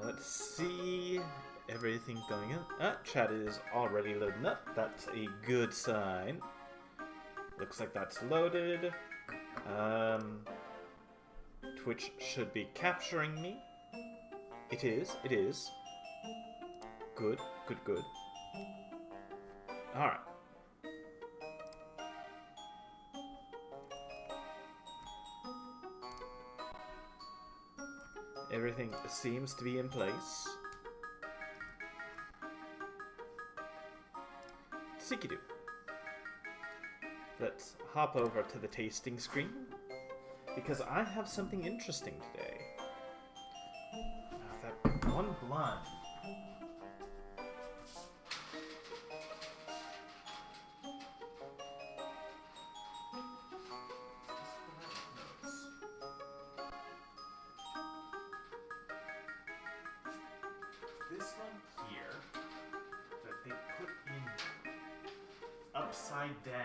Let's see. Everything going in. Chat is already loading up. That's a good sign. Looks like that's loaded. Twitch should be capturing me. It is. It is. Good. Good, good. Alright. Everything seems to be in place. Sikidoo. Let's hop over to the tasting screen, because I have something interesting today. That one blind. This one here that they put in upside down.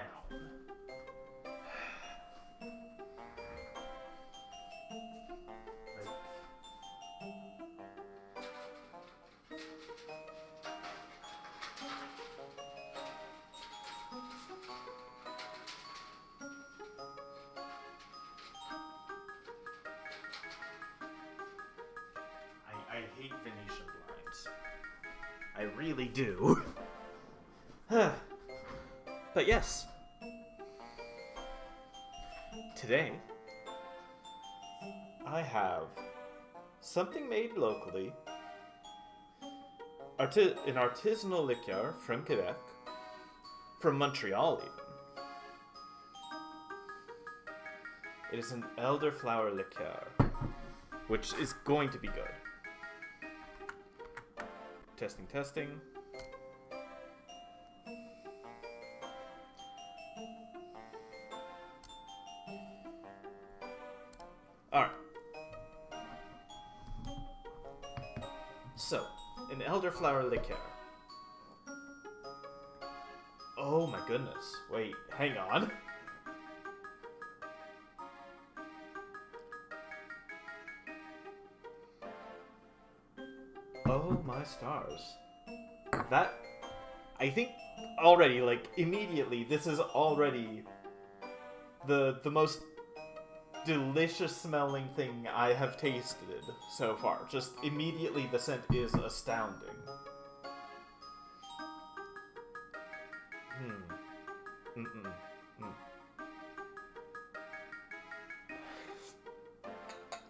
I hate Venetian blinds. I really do. But yes. Today, I have something made locally. An artisanal liqueur from Quebec. From Montreal, even. It is an elderflower liqueur, which is going to be good. Testing, testing. Alright. So, an elderflower liqueur. Oh my goodness. Wait, hang on. Oh my stars. That, I think already, like, immediately, this is already the most delicious smelling thing I have tasted so far. Just immediately the scent is astounding.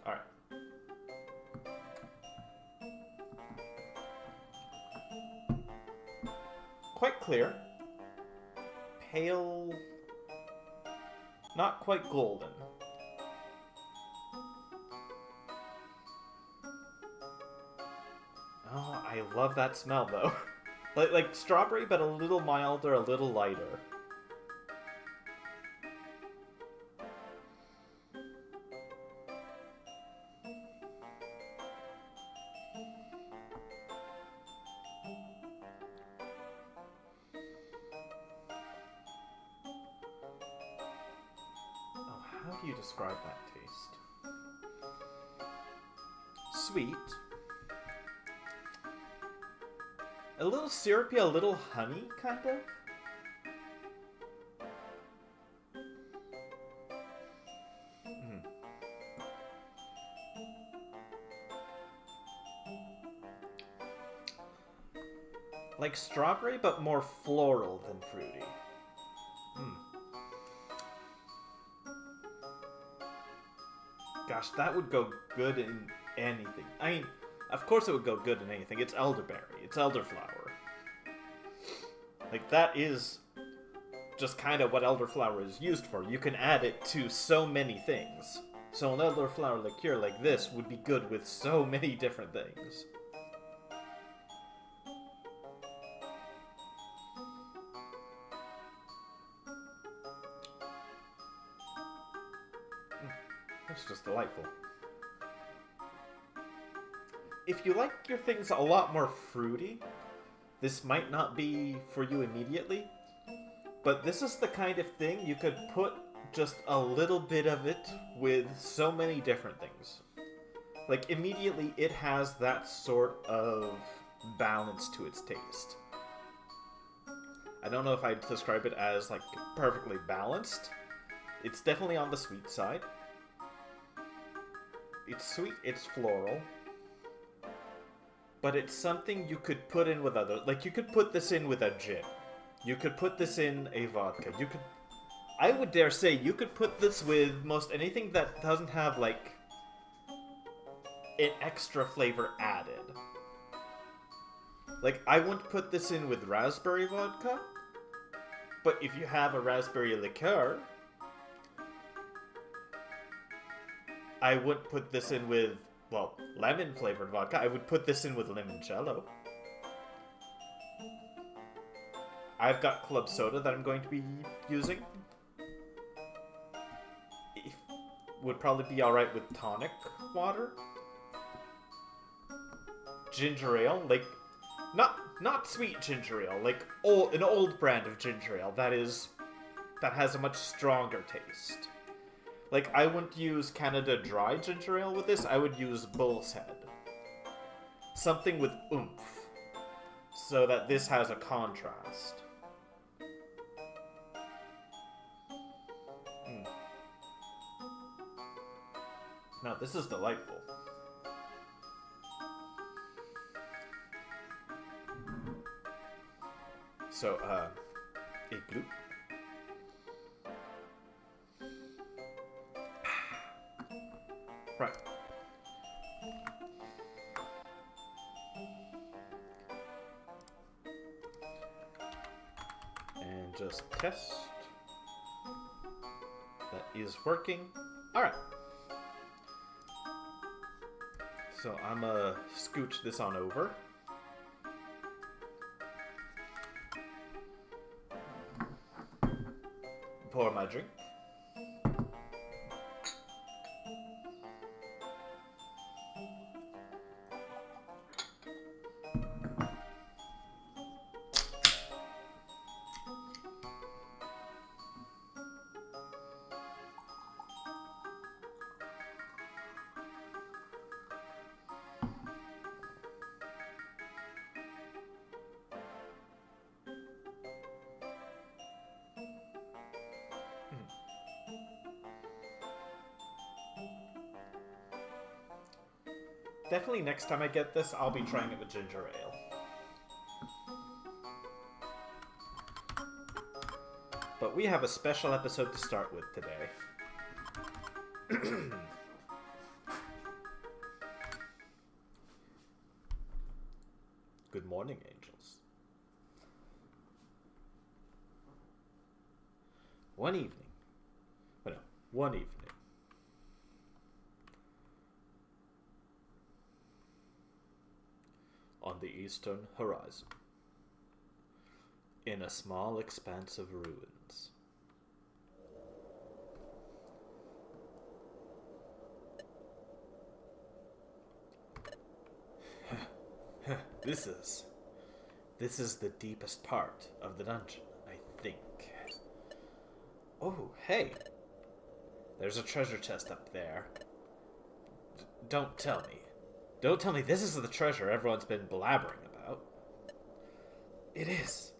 Alright. Quite clear. Pale. Not quite golden. Oh, I love that smell though. like strawberry, but a little milder, a little lighter. How do you describe that taste? Sweet. A little syrupy, a little honey, kind of? Like strawberry, but more floral than fruity. Gosh, that would go good in anything. I mean, of course it would go good in anything. It's elderberry. It's elderflower. Like, that is just kind of what elderflower is used for. You can add it to so many things. So an elderflower liqueur like this would be good with so many different things. That's just delightful. If you like your things a lot more fruity, this might not be for you immediately, but this is the kind of thing you could put just a little bit of it with so many different things. like, immediately it has that sort of balance to its taste. I don't know if I'd describe it as, like, perfectly balanced. It's definitely on the sweet side. It's sweet, it's floral. But it's something you could put in with other... Like, you could put this in with a gin. You could put this in a vodka. You could... I would dare say you could put this with most anything that doesn't have, like, an extra flavor added. Like, I wouldn't put this in with raspberry vodka, but if you have a raspberry liqueur, I wouldn't put this in with, well, lemon-flavored vodka. I would put this in with limoncello. I've got club soda that I'm going to be using. It would probably be alright with tonic water. Ginger ale, like, not sweet ginger ale, like an old brand of ginger ale that has a much stronger taste. Like, I wouldn't use Canada Dry ginger ale with this, I would use Bull's Head. Something with oomph, so that this has a contrast. Now, this is delightful. So, igloo. Right. And just test. That is working. Alright. So I'm gonna scooch this on over. Pour my drink. Definitely next time I get this, I'll be trying it with ginger ale. But we have a special episode to start with today. Good morning, angels. One evening. On the eastern horizon, in a small expanse of ruins, this is the deepest part of the dungeon, I think. Oh, hey, there's a treasure chest up there. Don't tell me this is the treasure everyone's been blabbering about. It is.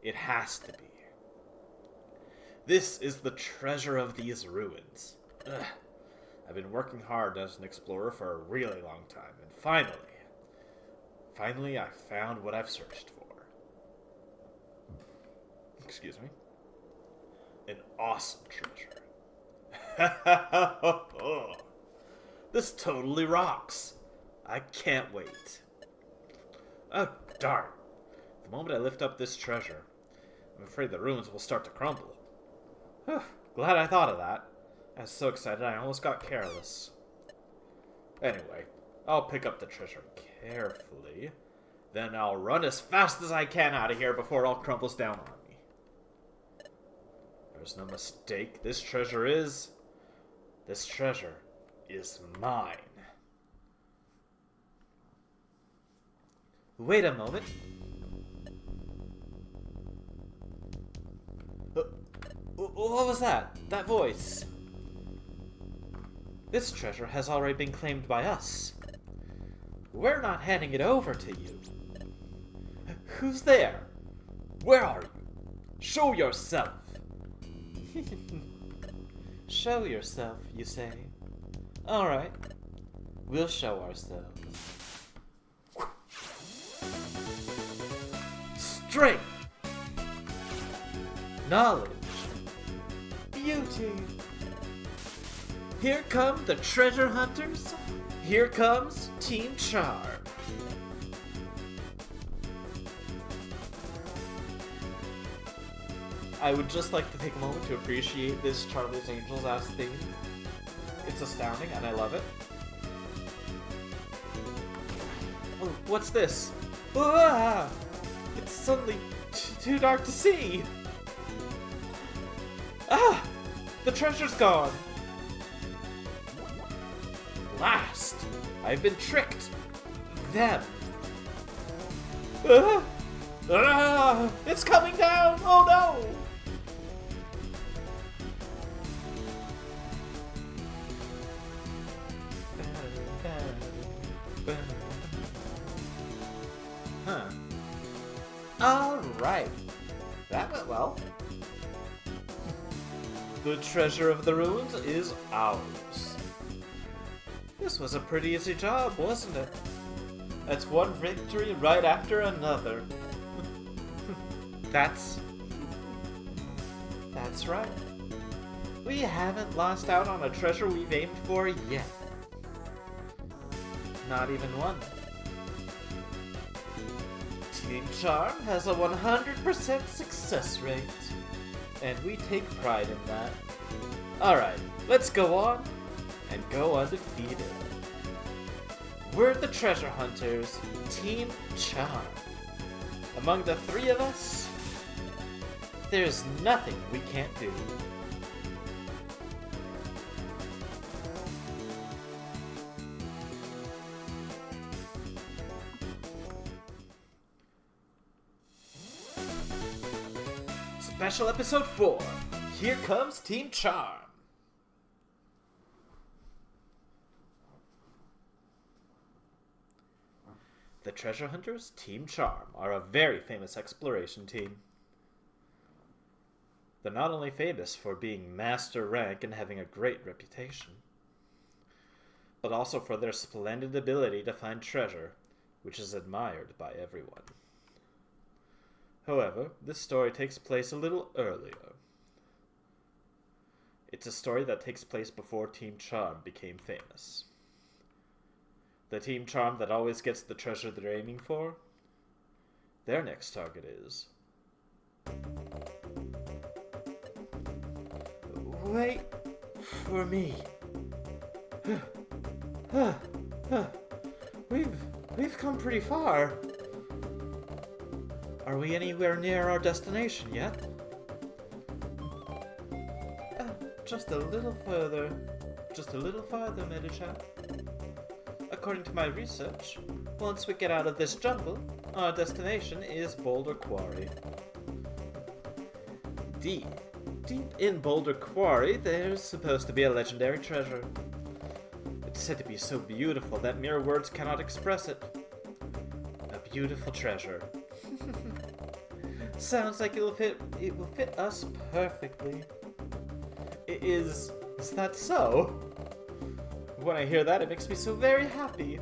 It has to be. This is the treasure of these ruins. Ugh. I've been working hard as an explorer for a really long time, and finally I found what I've searched for. Excuse me. An awesome treasure. This totally rocks. I can't wait. Oh, darn. The moment I lift up this treasure, I'm afraid the ruins will start to crumble. Glad I thought of that. I was so excited I almost got careless. Anyway, I'll pick up the treasure carefully. Then I'll run as fast as I can out of here before it all crumbles down on me. There's no mistake. This treasure is mine. Wait a moment. What was that? That voice? This treasure has already been claimed by us. We're not handing it over to you. Who's there? Where are you? Show yourself! Show yourself, you say? Alright, we'll show ourselves. Strength! Knowledge! Beauty! Here come the treasure hunters! Here comes Team Charm! I would just like to take a moment to appreciate this Charlie's Angels ass theme. It's astounding and I love it. Oh, what's this? Ah! It's suddenly too dark to see! Ah! The treasure's gone! Blast! I've been tricked! Them! Ah! Ah! It's coming down! Oh no! Huh. Alright. That went well. The treasure of the ruins is ours. This was a pretty easy job, wasn't it? That's one victory right after another. That's right. We haven't lost out on a treasure we've aimed for yet. Not even one. Team Charm has a 100% success rate, and we take pride in that. Alright, let's go on and go undefeated. We're the treasure hunters, Team Charm. Among the three of us, there's nothing we can't do. Special Episode 4. Here comes Team Charm. The treasure hunters, Team Charm, are a very famous exploration team. They're not only famous for being master rank and having a great reputation, but also for their splendid ability to find treasure, which is admired by everyone. However, this story takes place a little earlier. It's a story that takes place before Team Charm became famous. The Team Charm that always gets the treasure they're aiming for, their next target is... Wait for me. We've come pretty far. Are we anywhere near our destination yet? Just a little further. Just a little farther, Medichat. According to my research, once we get out of this jungle, our destination is Boulder Quarry. Deep in Boulder Quarry, there's supposed to be a legendary treasure. It's said to be so beautiful that mere words cannot express it. A beautiful treasure. Sounds like it will fit us perfectly. Is that so? When I hear that, it makes me so very happy.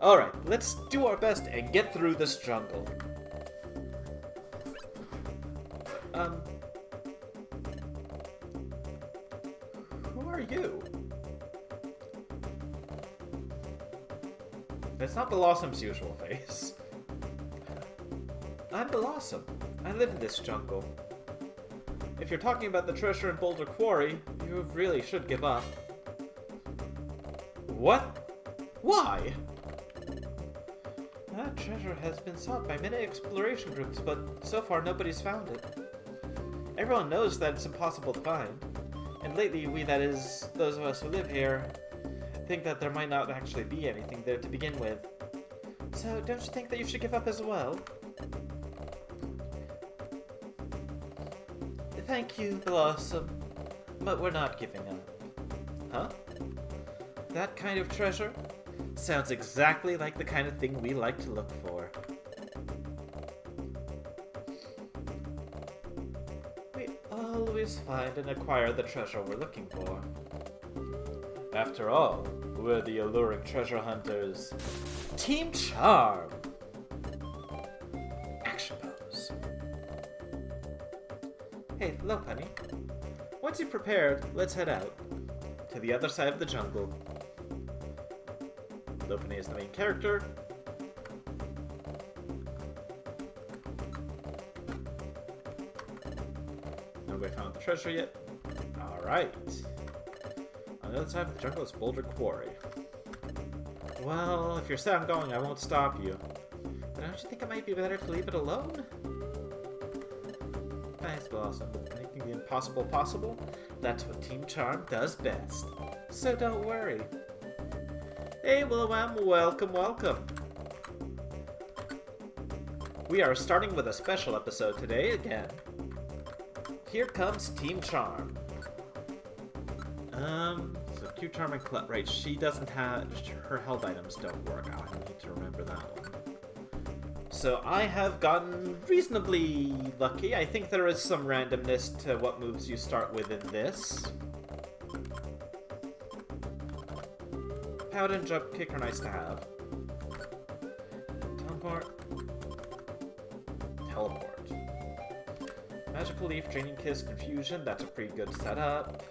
Alright, let's do our best and get through this jungle. Who are you? That's not Blossom's usual face. I'm Blossom. I live in this jungle. If you're talking about the treasure in Boulder Quarry, you really should give up. What? Why? That treasure has been sought by many exploration groups, but so far nobody's found it. Everyone knows that it's impossible to find, and lately we, that is, those of us who live here, think that there might not actually be anything there to begin with. So don't you think that you should give up as well? Thank you, Blossom, but we're not giving up. Huh? That kind of treasure? Sounds exactly like the kind of thing we like to look for. We always find and acquire the treasure we're looking for. After all, we're the alluring treasure hunters. Team Charm! Action pose. Hey, Lopunny. Once you've prepared, let's head out. To the other side of the jungle. Lopunny is the main character. Nobody found the treasure yet. Alright. On the other side of the jungle is Boulder Quarry. Well, if you're sad I'm going, I won't stop you. But don't you think it might be better to leave it alone? Thanks, Blossom. Making the impossible possible? That's what Team Charm does best. So don't worry. Hey, Willowam, welcome, welcome. We are starting with a special episode today again. Here comes Team Charm. So Team Charm and Club, right, she doesn't have, her held items don't work. I need to remember that one. So I have gotten reasonably lucky. I think there is some randomness to what moves you start with in this. Pout and jump kick are nice to have. Teleport. Teleport. Magical Leaf, Draining Kiss, Confusion. That's a pretty good setup.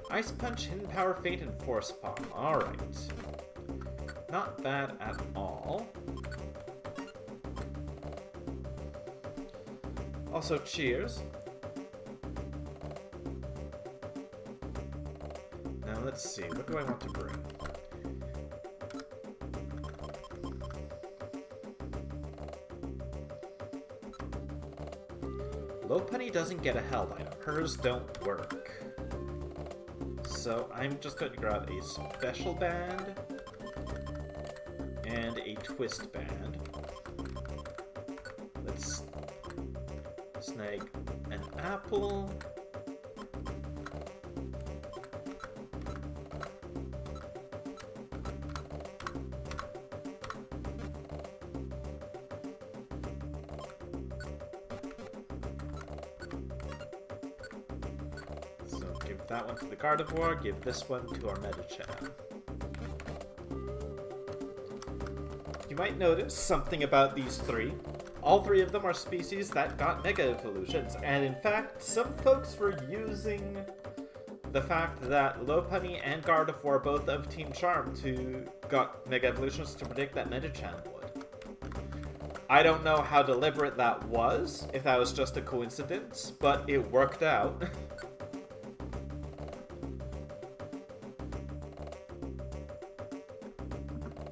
Ice Punch, Hidden Power, Feint, and Force Palm. Alright. Not bad at all. Also, cheers. Now let's see, what do I want to bring? Lopunny doesn't get a held item. Hers don't work. So I'm just going to grab a special band and a twist band. Let's snag an apple. So give that one to the Gardevoir, give this one to our Medicham. You might notice something about these three. All three of them are species that got Mega Evolutions, and in fact, some folks were using the fact that Lopunny and Gardevoir, both of Team Charm, got Mega Evolutions to predict that Medicham would. I don't know how deliberate that was, if that was just a coincidence, but it worked out.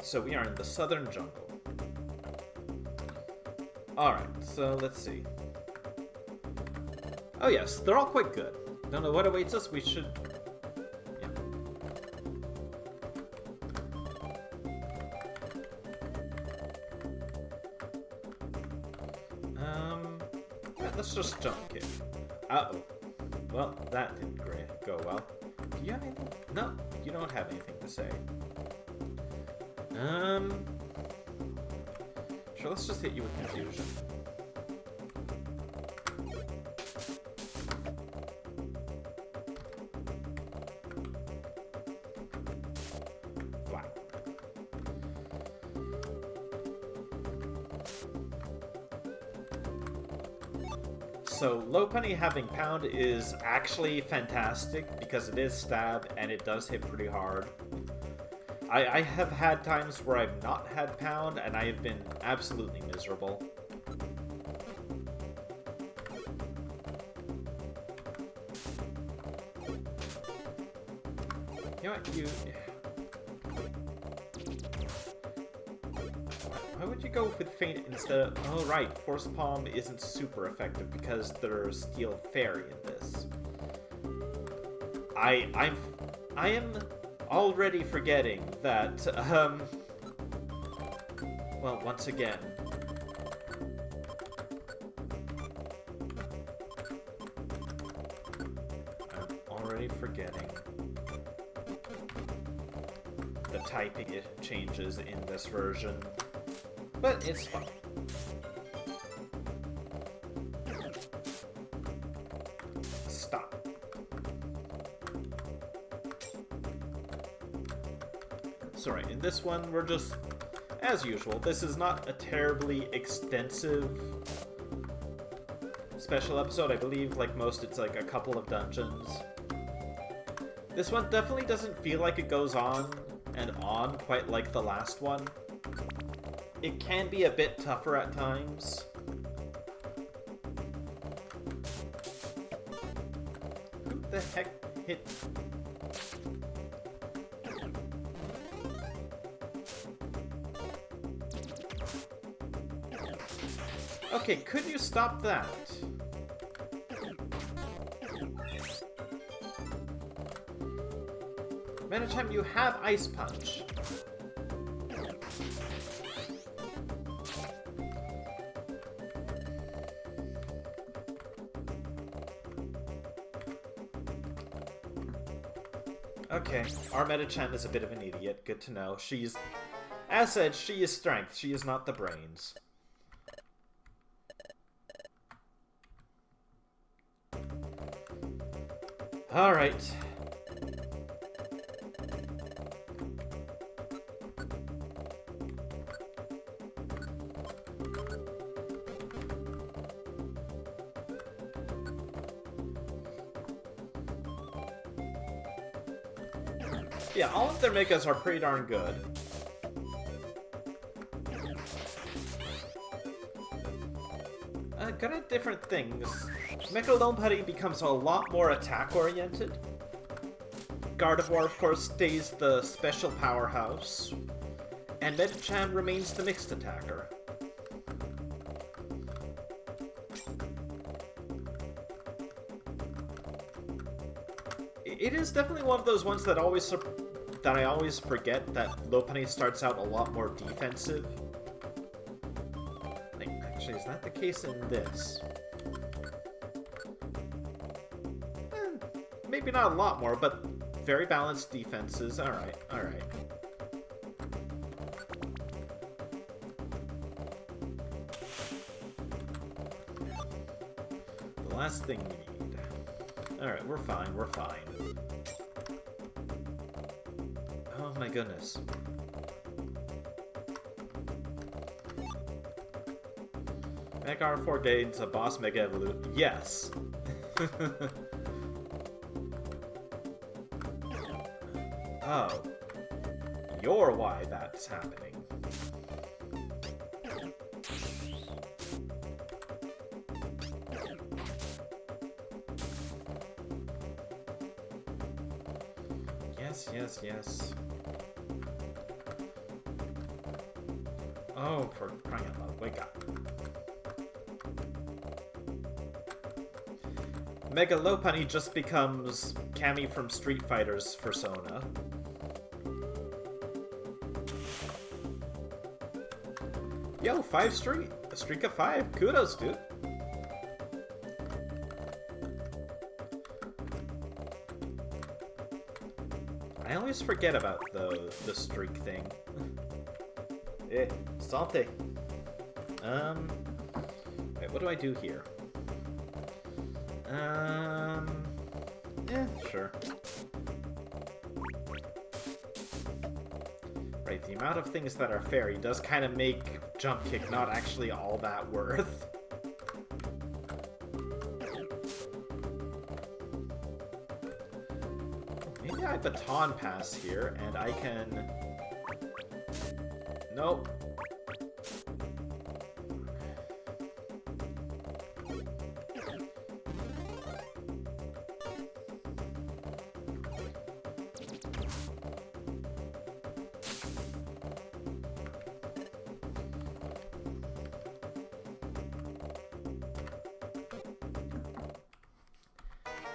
So we are in the southern jungle. Alright, so let's see. Oh yes, they're all quite good. Don't know what awaits us, we should... Yeah, let's just jump kick. Uh-oh. Well, that didn't go well. Do you have anything? No, you don't have anything to say. Sure, let's just hit you with confusion. Wow. So, Lopunny having Pound is actually fantastic because it is stab and it does hit pretty hard. I have had times where I've not had Pound, and I have been absolutely miserable. You know what, why would you go with Feint instead of... Oh, right, Force Palm isn't super effective because there's Steel Fairy in this. I am... already forgetting that, well, once again, I'm already forgetting typing changes in this version, but it's fine. Stop. So right, in this one, we're just, as usual, this is not a terribly extensive special episode. I believe, like most, it's like a couple of dungeons. This one definitely doesn't feel like it goes on and on quite like the last one. It can be a bit tougher at times. Who the heck hit... Okay, could you stop that? Medicham, you have Ice Punch. Okay, our Medicham is a bit of an idiot. Good to know. She's... As said, she is strength. She is not the brains. Alright. Yeah, all of their mechas are pretty darn good. Good at different things. Mecha Lopunny becomes a lot more attack-oriented. Gardevoir, of course, stays the special powerhouse. And Medicham remains the mixed attacker. It is definitely one of those ones that I always forget that Lopunny starts out a lot more defensive. Like, actually, is that the case in this? Maybe not a lot more, but very balanced defenses. Alright, alright. The last thing we need. Alright, we're fine, we're fine. Oh my goodness. Mega R4 gains a boss Mega Evolute. Yes! Oh. You're why that's happening. Yes, yes, yes. Oh, for crying out loud, wake up. Mega Lopunny just becomes Cammy from Street Fighter's persona. Yo, 5 streak. A streak of 5. Kudos, dude. I always forget about the streak thing. Eh, Sante. Wait, what do I do here? Sure. Right, the amount of things that are fairy does kind of make Jump Kick not actually all that worth. Maybe I Baton Pass here, and I can... Nope.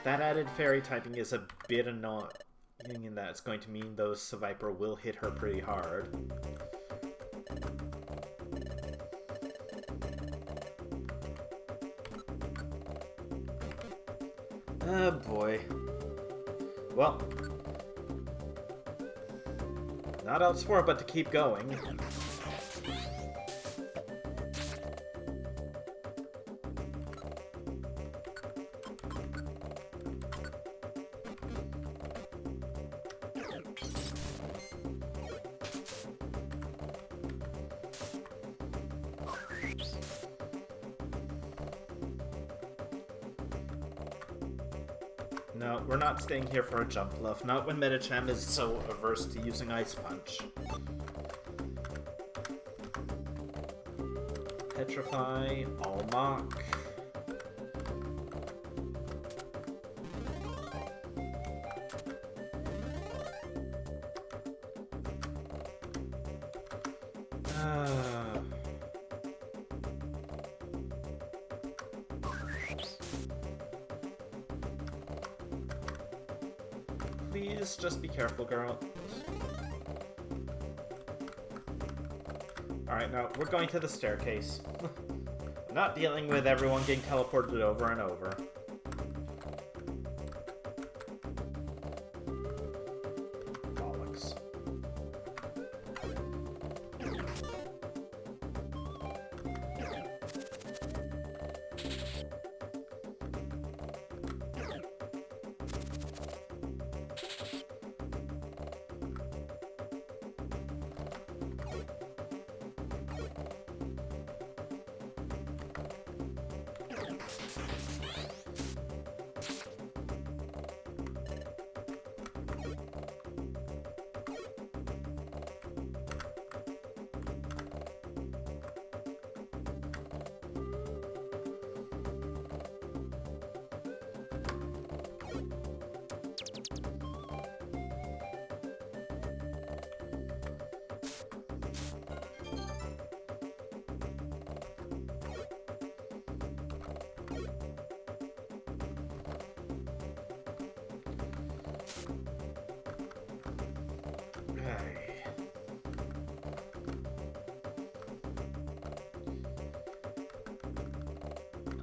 That added fairy typing is a bit annoying in that it's going to mean those Seviper will hit her pretty hard. Oh boy. Well, not else for it but to keep going. No, we're not staying here for a jump bluff. Not when Metacham is so averse to using Ice Punch. Petrify, All Mock. Please, just be careful, girl. Alright, now, we're going to the staircase. I'm not dealing with everyone getting teleported over and over. Bollocks.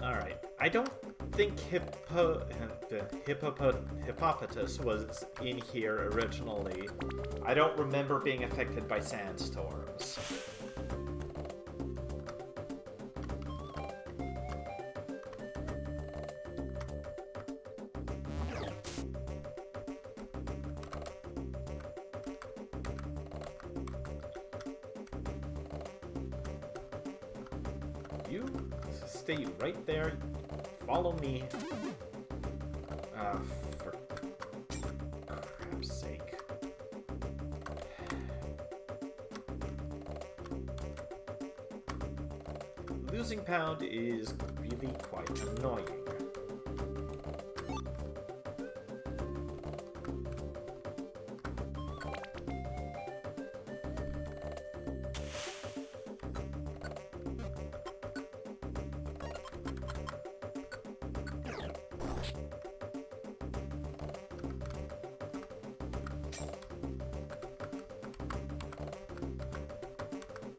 Alright, I don't think Hippopotamus was in here originally. I don't remember being affected by sandstorms. You stay right there. Follow me. For crap's sake. Losing Pound is really quite annoying.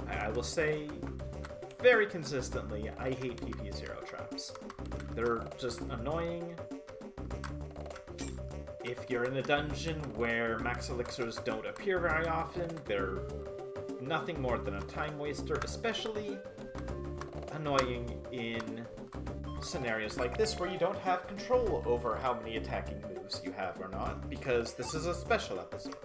I will say very consistently, I hate PP0 traps. They're just annoying. If you're in a dungeon where max elixirs don't appear very often, they're nothing more than a time waster, especially annoying in scenarios like this where you don't have control over how many attacking moves you have or not, because this is a special episode.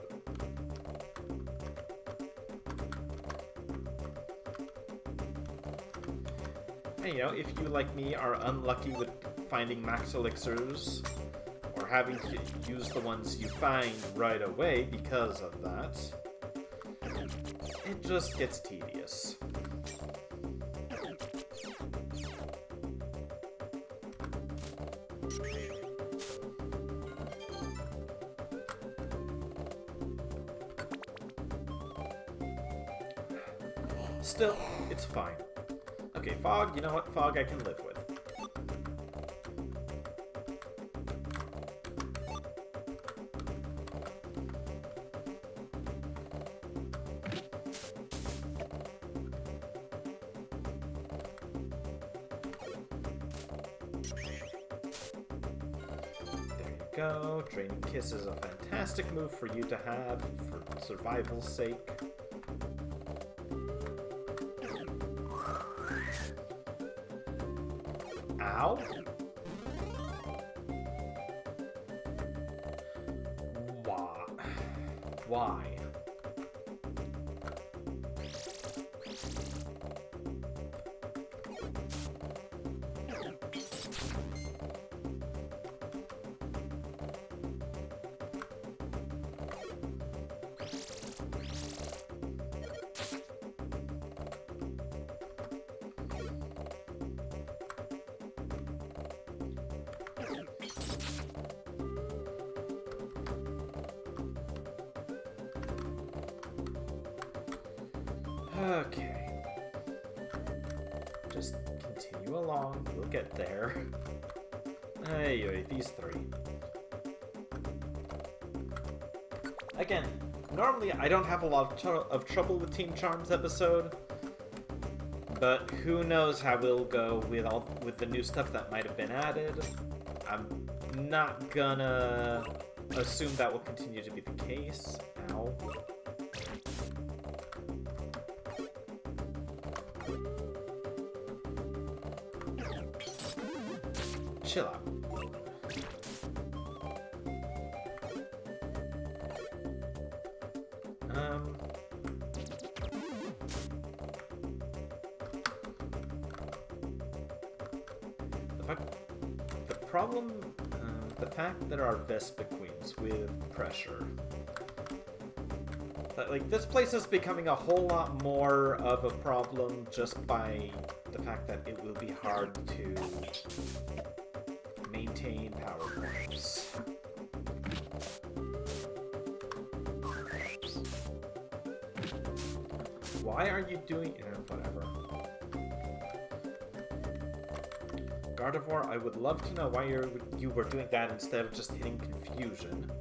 And, you know, if you, like me, are unlucky with finding max elixirs, or having to use the ones you find right away because of that, it just gets tedious. Still, it's fine. Okay, Fog, you know what? Fog I can live with. There you go. Draining Kiss is a fantastic move for you to have for survival's sake. Ow? Why? Okay. Just continue along. We'll get there. Hey, these three. Again, normally I don't have a lot of trouble with Team Charm's episode, but who knows how we'll go with the new stuff that might have been added. I'm not gonna assume that will continue to be the case. Ow. Chill out. The problem, the fact that there are Vespa Queens with pressure. That, like, this place is becoming a whole lot more of a problem just by the fact that it will be hard to maintain power points. Why are you doing... whatever. Gardevoir, I would love to know why you were doing that instead of just hitting Confusion.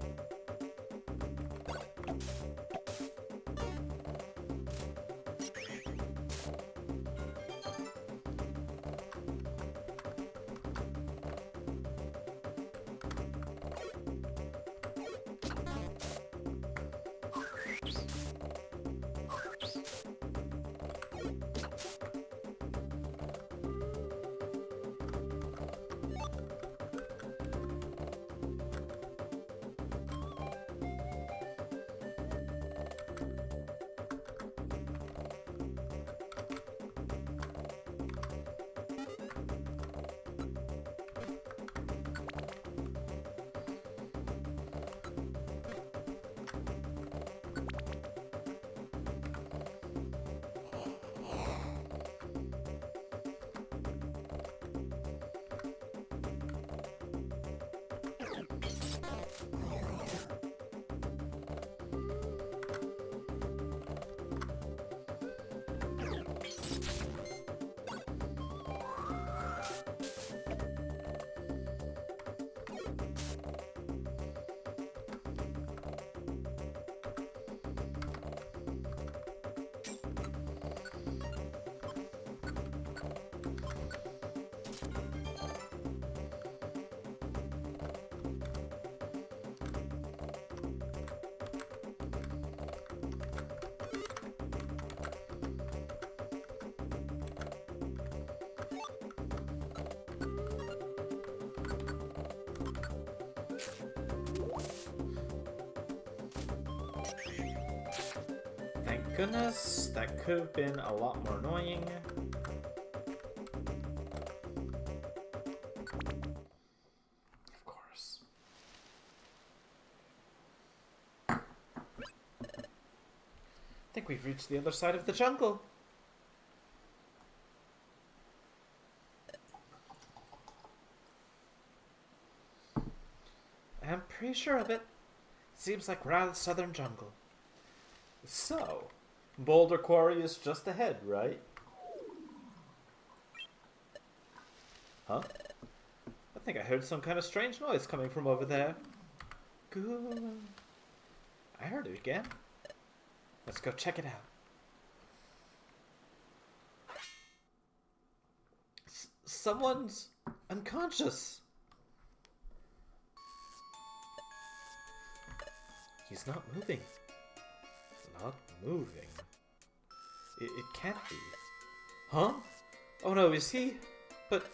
Thank goodness, that could have been a lot more annoying. Of course. I think we've reached the other side of the jungle. I'm pretty sure of it. Seems like we're out of the southern jungle. So, Boulder Quarry is just ahead, right? Huh? I think I heard some kind of strange noise coming from over there. Good. I heard it again. Let's go check it out. Someone's unconscious. He's not moving. not moving. It can't be. Huh? Oh no, is he? But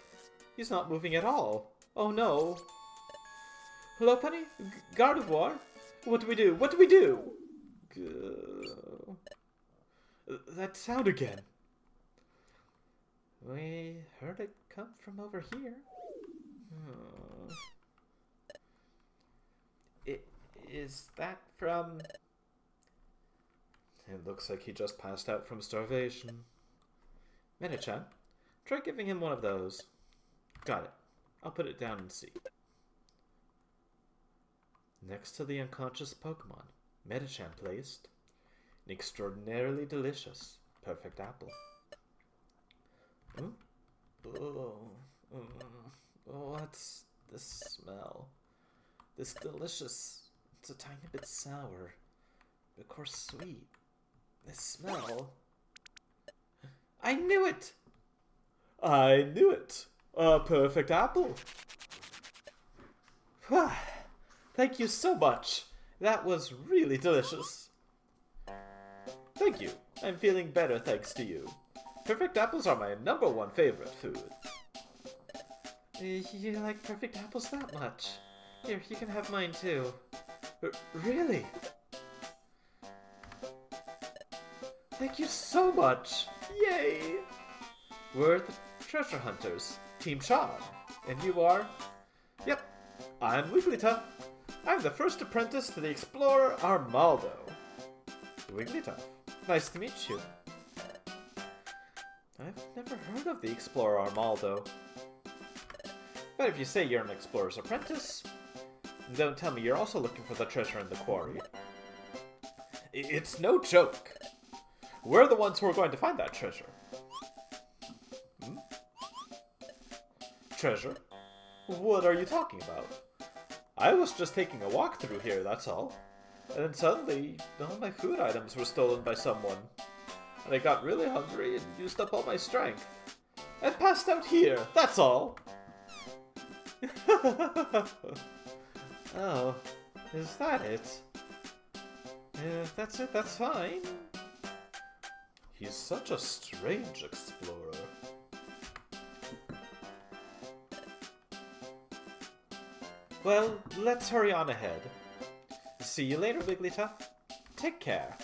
he's not moving at all. Oh no. Hello, Penny? Gardevoir? What do we do? What do we do? That sound again. We heard it come from over here. Is that from... It looks like he just passed out from starvation. Mini-chan, try giving him one of those. Got it. I'll put it down and see. Next to the unconscious Pokemon, Mini-chan placed an extraordinarily delicious perfect apple. What's this smell? This delicious... It's a tiny bit sour, but of course sweet. This smell... I knew it! I knew it! A perfect apple! Thank you so much! That was really delicious. Thank you. I'm feeling better thanks to you. Perfect apples are my #1 favorite food. You like perfect apples that much? Here, you can have mine too. Really? Thank you so much! Yay! We're the treasure hunters, Team Sean. And you are? Yep, I'm Wigglytuff. I'm the first apprentice to the explorer Armaldo. Wigglytuff, nice to meet you. I've never heard of the explorer Armaldo. But if you say you're an explorer's apprentice, don't tell me you're also looking for the treasure in the quarry. It's no joke. We're the ones who are going to find that treasure. Treasure? What are you talking about? I was just taking a walk through here, that's all. And then suddenly, all my food items were stolen by someone. And I got really hungry and used up all my strength. And passed out here, that's all. Oh, is that it? If that's it, that's fine. He's such a strange explorer. Well, let's hurry on ahead. See you later, Wigglytuff. Take care.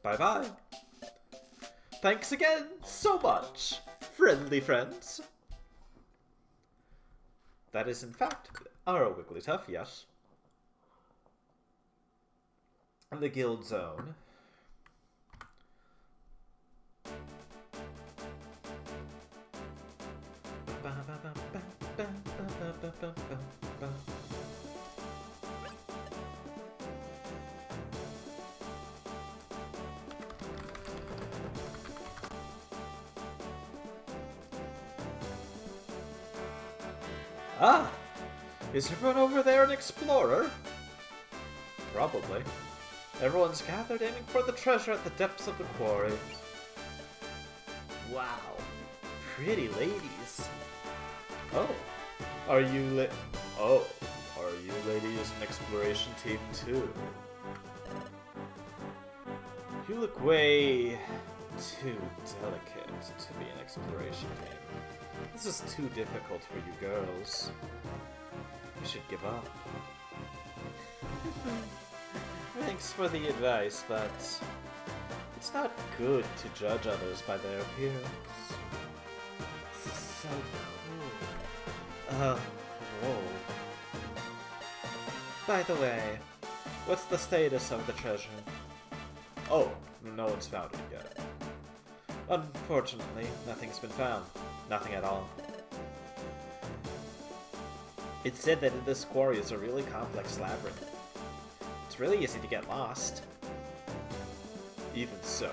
Bye-bye. Thanks again so much, friendly friends. That is, in fact, our Wigglytuff, yes. The guild zone. Ah! Is everyone over there an explorer? Probably. Everyone's gathered aiming for the treasure at the depths of the quarry. Wow. Pretty ladies. Oh. Are you ladies an exploration team too? You look way too delicate to be an exploration team. This is too difficult for you girls. You should give up. Thanks for the advice, but it's not good to judge others by their appearance. This is so cool. Whoa. By the way, what's the status of the treasure? Oh, no one's found it yet. Unfortunately, nothing's been found. Nothing at all. It's said that this quarry is a really complex labyrinth. It's really easy to get lost. Even so,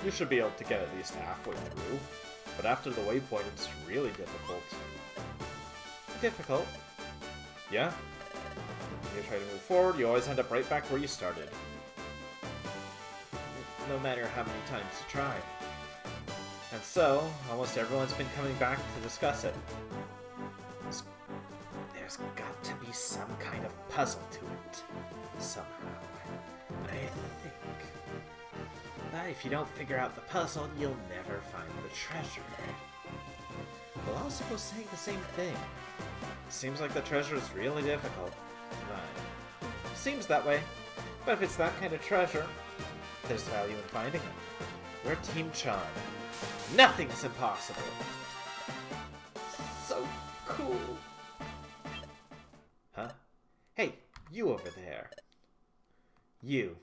you should be able to get at least halfway through. But after the waypoint, it's really difficult. Difficult? Yeah. When you try to move forward, you always end up right back where you started. No matter how many times you try. And so, almost everyone's been coming back to discuss it. There's got to be some kind of puzzle to it, somehow. I think. But if you don't figure out the puzzle, you'll never find the treasure. Well, also was saying the same thing. Seems like the treasure is really difficult. Right. Seems that way. But if it's that kind of treasure, there's value in finding it. We're Team Charm. Nothing's impossible. So cool. Huh? Hey, you over there. You.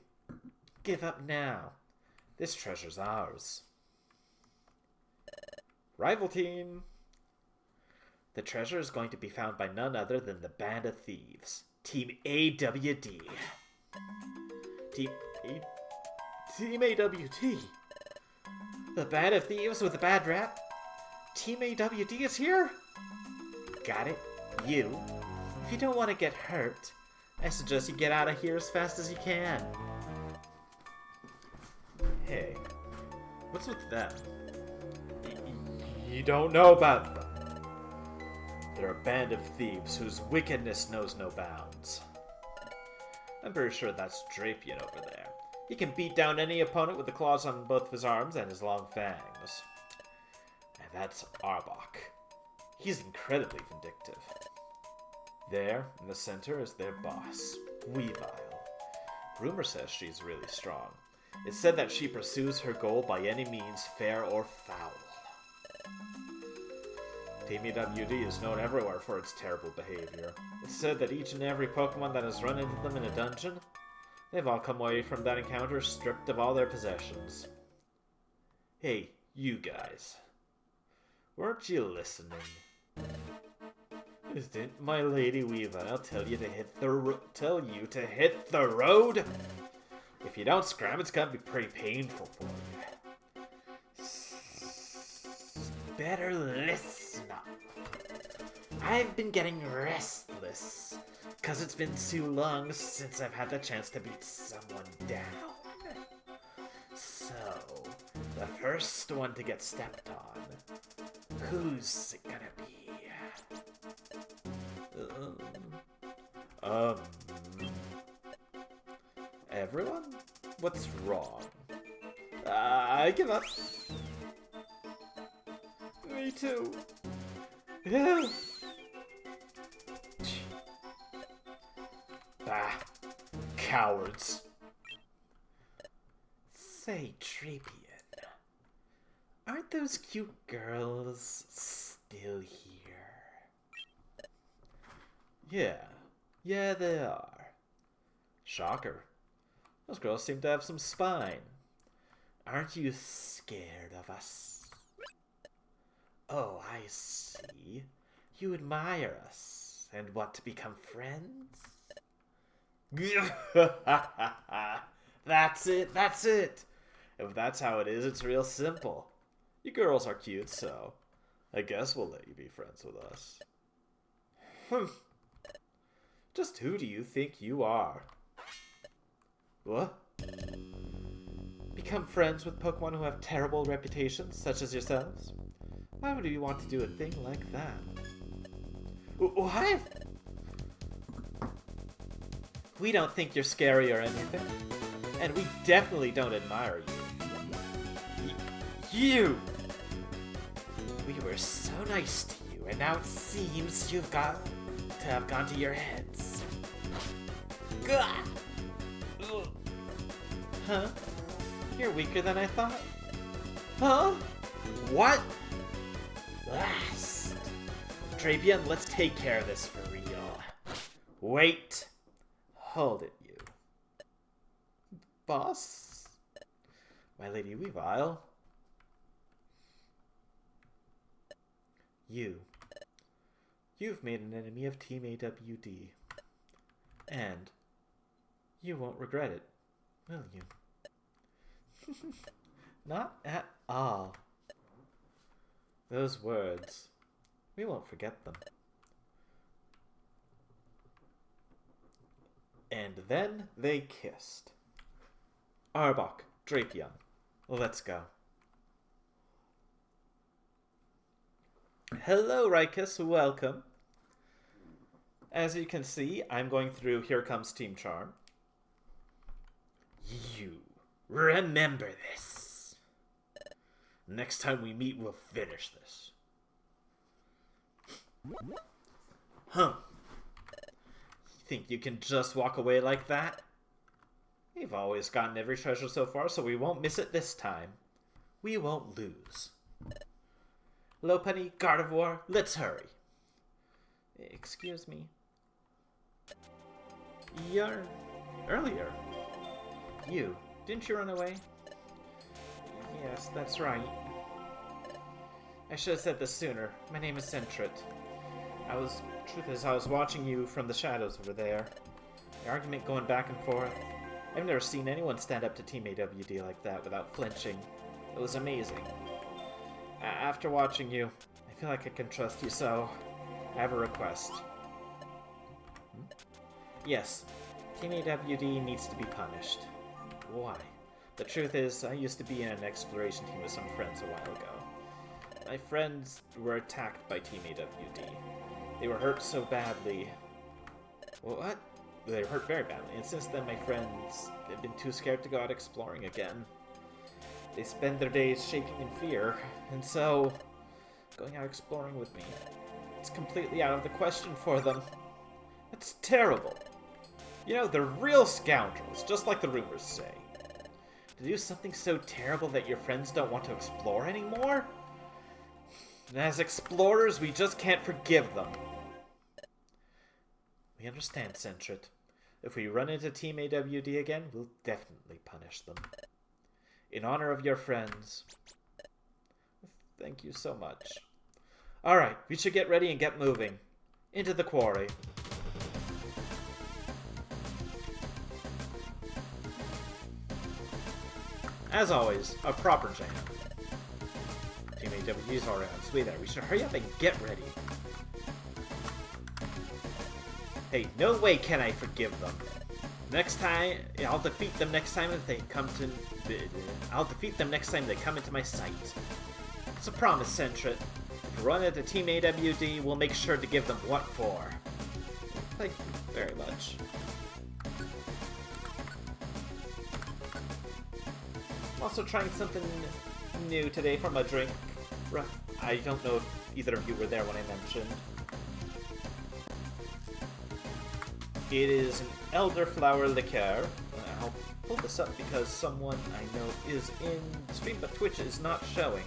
Give up now. This treasure's ours. Rival team. The treasure is going to be found by none other than the Band of Thieves. Team AWD. Team AWD. The Band of Thieves with a bad rap? Team AWD is here? Got it. You. If you don't want to get hurt, I suggest you get out of here as fast as you can. Hey, what's with them? You don't know about them. They're a band of thieves whose wickedness knows no bounds. I'm pretty sure that's Drapion over there. He can beat down any opponent with the claws on both of his arms and his long fangs. And that's Arbok. He's incredibly vindictive. There, in the center, is their boss, Weavile. Rumor says she's really strong. It's said that she pursues her goal by any means, fair or foul. Team EWD is known everywhere for its terrible behavior. It's said that each and every Pokemon that has run into them in a dungeon, they've all come away from that encounter stripped of all their possessions. Hey, you guys. Weren't you listening? Didn't my Lady Weavile tell you to hit the road? If you don't scram, it's gonna be pretty painful for you. Better listen up. I've been getting restless, 'cause it's been too long since I've had the chance to beat someone down. So, the first one to get stepped on, who's it gonna be? Everyone? What's wrong? I give up. Me too. Yeah. Bah. Cowards. Say, Drapion, aren't those cute girls still here? Yeah, they are. Shocker. Those girls seem to have some spine. Aren't you scared of us? Oh, I see. You admire us and want to become friends? That's it. If that's how it is, it's real simple. You girls are cute, so I guess we'll let you be friends with us. Just who do you think you are? What? Become friends with Pokemon who have terrible reputations, such as yourselves? Why would you want to do a thing like that? What? We don't think you're scary or anything. And we definitely don't admire you. You! We were so nice to you, and now it seems you've got to have gone to your heads. Gah! Huh? You're weaker than I thought? Huh? What? Last. Drapion, let's take care of this for real. Wait. Hold it, you. Boss? My Lady Weavile? You've made an enemy of Team AWD. And you won't regret it, will you? Not at all. Those words, we won't forget them. And then they kissed. Arbok, Drapion, let's go. Hello, Rykus, welcome. As you can see, I'm going through Here Comes Team Charm. You remember this. Next time we meet, we'll finish this. Huh. You think you can just walk away like that? We've always gotten every treasure so far, so we won't miss it this time. We won't lose. Lopunny, Gardevoir, let's hurry. Excuse me. Earlier. Didn't you run away? Yes, that's right. I should have said this sooner. My name is Centret. Truth is, I was watching you from the shadows over there. The argument going back and forth. I've never seen anyone stand up to Team AWD like that without flinching. It was amazing. After watching you, I feel like I can trust you, so I have a request. Yes, Team AWD needs to be punished. Why? The truth is, I used to be in an exploration team with some friends a while ago. My friends were attacked by Team AWD. They were hurt so badly. What? They were hurt very badly, and since then my friends have been too scared to go out exploring again. They spend their days shaking in fear, and so going out exploring with me, it's completely out of the question for them. That's terrible. You know, they're real scoundrels, just like the rumors say. To do something so terrible that your friends don't want to explore anymore? And as explorers, we just can't forgive them. We understand, Centret. If we run into Team AWD again, we'll definitely punish them. In honor of your friends. Thank you so much. Alright, we should get ready and get moving. Into the quarry. As always, a proper jam. Team AWD's already on its way there. We should hurry up and get ready. Hey, no way can I forgive them. Next time, I'll defeat them next time if they come to... I'll defeat them next time they come into my sight. It's a promise, Centret. If we run into Team AWD, we'll make sure to give them what for. Thank you very much. I'm also trying something new today for my drink. I don't know if either of you were there when I mentioned. It is an elderflower liqueur. I'll pull this up because someone I know is in the stream, but Twitch is not showing.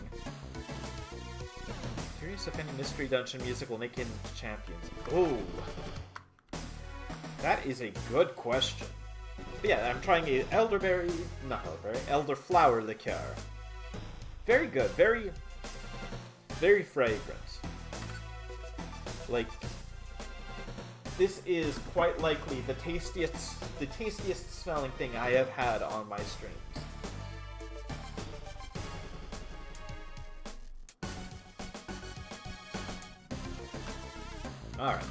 Curious if any Mystery Dungeon music will make it into Champions. Oh, that is a good question. But yeah, I'm trying a elderflower liqueur. Very good, very fragrant. Like, this is quite likely the tastiest smelling thing I have had on my streams. Alright.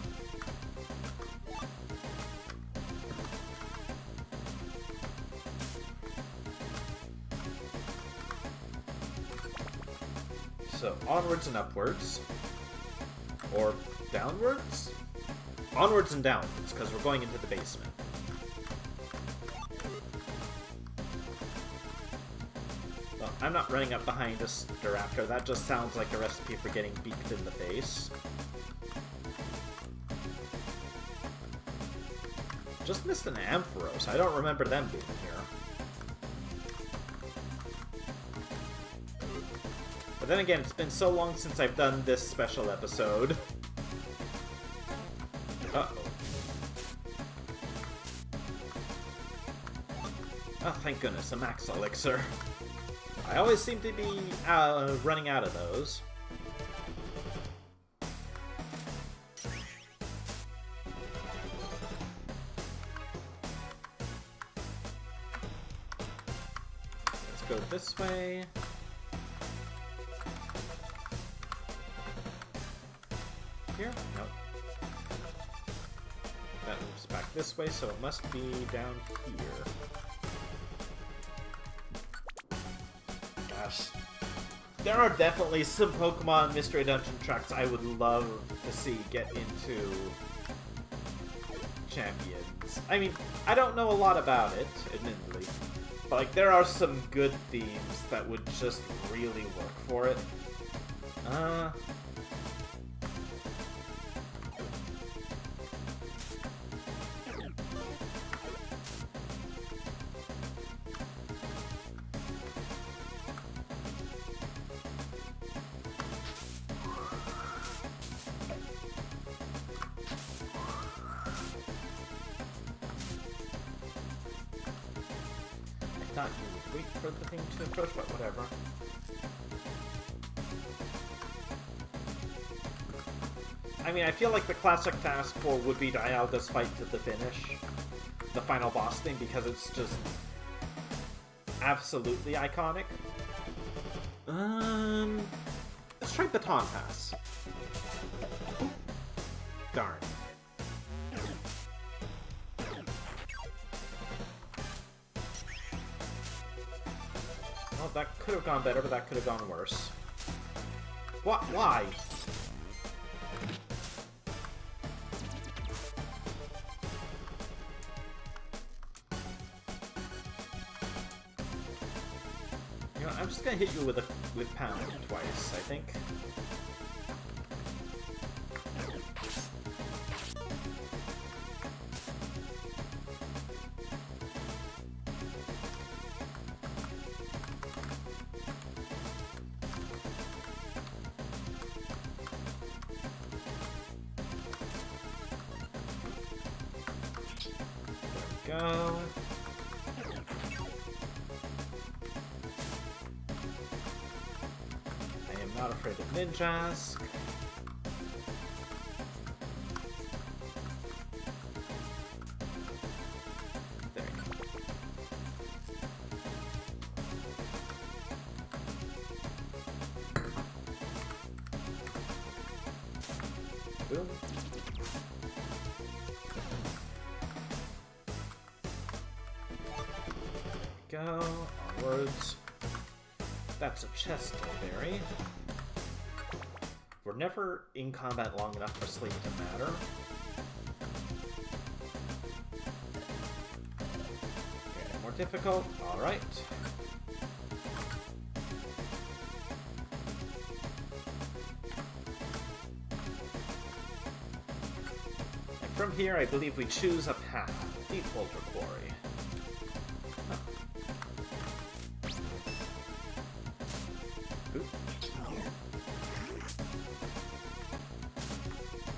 So, onwards and upwards. Or downwards? Onwards and downwards, because we're going into the basement. Well, I'm not running up behind a Staraptor. That just sounds like a recipe for getting beaked in the face. Just missed an Ampharos. I don't remember them being here. But then again, it's been so long since I've done this special episode. Uh-oh. Oh, thank goodness, a max elixir. I always seem to be running out of those. Let's go this way. Here? Nope. That moves back this way, so it must be down here. Gosh. There are definitely some Pokemon Mystery Dungeon tracks I would love to see get into Champions. I mean, I don't know a lot about it, admittedly. But, like, there are some good themes that would just really work for it. I thought you would wait for the thing to approach, but whatever. I mean, I feel like the classic task for would be Dialga's fight to the finish, the final boss thing, because it's just absolutely iconic. Let's try Baton Pass. Darn. Well, that could have gone better, but that could have gone worse. What? Why? You know, I'm just gonna hit you with pound twice, I think. Go. I am not afraid of ninjas. There you go. Boom. Go, onwards. That's a chest berry. We're never in combat long enough for sleep to matter. Okay, more difficult. Alright. And from here, I believe we choose a path. Deep Boulder Quarry.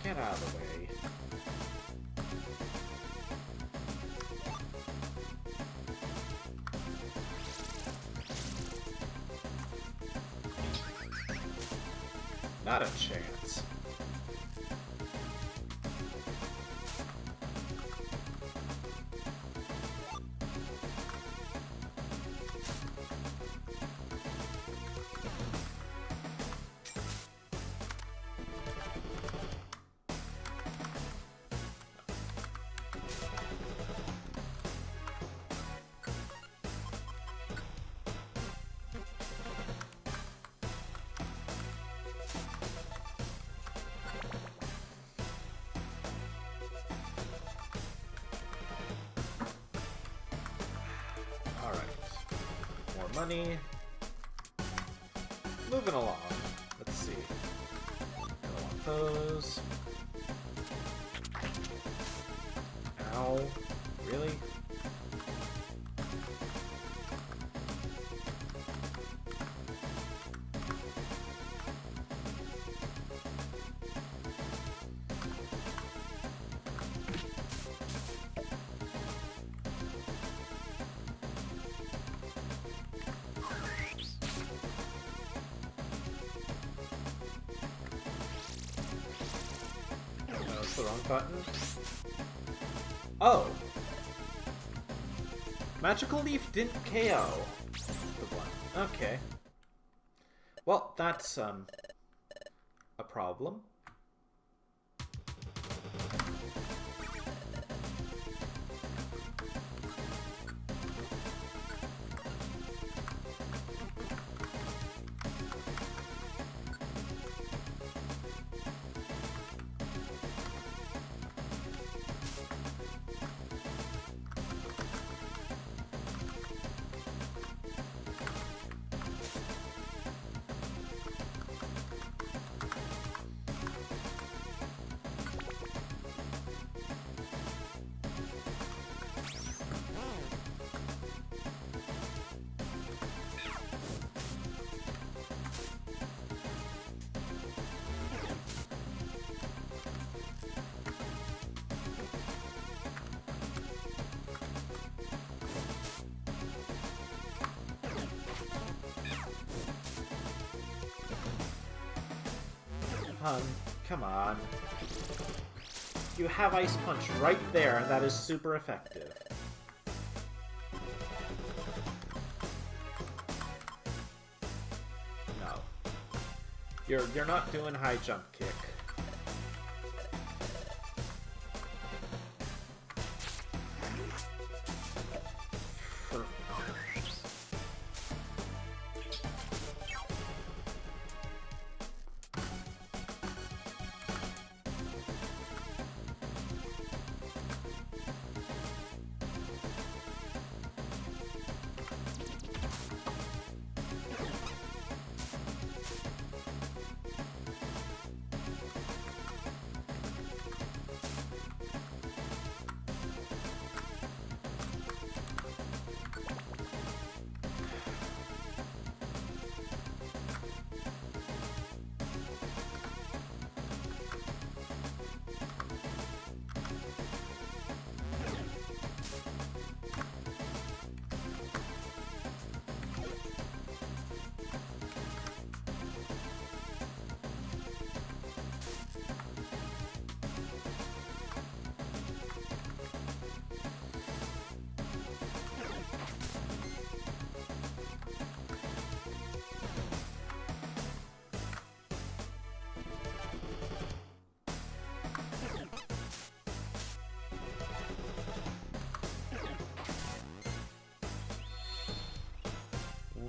Get out of the way. Not a chance. Money. Moving along. Let's see. I want those. Ow. Really? The wrong button. Oh! Magical Leaf didn't KO the one. Okay. Well, that's, a problem. Hun, come on. You have Ice Punch right there, and that is super effective. No. You're not doing high jump kick.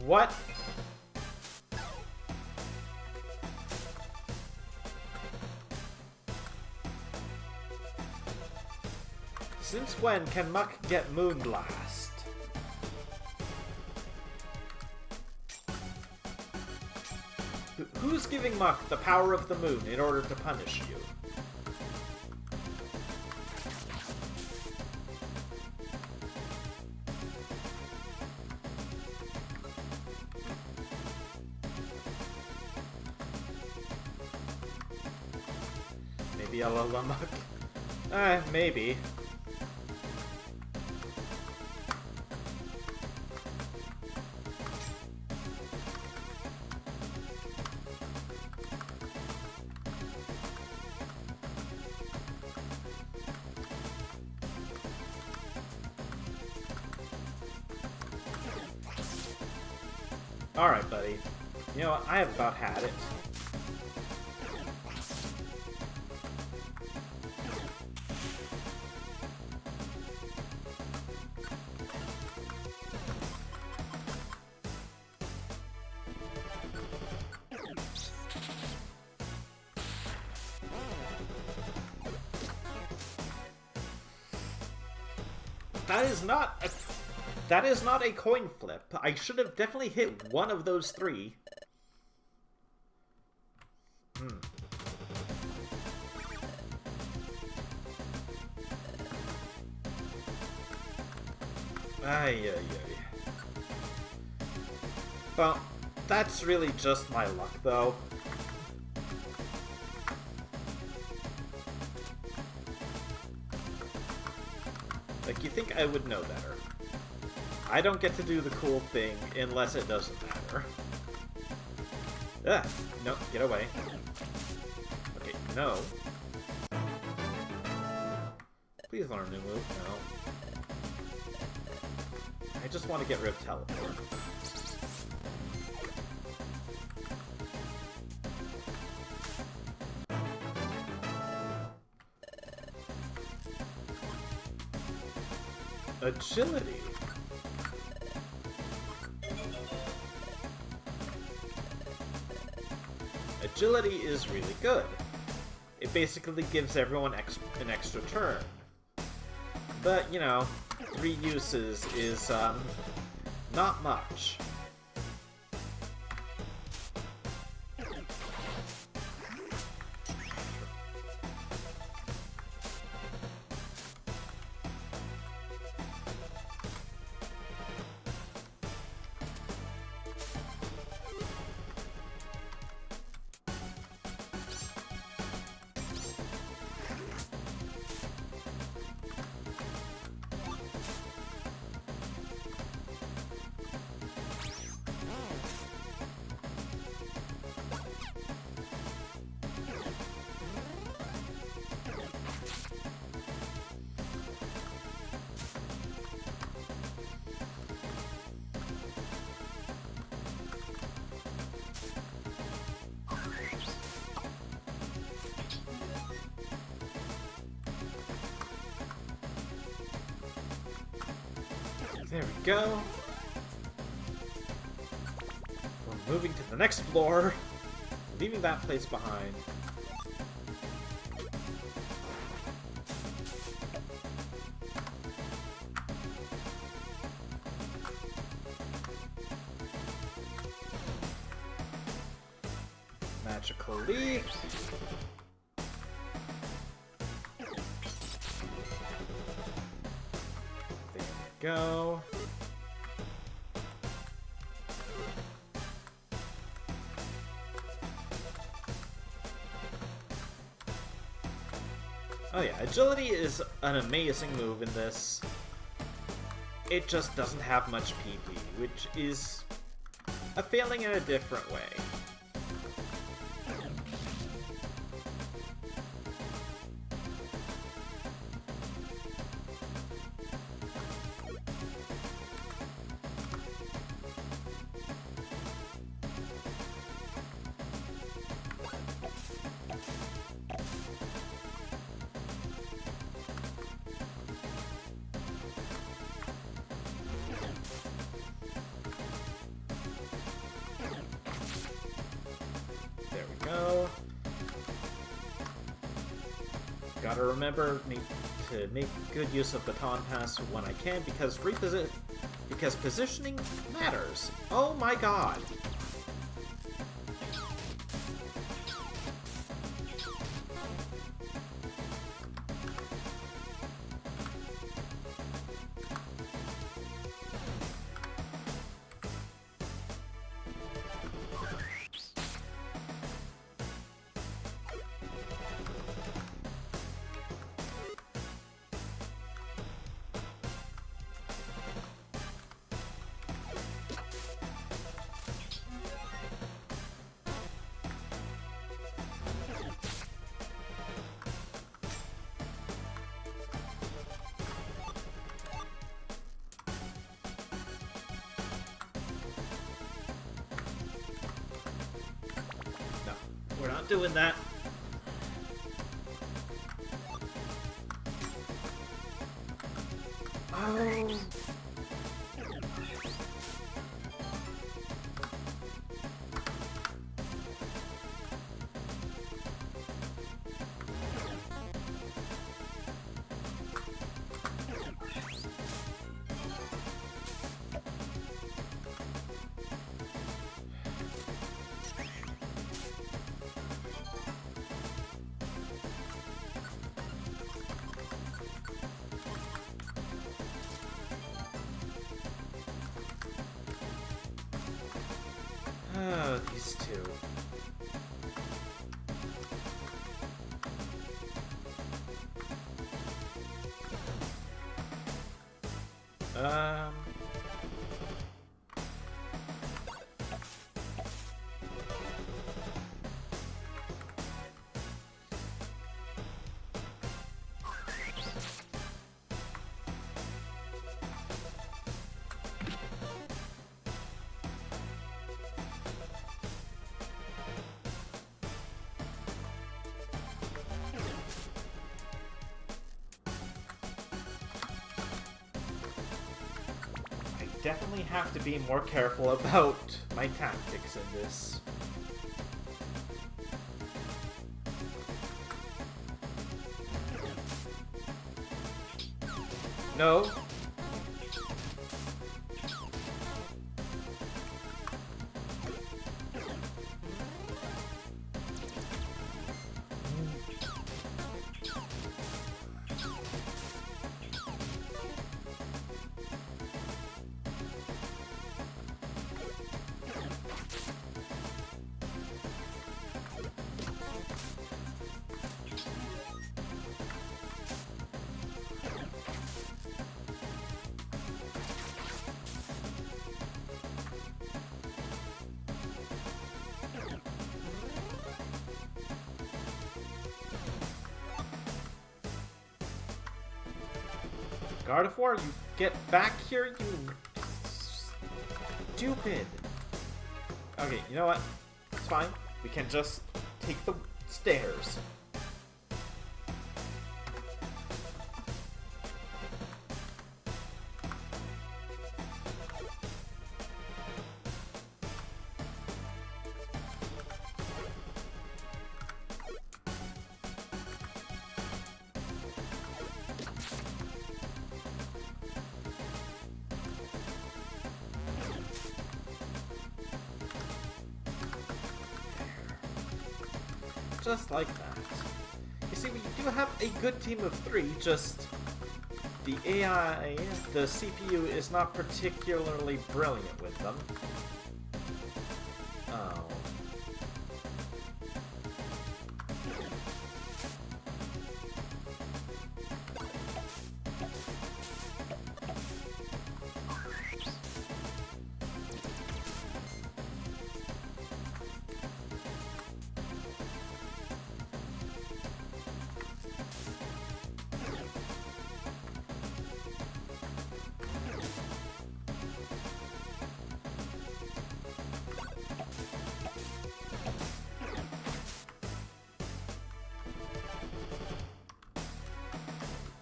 What? Since when can Muck get Moonblast? Who's giving Muck the power of the moon in order to punish you? Maybe I'll allow Muck. Maybe. Alright, buddy. You know what? I have about had it. That is not a coin flip. I should have definitely hit one of those three. Ay. Well, that's really just my luck, though. Like, you think I would know better. I don't get to do the cool thing unless it doesn't matter. Ah, no, get away. Okay, no. Please learn a new move, no. I just want to get rid of teleport. Agility. Agility is really good. It basically gives everyone an extra turn. But, you know, 3 uses is, not much. There we go. We're moving to the next floor, leaving that place behind. Magical leaf. There we go. Oh yeah, agility is an amazing move in this. It just doesn't have much PP, which is a failing in a different way. There we go. Gotta remember to make good use of Baton Pass when I can, because positioning matters. Oh my god. We're not doing that. Oh. Oh, these two. Definitely have to be more careful about my tactics in this. No. God of War, you get back here, you stupid. Okay, you know what? It's fine. We can just take the stairs. just like that. You see, we do have a good team of 3, just the AI, the CPU is not particularly brilliant with them. Oh.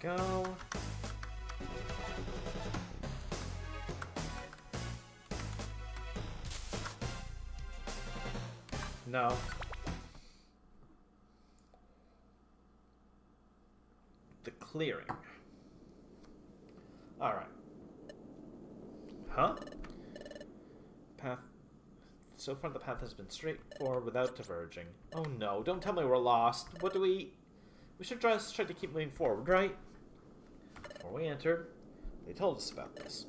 Go. No. The clearing. Alright. Huh? Path. So far the path has been straightforward without diverging. Oh no, don't tell me we're lost. What do we... We should just try to keep moving forward, right? Before we entered, they told us about this.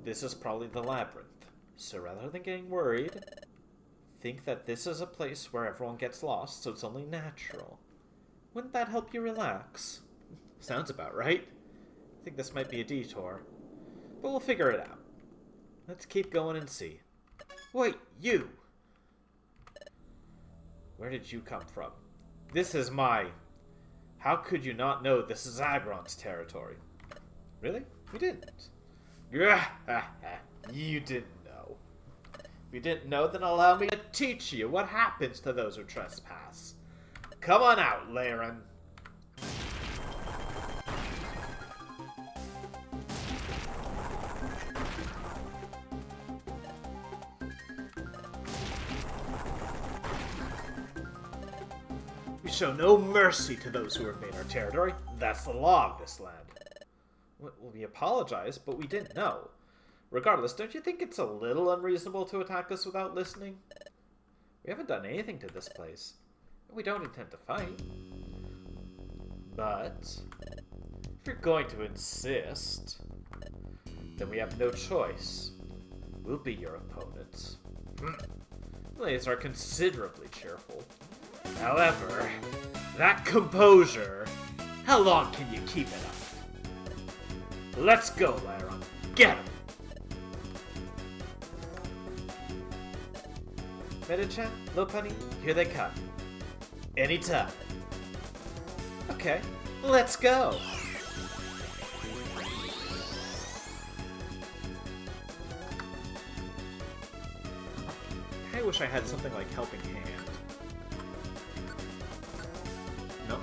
This is probably the labyrinth. So rather than getting worried, think that this is a place where everyone gets lost, so it's only natural. Wouldn't that help you relax? Sounds about right. I think this might be a detour. But we'll figure it out. Let's keep going and see. Wait, you! Where did you come from? This is my... How could you not know this is Agron's territory? Really? You didn't. You didn't know. If you didn't know, then allow me to teach you what happens to those who trespass. Come on out, Laren. We show no mercy to those who invade our territory. That's the law of this land. Well, we apologize, but we didn't know. Regardless, don't you think it's a little unreasonable to attack us without listening? We haven't done anything to this place. We don't intend to fight. But if you're going to insist, then we have no choice. We'll be your opponents. They are considerably cheerful. However, that composure, how long can you keep it up? Let's go, Laren. Get him! Metachan, Lopunny, here they come. Anytime. Okay, let's go! I wish I had something like Helping Hand. No.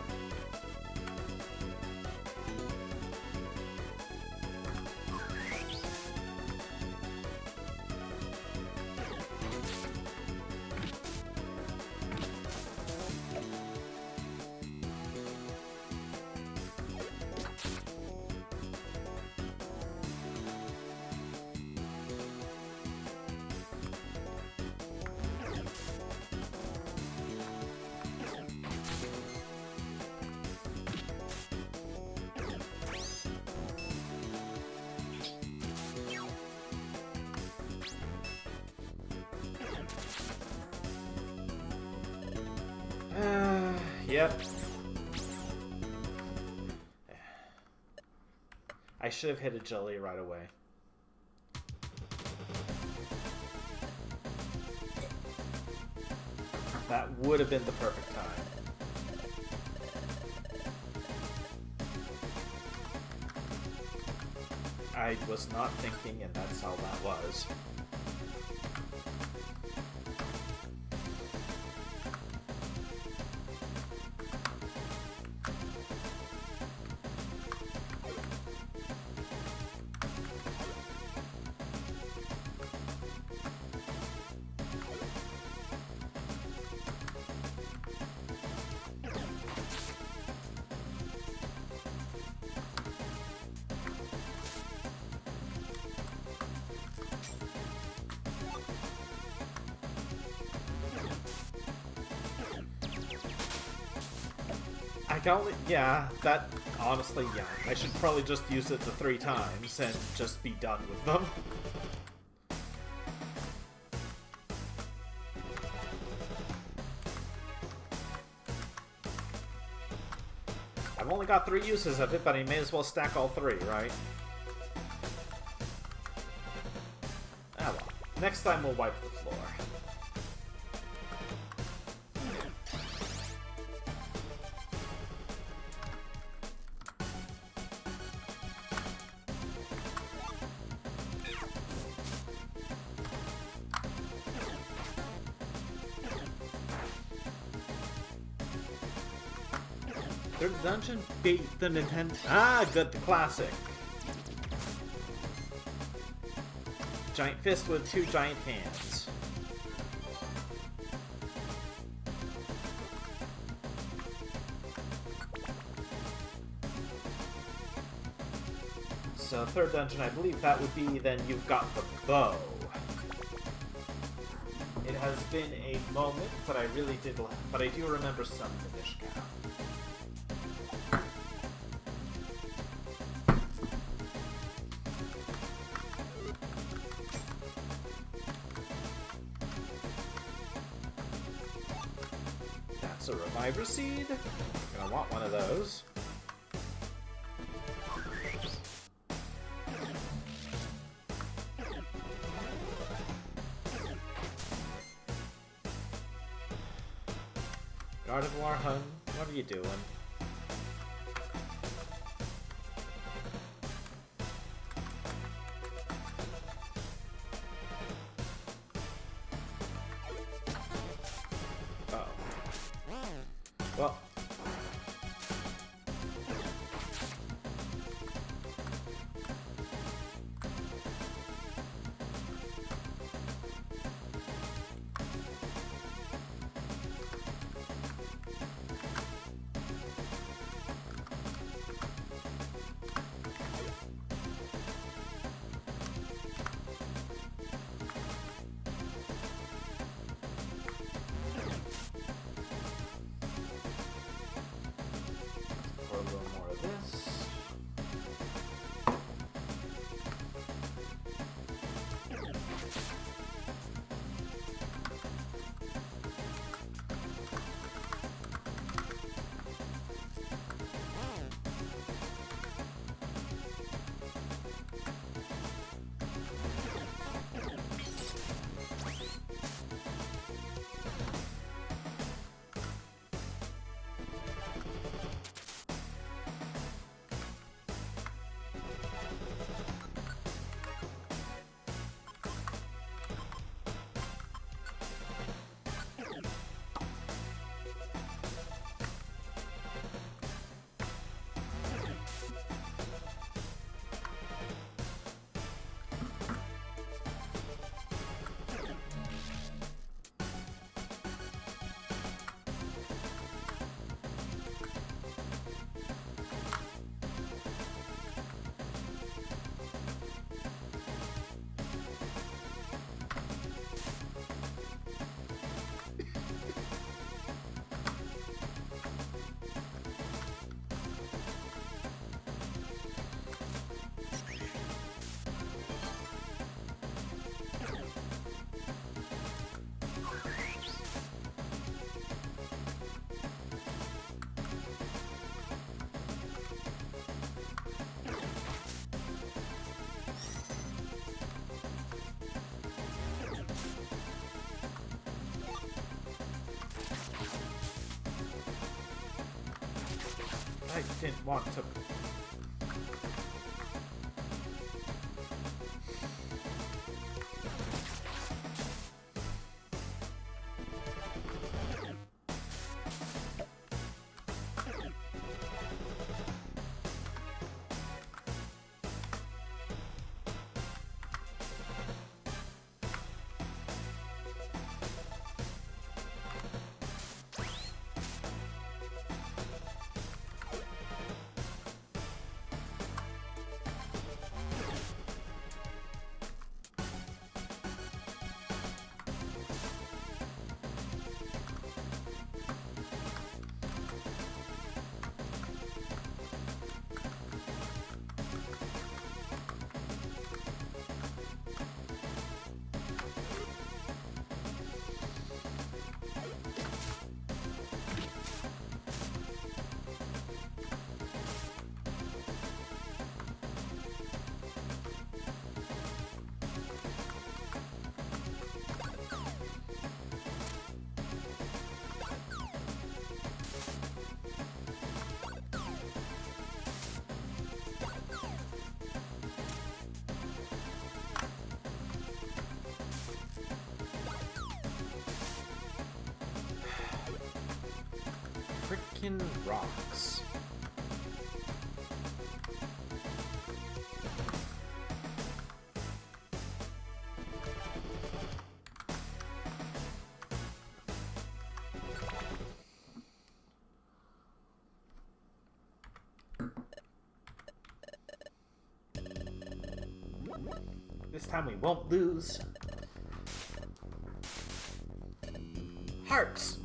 Yep. I should have hit a jelly right away. That would have been the perfect time. I was not thinking, and that's how that was. I can only... Yeah, that... Honestly, yeah. I should probably just use it the 3 times and just be done with them. I've only got 3 uses of it, but I may as well stack all 3, right? Ah well. Next time we'll wipe the floor. Third dungeon beat the Nintendo. Ah, good, the classic. Giant fist with 2 giant hands. So third dungeon, I believe that would be then you've got the bow. It has been a moment, but I really did, but I do remember some Minish Cap. That's a Reviver Seed. Gonna want one of those. Gardevoir Hun, what are you doing? Uh-oh. Well. Pour a little more of this. I didn't want to. Sunken Rocks. This time we won't lose. Hearts!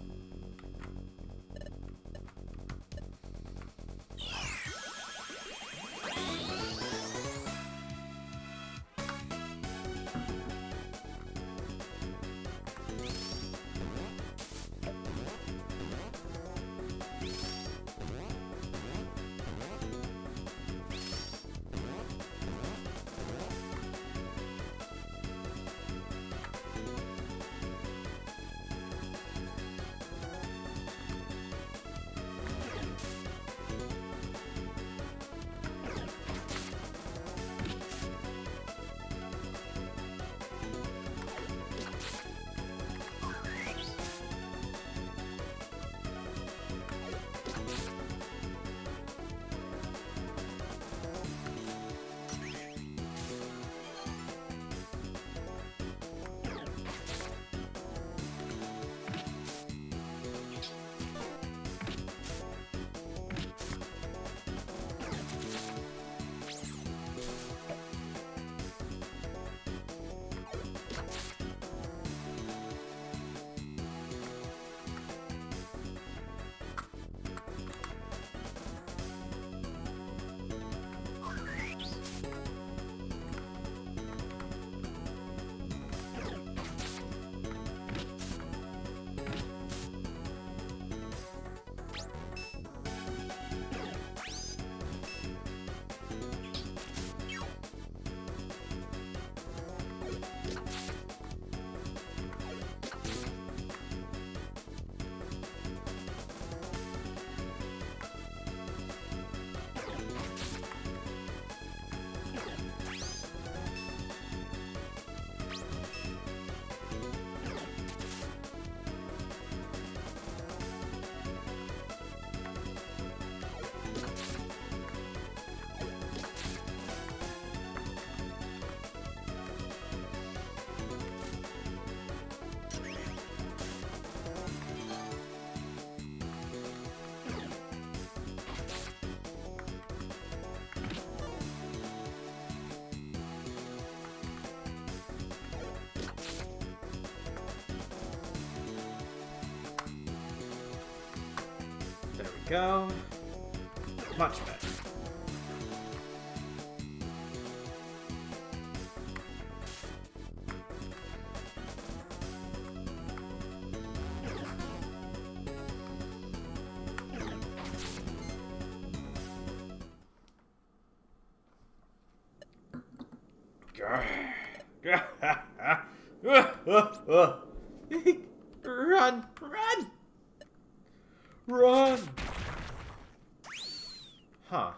Go. Much better. Run! Run! Run! Huh.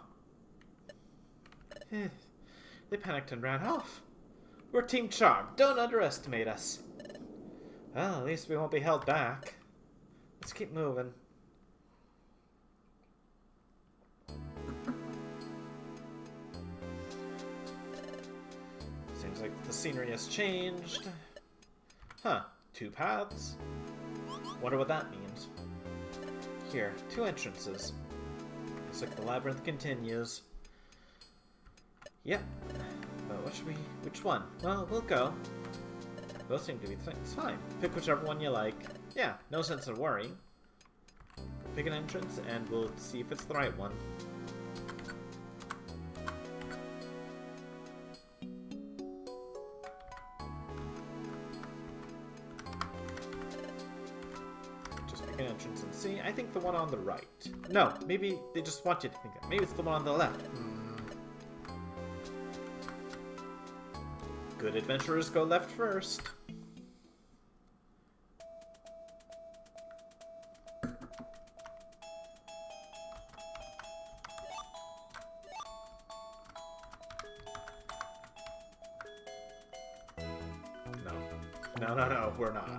They panicked and ran off. We're Team Charm. Don't underestimate us. Well, at least we won't be held back. Let's keep moving. Seems like the scenery has changed. Huh. 2 paths. Wonder what that means. Here, 2 entrances. Looks like the labyrinth continues. Yep. But which one? Well, we'll go. Both seem to be things. Fine. Pick whichever one you like. Yeah, no sense in worrying. Pick an entrance and we'll see if it's the right one. An entrance and see. I think the one on the right. No, maybe they just want you to think that. Maybe it's the one on the left. Good adventurers go left first. No, we're not.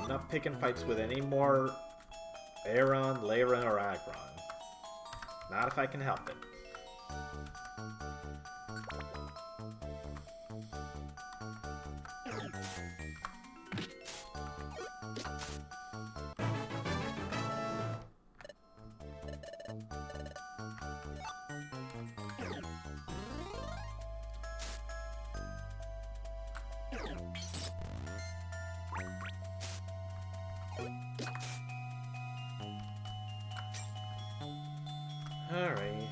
not picking fights with any more Aron, Leyron, or Agron. Not if I can help it. Alright.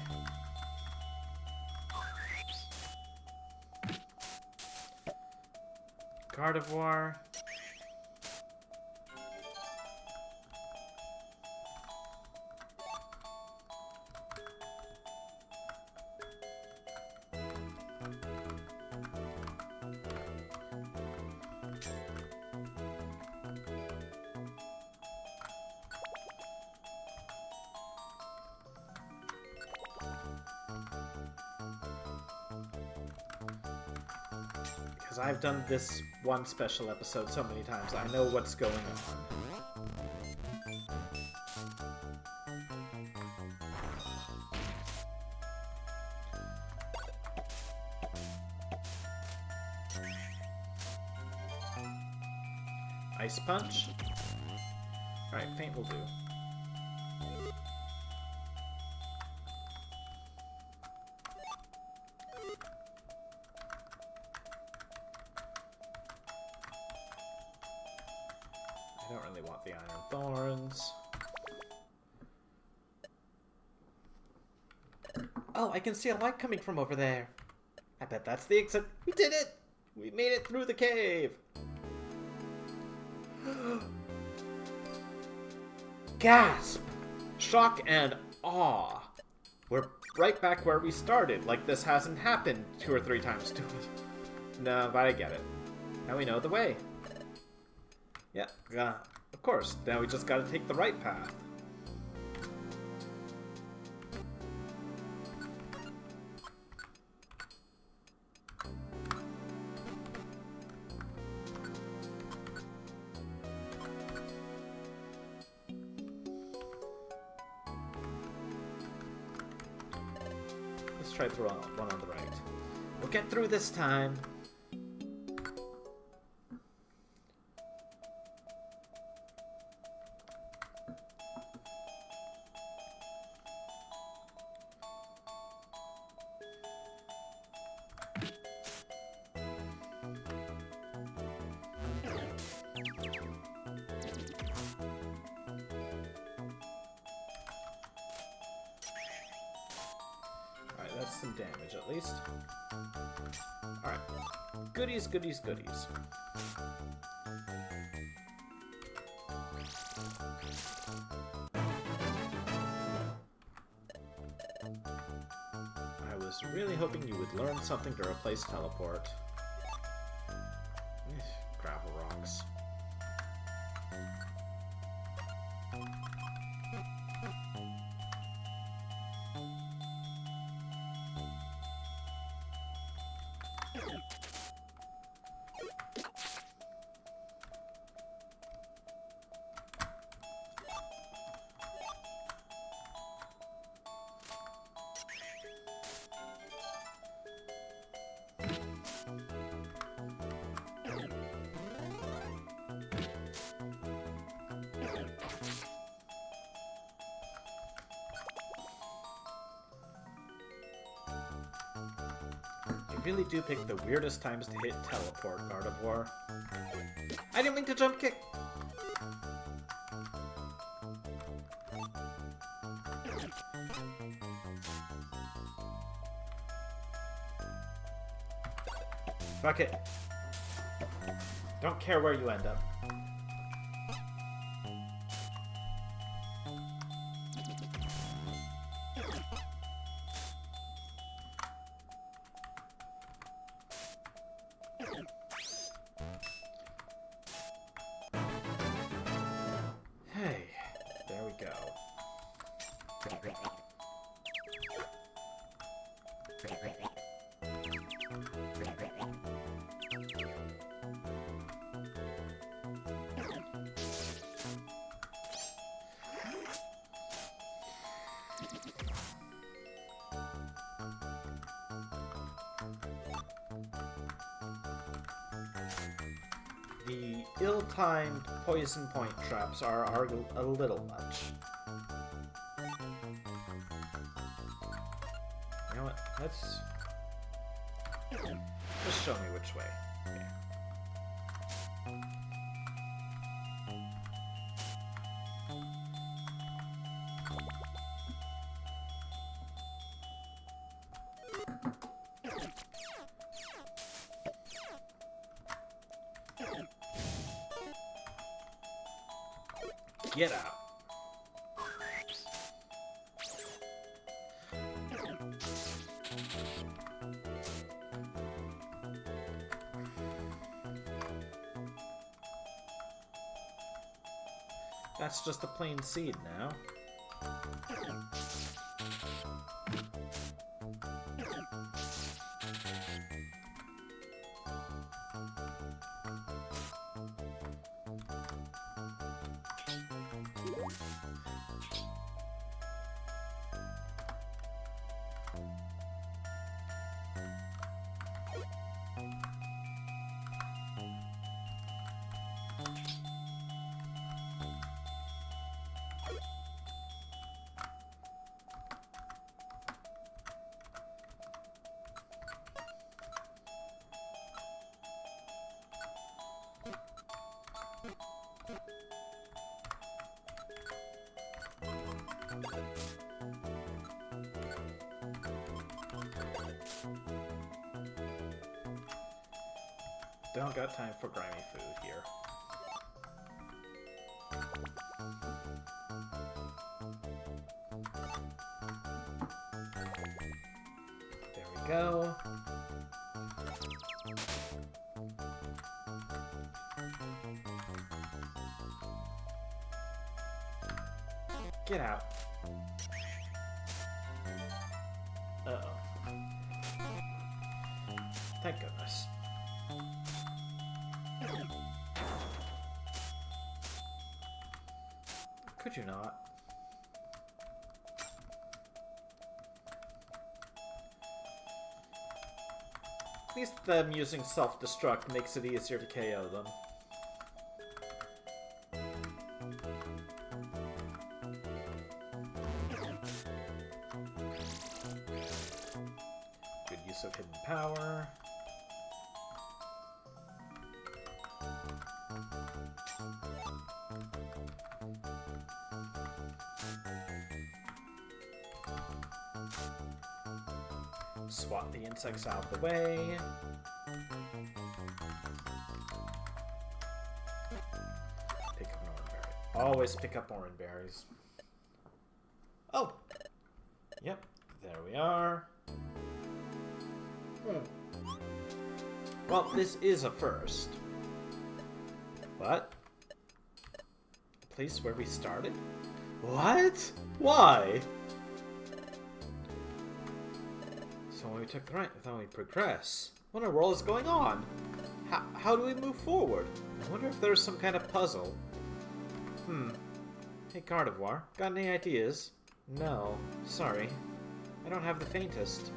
Gardevoir. Because I've done this one special episode so many times, I know what's going on. Ice Punch. Alright, Faint will do. I don't really want the Iron Thorns. Oh, I can see a light coming from over there. I bet that's the exit. We did it! We made it through the cave! Gasp! Shock and awe. We're right back where we started, like this hasn't happened 2 or 3 times to us. No, but I get it. Now we know the way. Yeah, of course. Now we just gotta take the right path. Let's try through one on the right. We'll get through this time. That's some damage, at least. Alright. Goodies, goodies, goodies. I was really hoping you would learn something to replace teleport. Gravel rocks. You really do pick the weirdest times to hit teleport, Gardevoir. I didn't mean to jump kick! Fuck it. Don't care where you end up. Hey, there we go. the ill-timed poison point traps are a little much. You know what? Let's just show me which way. Okay. Get out. That's just a plain seed now. Don't got time for grimy food here. There we go. Get out. Uh-oh. Thank goodness. Could you not? At least them using self-destruct makes it easier to KO them. Good use of hidden power. Swat the insects out of the way. Pick up an orange berry. Always pick up orange berries. Oh! Yep, there we are. Well, this is a first. What? The place where we started? What? Why? So when we took the right, we thought we'd progress. What in the world is going on? How do we move forward? I wonder if there's some kind of puzzle. Hey, Gardevoir, got any ideas? No, sorry. I don't have the faintest.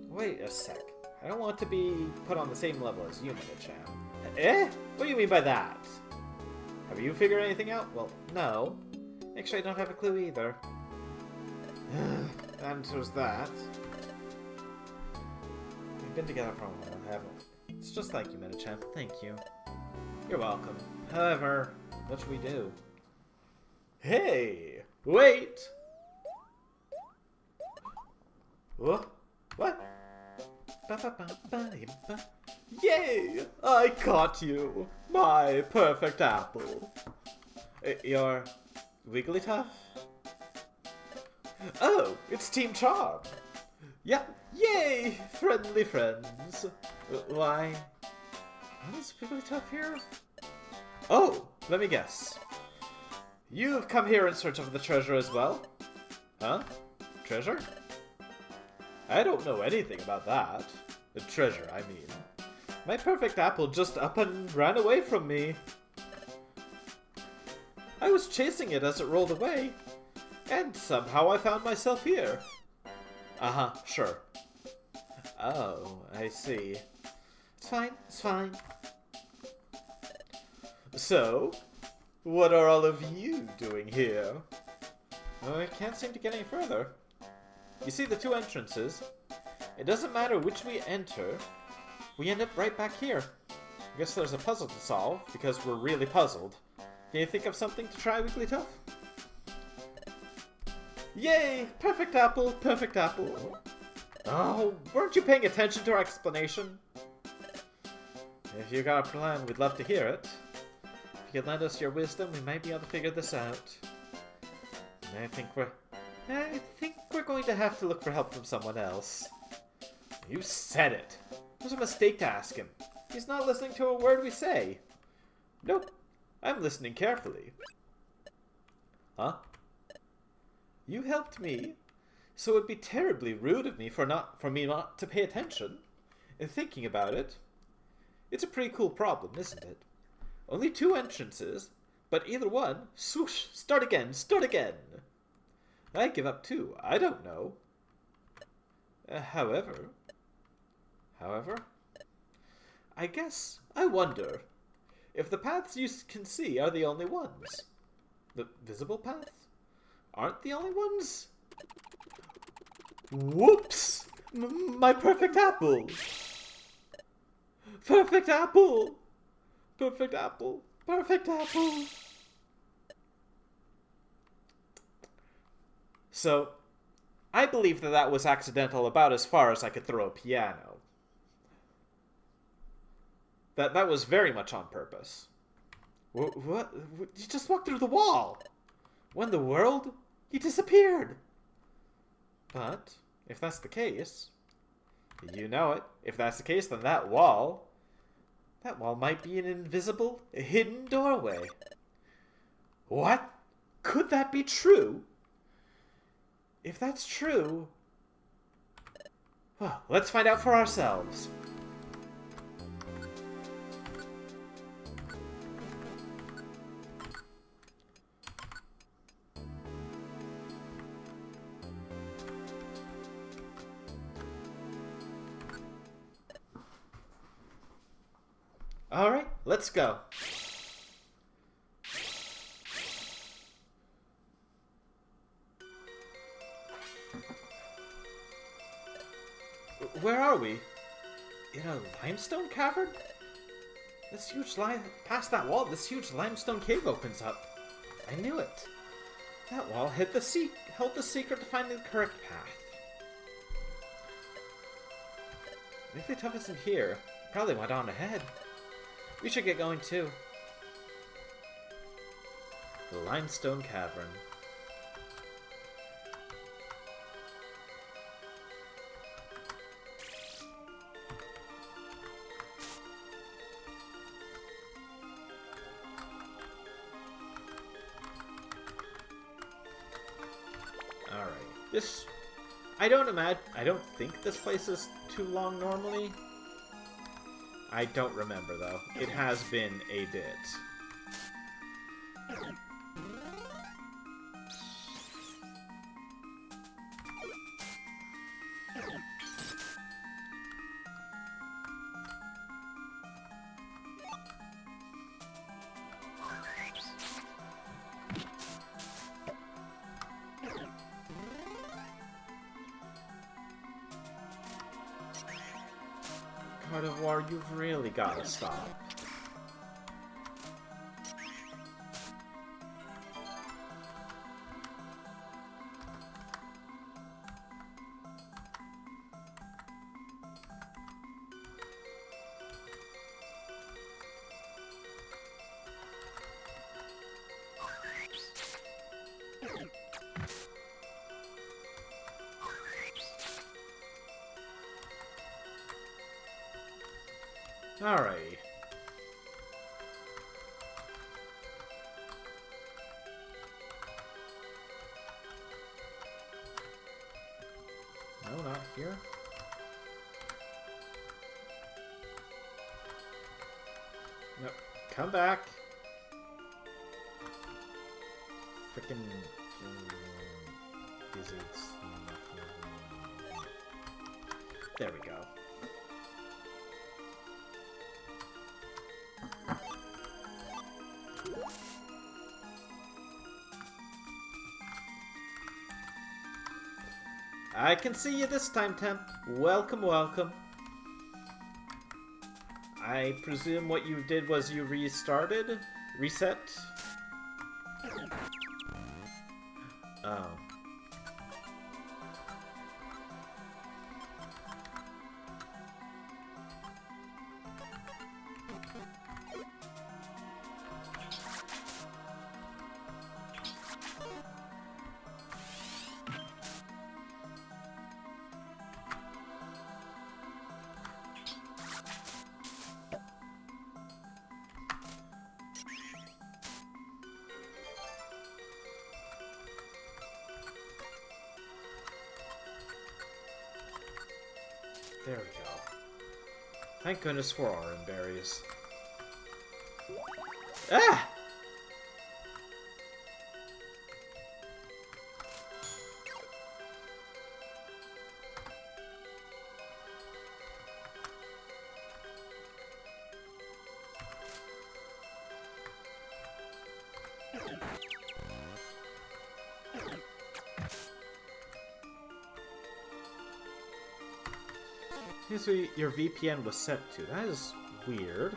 Wait a sec. I don't want to be put on the same level as you, Minicham. Eh? What do you mean by that? Have you figured anything out? Well, no. Actually, I don't have a clue either. Answers that. We've been together for a while, haven't we? It's just like you, Minicham. Thank you. You're welcome. However, what should we do? Hey! Wait! What? What? Yay! I caught you! My perfect apple. You're Wigglytuff? Oh, it's Team Charm! Yeah, yay! Friendly friends. Why is Wigglytuff here? Oh, let me guess. You've come here in search of the treasure as well? Huh? Treasure? I don't know anything about that. The treasure, I mean. My perfect apple just up and ran away from me. I was chasing it as it rolled away, and somehow I found myself here. Uh-huh, sure. Oh, I see. It's fine, it's fine. So, what are all of you doing here? Oh, I can't seem to get any further. You see the two entrances? It doesn't matter which we enter, we end up right back here. I guess there's a puzzle to solve, because we're really puzzled. Can you think of something to try, Wigglytuff? Yay! Perfect apple, perfect apple. Oh, weren't you paying attention to our explanation? If you got a plan, we'd love to hear it. If you could lend us your wisdom, we might be able to figure this out. I think we're going to have to look for help from someone else. You said it. It was a mistake to ask him. He's not listening to a word we say. Nope. I'm listening carefully. Huh? You helped me, so it'd be terribly rude of me for me not to pay attention. And thinking about it, it's a pretty cool problem, isn't it? Only two entrances, but either one, swoosh, start again, start again. I give up too. I don't know. However, I guess I wonder if the paths you can see are the only ones. The visible paths aren't the only ones. Whoops! My perfect apple! Perfect apple! Perfect apple! Perfect apple! So, I believe that was accidental about as far as I could throw a piano. That was very much on purpose. What? You just walked through the wall! What in the world? He disappeared! But, if that's the case, you know it. If that's the case, then that wall might be an invisible, hidden doorway. What? Could that be true? If that's true, well, let's find out for ourselves. All right, let's go. Where are we? In a limestone cavern? This huge past that wall, this huge limestone cave opens up. I knew it. That wall held the secret to finding the correct path. Wigglytuff isn't here. Probably went on ahead. We should get going too. The limestone cavern. Alright. I don't think this place is too long normally. I don't remember, though. It has been a bit. God of War, you've really gotta stop. Alrighty. No, not here. Nope. Come back. Frickin' gizzards. There we go. I can see you this time, Temp. Welcome, welcome. I presume what you did was you restarted? Reset? Oh. There we go. Thank goodness for orange berries. Ah! Here's what your VPN was set to. That is weird.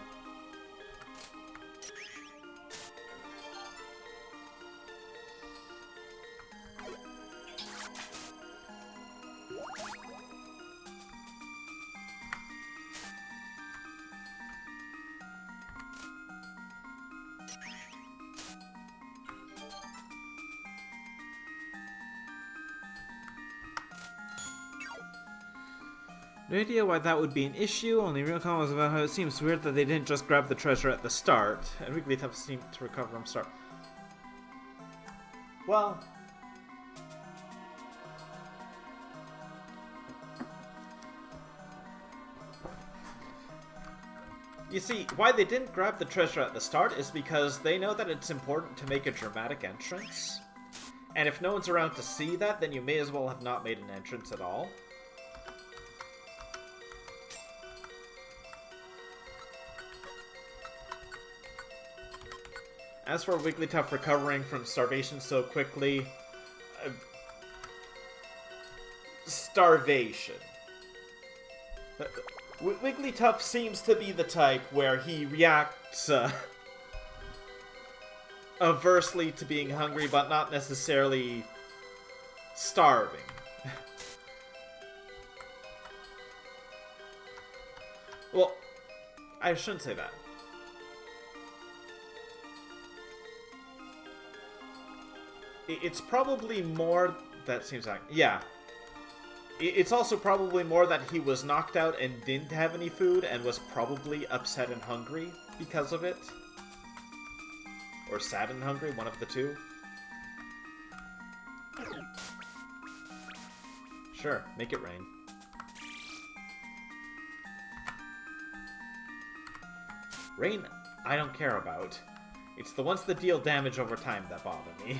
No idea why that would be an issue, only real comment was about how it seems weird that they didn't just grab the treasure at the start, and Wigglytuff seemed to recover from start. Well... You see, why they didn't grab the treasure at the start is because they know that it's important to make a dramatic entrance. And if no one's around to see that, then you may as well have not made an entrance at all. As for Wigglytuff recovering from starvation so quickly... starvation. Wigglytuff seems to be the type where he reacts aversely to being hungry, but not necessarily starving. Well, I shouldn't say that. It's probably more... That seems like... Yeah. It's also probably more that he was knocked out and didn't have any food and was probably upset and hungry because of it. Or sad and hungry, one of the two. Sure, make it rain. Rain, I don't care about. It's the ones that deal damage over time that bother me.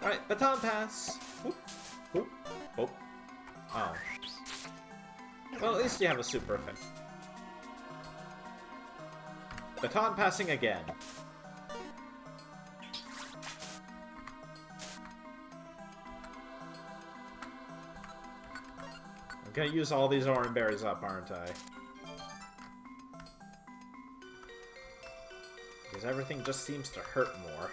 Alright, baton pass. Whoop, whoop, whoop. Oh. Well, at least you have a super effect. Baton passing again. I'm gonna use all these orange berries up, aren't I? Because everything just seems to hurt more.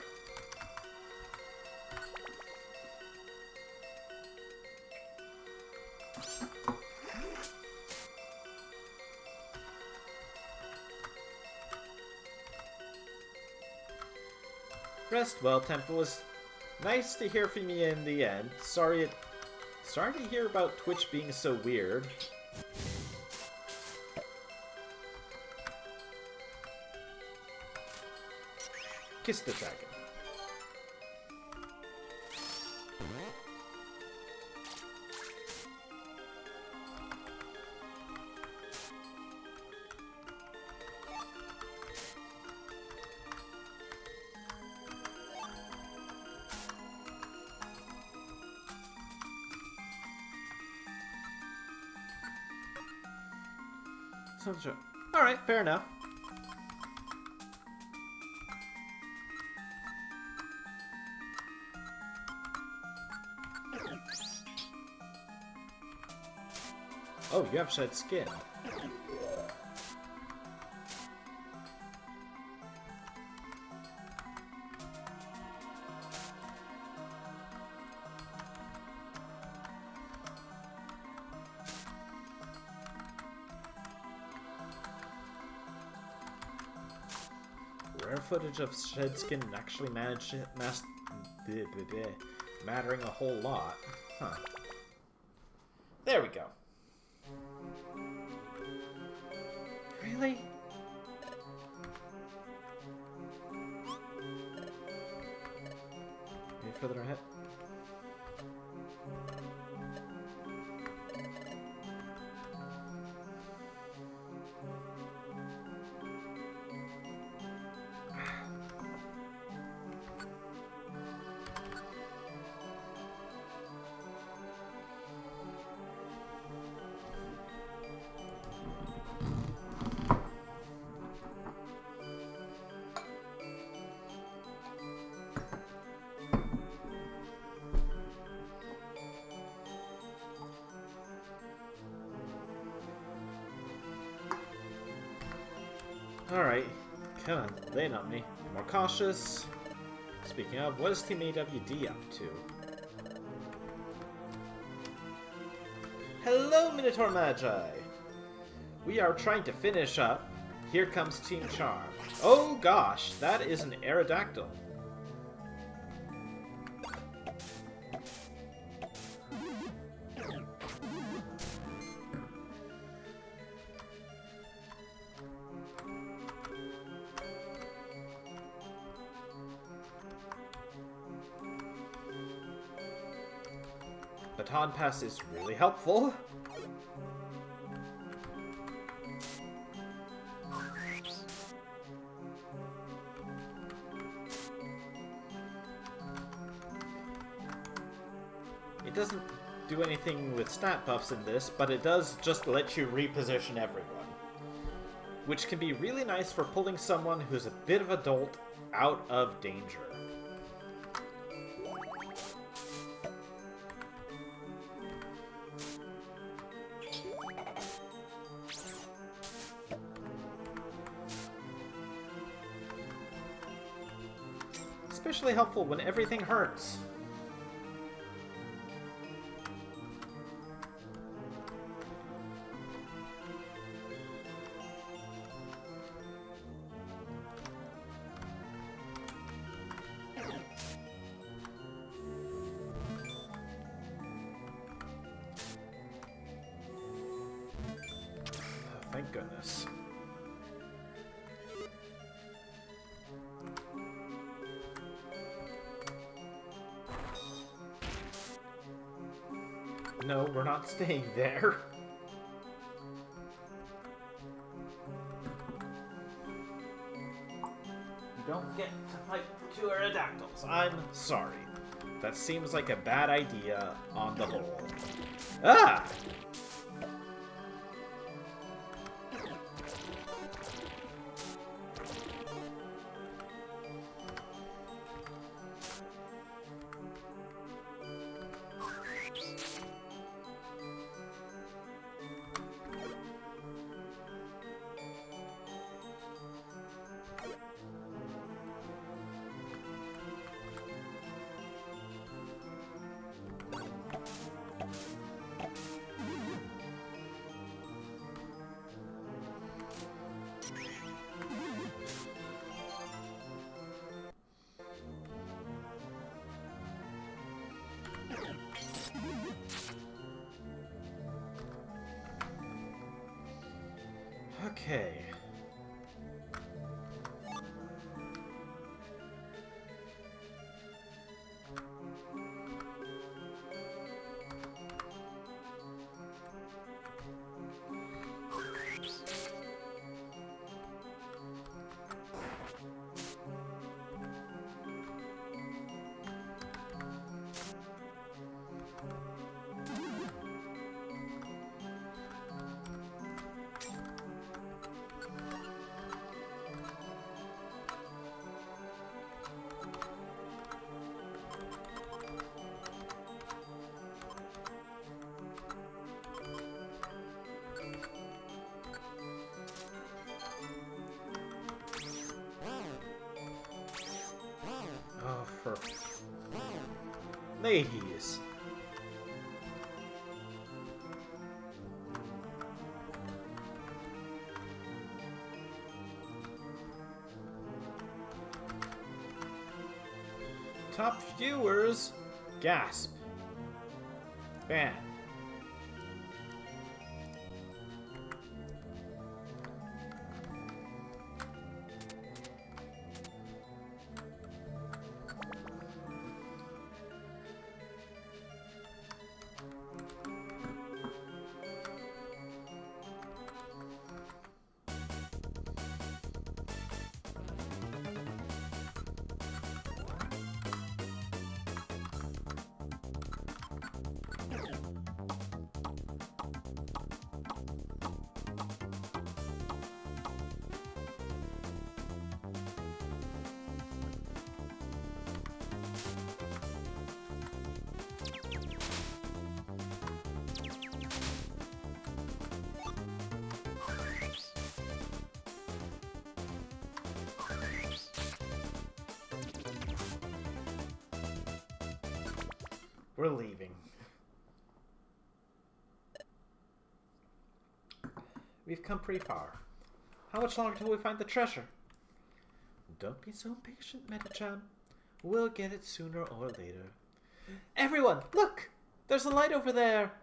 Rest well, Temple. Was nice to hear from you in the end. Sorry to hear about Twitch being so weird. Kiss the dragon. Alright, fair enough. Oh, you have shed skin. Rare footage of shed skin actually managed to mattering a whole lot. Huh. There we go. Really? Any further ahead? Alright, come on, lay on me. More cautious. Speaking of, what is Team AWD up to? Hello, Minotaur Magi! We are trying to finish up. Here comes Team Charm. Oh gosh, that is an Aerodactyl. Baton Pass is really helpful. It doesn't do anything with stat buffs in this, but it does just let you reposition everyone. Which can be really nice for pulling someone who's a bit of a dolt out of danger. Especially helpful when everything hurts. Oh, thank goodness. No, we're not staying there. You don't get to fight two Aerodactyls. I'm sorry. That seems like a bad idea on the whole. Ah! Okay. Ladies. Top viewers. Gasp. Ban. We're leaving. We've come pretty far. How much longer till we find the treasure? Don't be so impatient, Metachan. We'll get it sooner or later. Everyone, look! There's a light over there!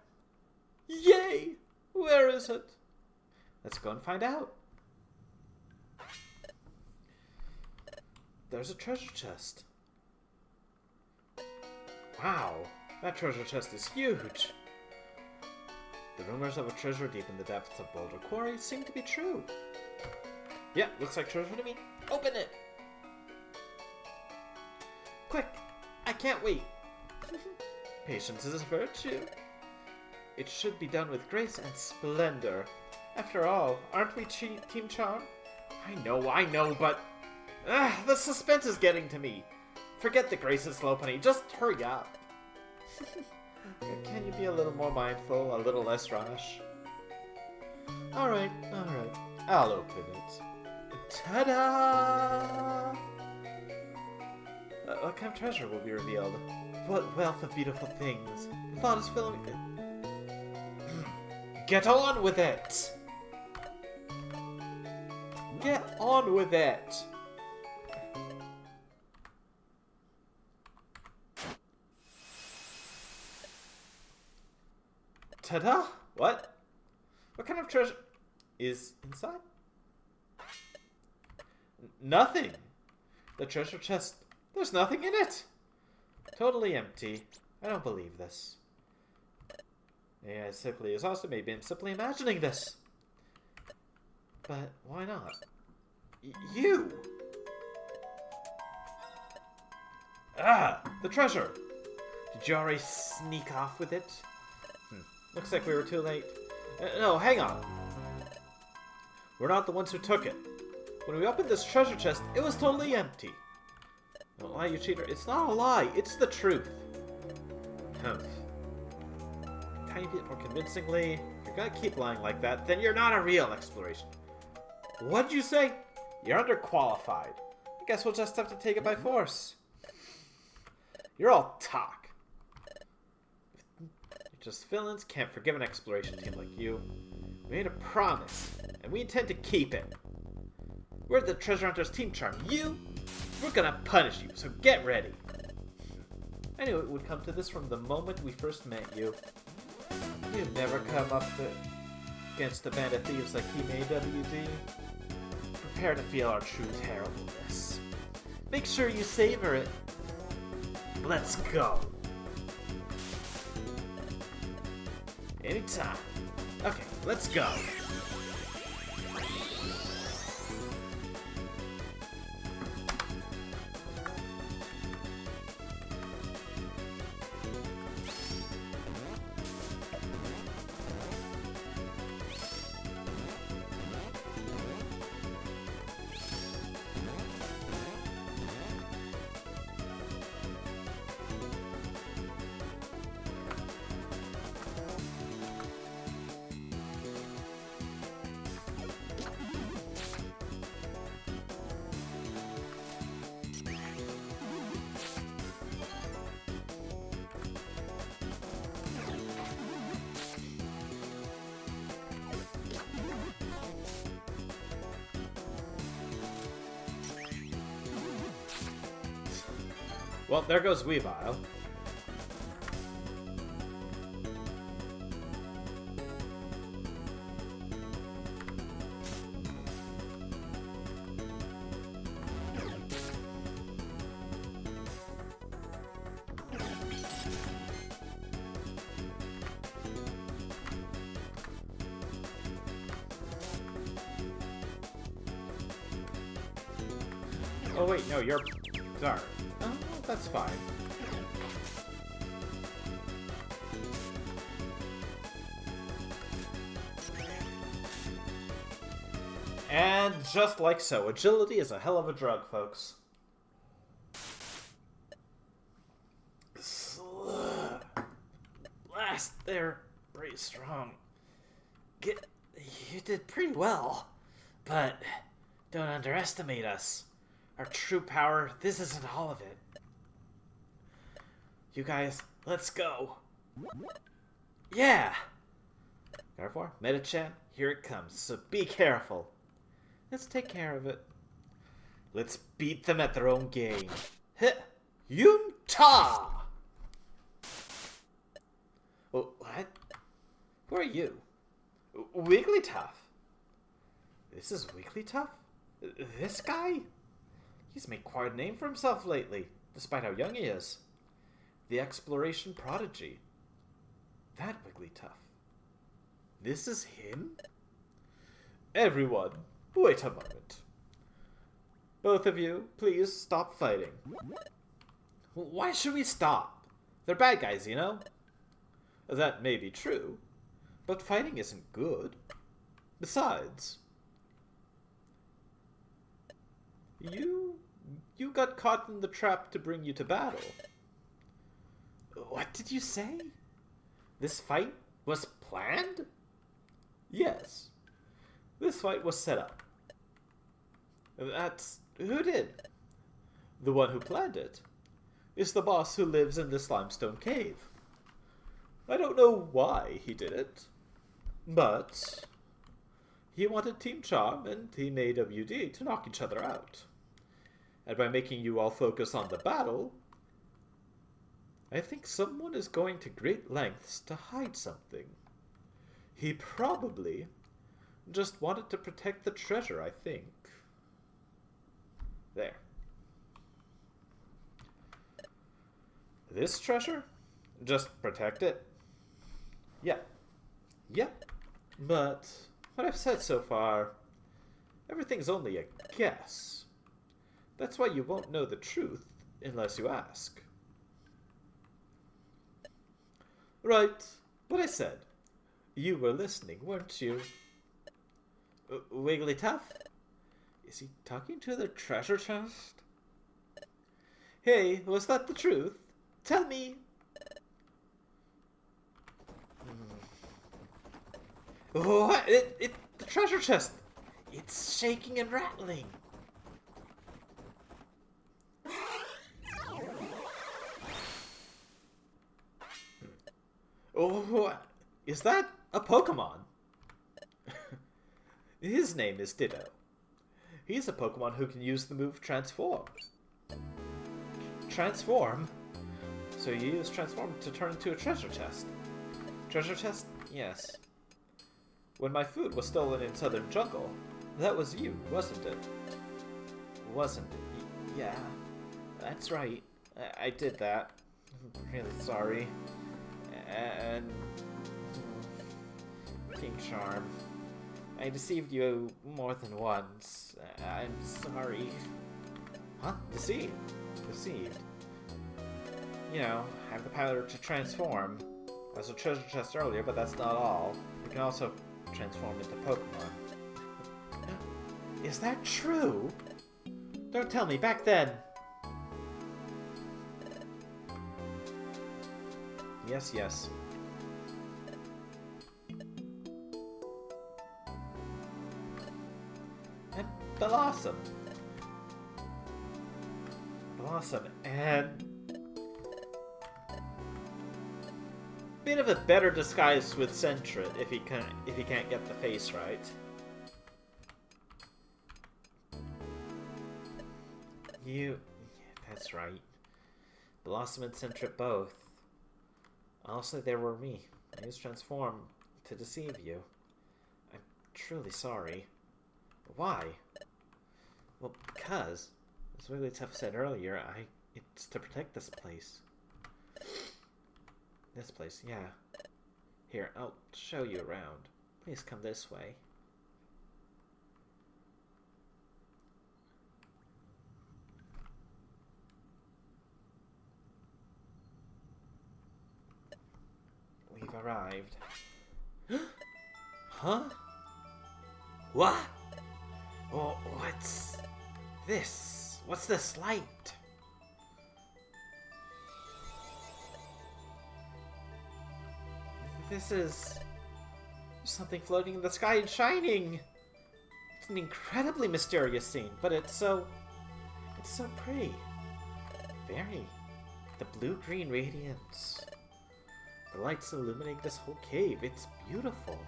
Yay! Where is it? Let's go and find out. There's a treasure chest. Wow, that treasure chest is huge. The rumors of a treasure deep in the depths of Boulder Quarry seem to be true. Yeah, looks like treasure to me. Open it! Quick! I can't wait! Patience is a virtue. It should be done with grace and splendor. After all, aren't we Team Charm? I know, but... the suspense is getting to me. Forget the grace and slow punny, just hurry up. Can you be a little more mindful, a little less rash? Alright, I'll open it. Ta-da! What kind of treasure will be revealed? What wealth of beautiful things. The thought is filling it. Get on with it! Get on with it! Ta-da! What? What kind of treasure is inside? Nothing! The treasure chest, there's nothing in it! Totally empty. I don't believe this. Yeah, simply exhausted. Maybe I'm simply imagining this. But why not? You! Ah! The treasure! Did you already sneak off with it? Looks like we were too late. No, hang on. We're not the ones who took it. When we opened this treasure chest, it was totally empty. Don't lie, you cheater. It's not a lie. It's the truth. Tiny bit more convincingly. If you're gonna keep lying like that, then you're not a real exploration. What'd you say? You're underqualified. I guess we'll just have to take it by force. You're all talk. Just villains can't forgive an exploration team like you. We made a promise, and we intend to keep it. We're the Treasure Hunters Team Charm. You? We're gonna punish you, so get ready. I knew it would come to this from the moment we first met you. You've never come up against a band of thieves like Team AWD. Prepare to feel our true terribleness. Make sure you savor it. Let's go. Anytime. Okay, let's go. Well, there goes Weavile. Oh wait, no, you're dark. Oh, that's fine. And just like so, agility is a hell of a drug, folks. Blast, they're pretty strong. You did pretty well, but don't underestimate us. Our true power, this isn't all of it. You guys, let's go. Yeah! Therefore, Metachan, here it comes, so be careful. Let's take care of it. Let's beat them at their own game. Hit! Yum-ta! Oh, what? Who are you? Wigglytuff. This is Wigglytuff? This guy? He's made quite a name for himself lately, despite how young he is. The exploration prodigy. That Wigglytuff. This is him? Everyone, wait a moment. Both of you, please stop fighting. Why should we stop? They're bad guys, you know? That may be true, but fighting isn't good. Besides, you got caught in the trap to bring you to battle. What did you say? This fight was planned? Yes. This fight was set up. That's... who did? The one who planned it is the boss who lives in this limestone cave. I don't know why he did it, but he wanted Team Charm and Team AWD to knock each other out. And by making you all focus on the battle, I think someone is going to great lengths to hide something. He probably just wanted to protect the treasure, I think. There. This treasure? Just protect it? Yeah. Yep. But what I've said so far, everything's only a guess. That's why you won't know the truth unless you ask. Right. What I said. You were listening, weren't you? Wigglytuff? Is he talking to the treasure chest? Hey, was that the truth? Tell me. What? The treasure chest. It's shaking and rattling. Oh, what? Is that a Pokemon? His name is Ditto. He's a Pokemon who can use the move Transform. Transform? So you use Transform to turn into a treasure chest. Treasure chest? Yes. When my food was stolen in Southern Jungle, that was you, wasn't it? Wasn't it? Yeah, that's right. I did that. I'm really sorry. And... King Charm. I deceived you more than once. I'm sorry. Huh? Deceived? Deceived. You know, I have the power to transform. I was a treasure chest earlier, but that's not all. You can also transform into Pokemon. Is that true? Don't tell me, back then. Yes, yes. And Blossom. Blossom and... bit of a better disguise with Sentret if he can't get the face right. That's right. Blossom and Centrip both. Honestly, they were me. I used Transform to deceive you. I'm truly sorry. Why? Well, because, as Wigglytuff said earlier, it's to protect this place. This place, yeah. Here, I'll show you around. Please come this way. We've arrived. Huh? What? Oh, what's this? What's this light? This is... There's something floating in the sky and shining! It's an incredibly mysterious scene, but it's so pretty. Very. The blue-green radiance. The lights illuminate this whole cave. It's beautiful.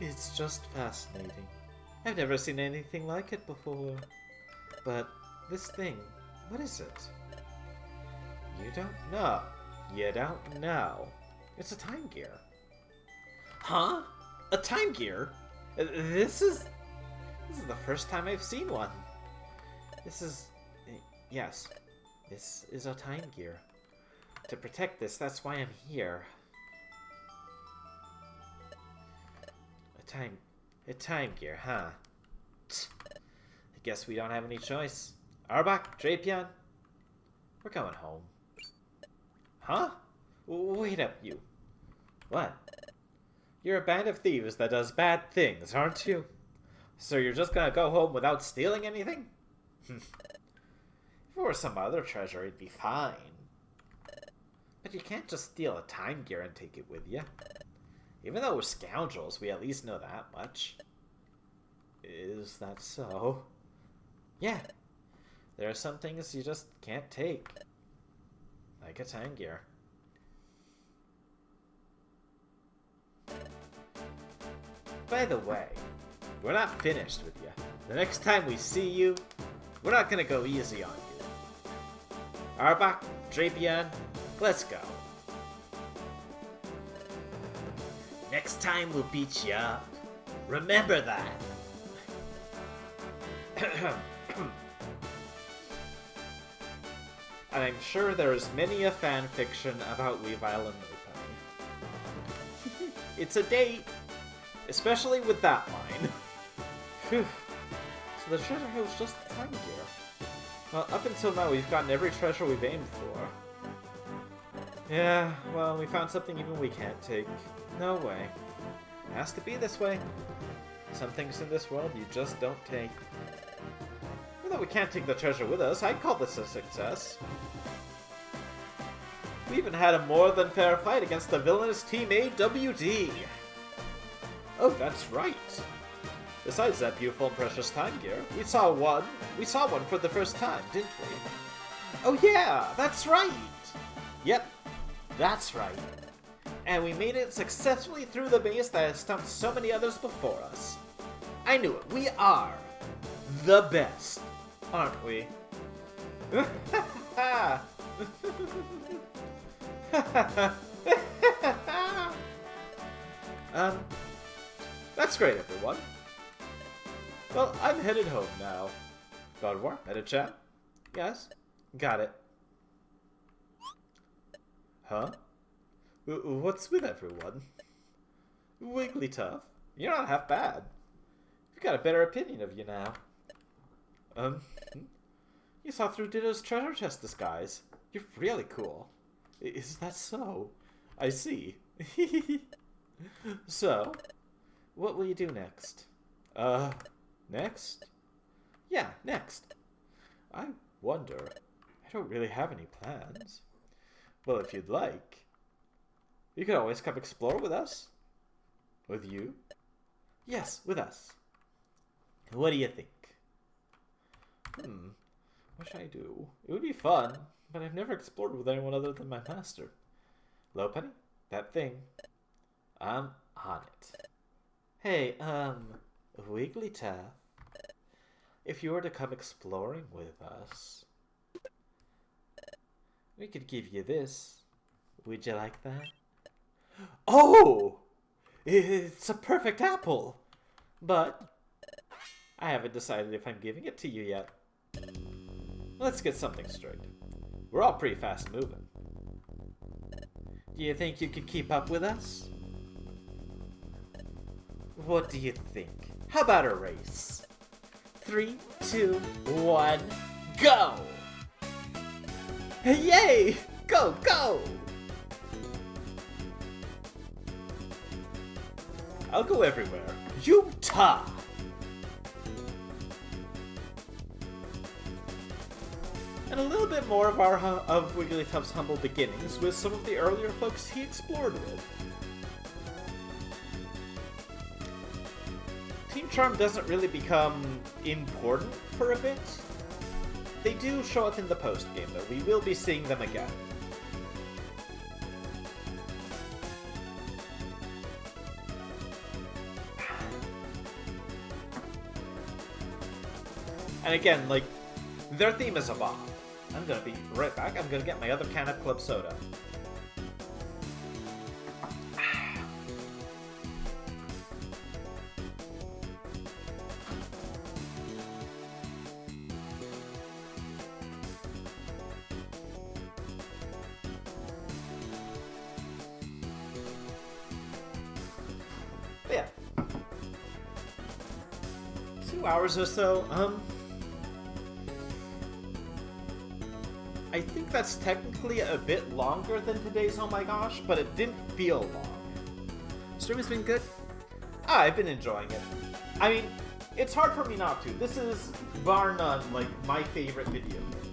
It's just fascinating. I've never seen anything like it before. But this thing, what is it? You don't know. You don't know. It's a time gear. Huh? A time gear? This is the first time I've seen one. Yes, this is a time gear. To protect this, that's why I'm here. A time gear, huh? I guess we don't have any choice. Arbok, Drapion, we're going home. Huh? Wait up, you. What? You're a band of thieves that does bad things, aren't you? So you're just gonna go home without stealing anything? If it were some other treasure, it'd be fine. But you can't just steal a time gear and take it with you. Even though we're scoundrels, we at least know that much. Is that so? Yeah. There are some things you just can't take. Like a time gear. By the way, we're not finished with you. The next time we see you, we're not gonna go easy on you. Arbok, Drapion, let's go. Next time we'll beat you up. Remember that. And I'm sure there is many a fan fiction about Weavile and Lopunny. It's a date, especially with that line. Phew. So the treasure here was just a time gear. Well, up until now we've gotten every treasure we've aimed for. Yeah, well, we found something even we can't take. No way. It has to be this way. Some things in this world you just don't take. Even though we can't take the treasure with us, I'd call this a success. We even had a more than fair fight against the villainous Team AWD. Oh, that's right. Besides that beautiful and precious time gear, we saw one for the first time, didn't we? Oh yeah, that's right! Yep, that's right. And we made it successfully through the maze that has stumped so many others before us. I knew it, we are the best, aren't we? That's great, everyone. Well, I'm headed home now. Godwar, Metachat? Yes? Got it. Huh? What's with everyone? Wigglytuff, you're not half bad. We've got a better opinion of you now. You saw through Ditto's treasure chest disguise. You're really cool. Is that so? I see. So, what will you do next? Next? Yeah, next. I wonder. I don't really have any plans. Well, if you'd like, you could always come explore with us. With you? Yes, with us. What do you think? What should I do? It would be fun, but I've never explored with anyone other than my master. Lopunny? That thing. I'm on it. Hey, Wigglytuff. If you were to come exploring with us, We could give you this. Would you like that? Oh! It's a perfect apple! But I haven't decided if I'm giving it to you yet. Let's get something straight. We're all pretty fast moving. Do you think you could keep up with us? What do you think? How about a race? 3, 2, 1, go! Yay! Go, go! I'll go everywhere. Utah! And a little bit more of Wigglytuff's humble beginnings with some of the earlier folks he explored with. Team Charm doesn't really become important for a bit. They do show up in the post-game, though. We will be seeing them again. And again, like, their theme is evolved. I'm gonna be right back. I'm gonna get my other can of club soda. Yeah. 2 hours or so. I think that's technically a bit longer than today's Oh My Gosh, but it didn't feel long. Stream has been good. I've been enjoying it. I mean, it's hard for me not to. This is, bar none, like, my favorite video game.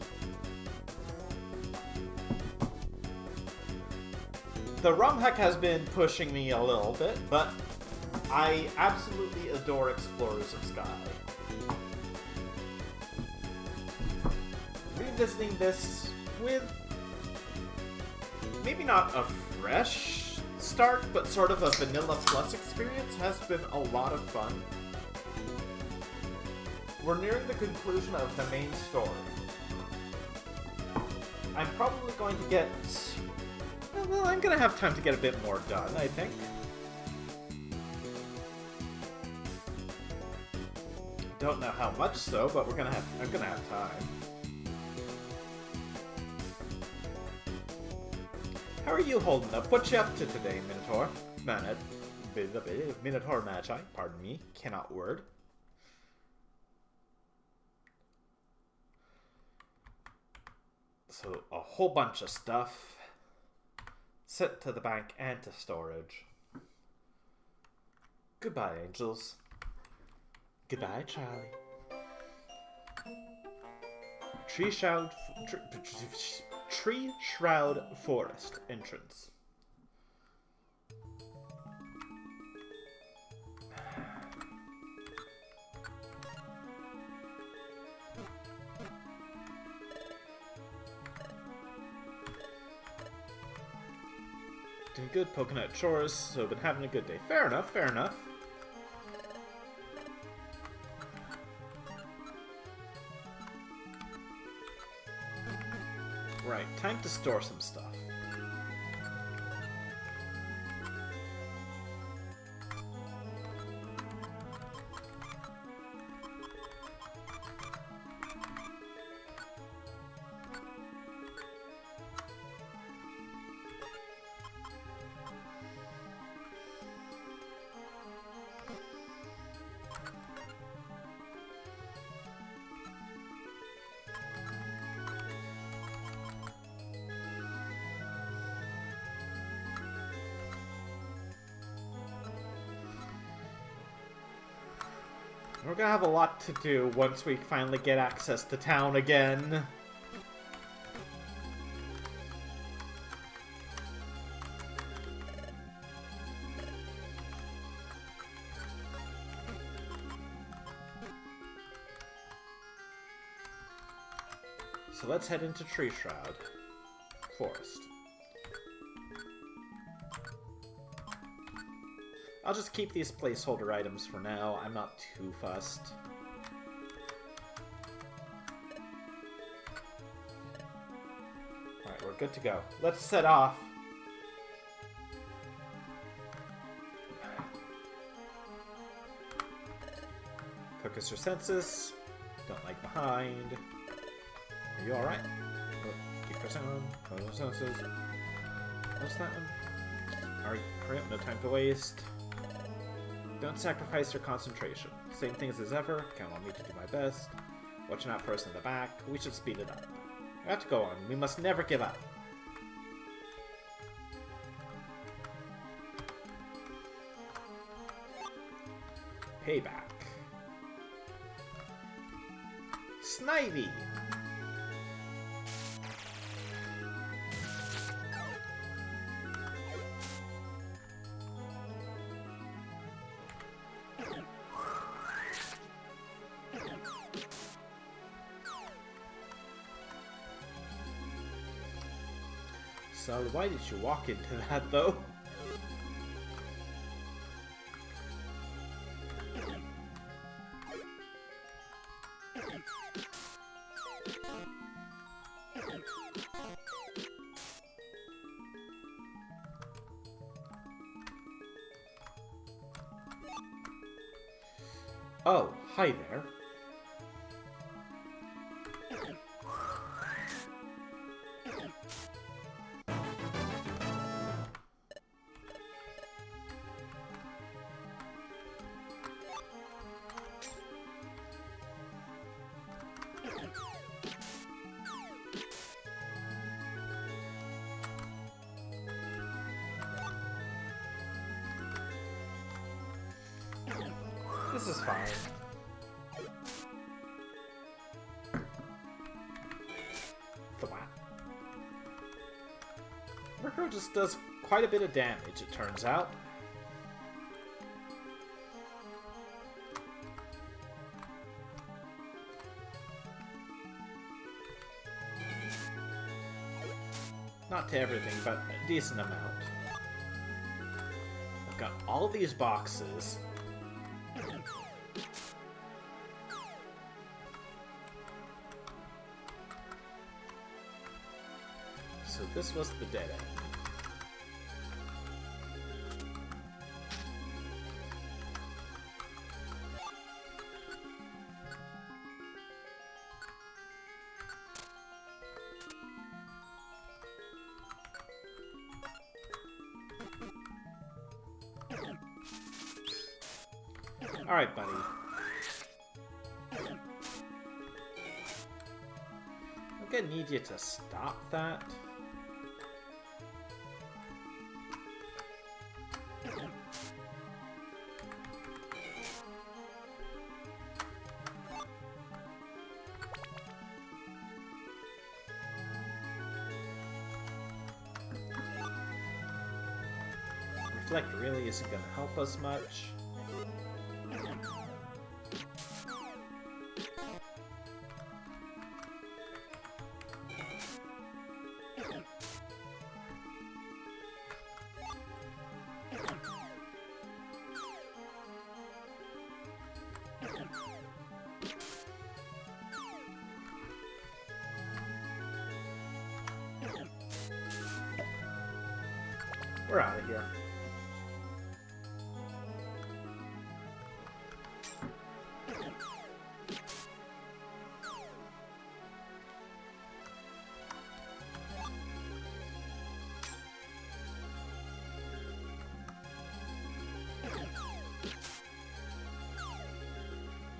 The ROM hack has been pushing me a little bit, but I absolutely adore Explorers of Sky. Revisiting this with maybe not a fresh start, but sort of a vanilla plus experience has been a lot of fun. We're nearing the conclusion of the main story. I'm probably going to get... well, I'm going to have time to get a bit more done, I think. Don't know how much so, but I'm gonna have time. How are you holding up? What you up to today, Minotaur? Minotaur Magi, pardon me, cannot word. So, a whole bunch of stuff sent to the bank and to storage. Goodbye, angels. Goodbye, Charlie. Tree Shroud Forest entrance. Doing good, poking at chores, so been having a good day. Fair enough, fair enough. Right, time to store some stuff. We're gonna have a lot to do once we finally get access to town again. So let's head into Tree Shroud Forest. I'll just keep these placeholder items for now. I'm not too fussed. Alright, we're good to go. Let's set off. Focus your senses. Don't lag behind. Are you alright? Keep pressing on. Focus your senses. What's that one? Hurry up, no time to waste. Don't sacrifice your concentration. Same things as ever. Count on me to do my best. Watching out for us in the back. We should speed it up. We have to go on. We must never give up. Payback. Snivy! So why did you walk into that, though? Oh, hi there. This is fine. Thwap. Murkrow just does quite a bit of damage, it turns out. Not to everything, but a decent amount. I've got all these boxes. So this was the dead end. Alright, buddy. I'm gonna need you to stop that. Reflect really isn't gonna help us much. We're out of here.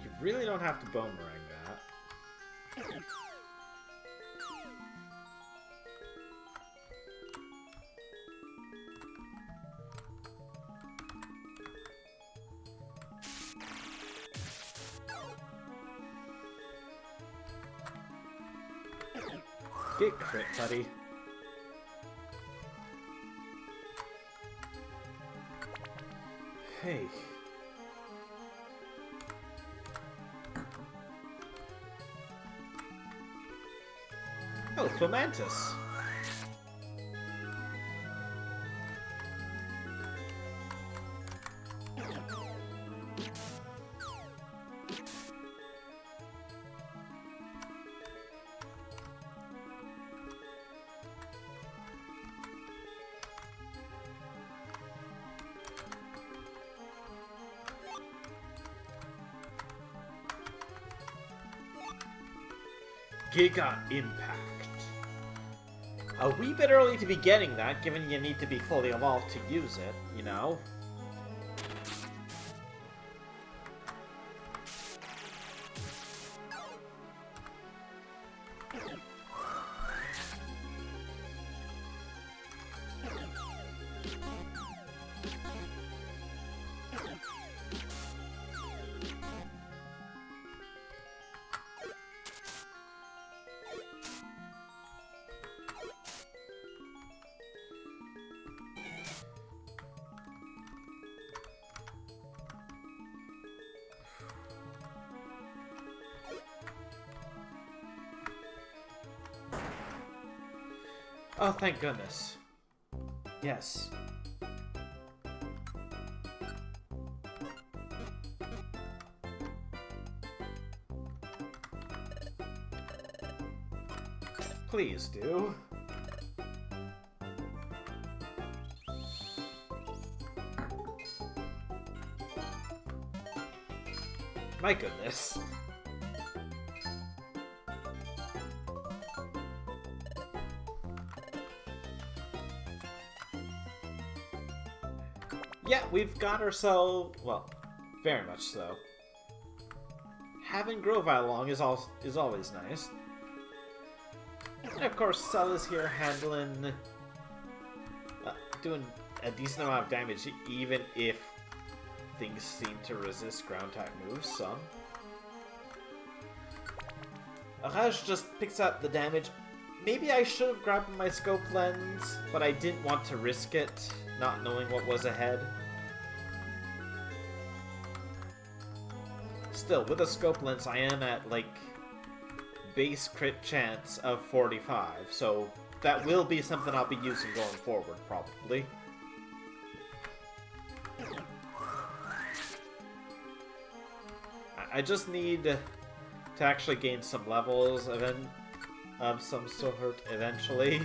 You really don't have to boomerang that. Get crit, buddy. Hey. Oh, Fomantis. Giga Impact. A wee bit early to be getting that, given you need to be fully evolved to use it, you know? Oh, thank goodness. Yes. Please do. My goodness. Yeah, we've got ourselves, well, very much so. Having Grovyle along is always nice. And of course, Cell is here handling, doing a decent amount of damage, even if things seem to resist ground type moves some. Raj just picks up the damage. Maybe I should have grabbed my scope lens, but I didn't want to risk it, not knowing what was ahead. Still, with a scope lens, I am at, like, base crit chance of 45, so that will be something I'll be using going forward, probably. I just need to actually gain some levels of some sort eventually.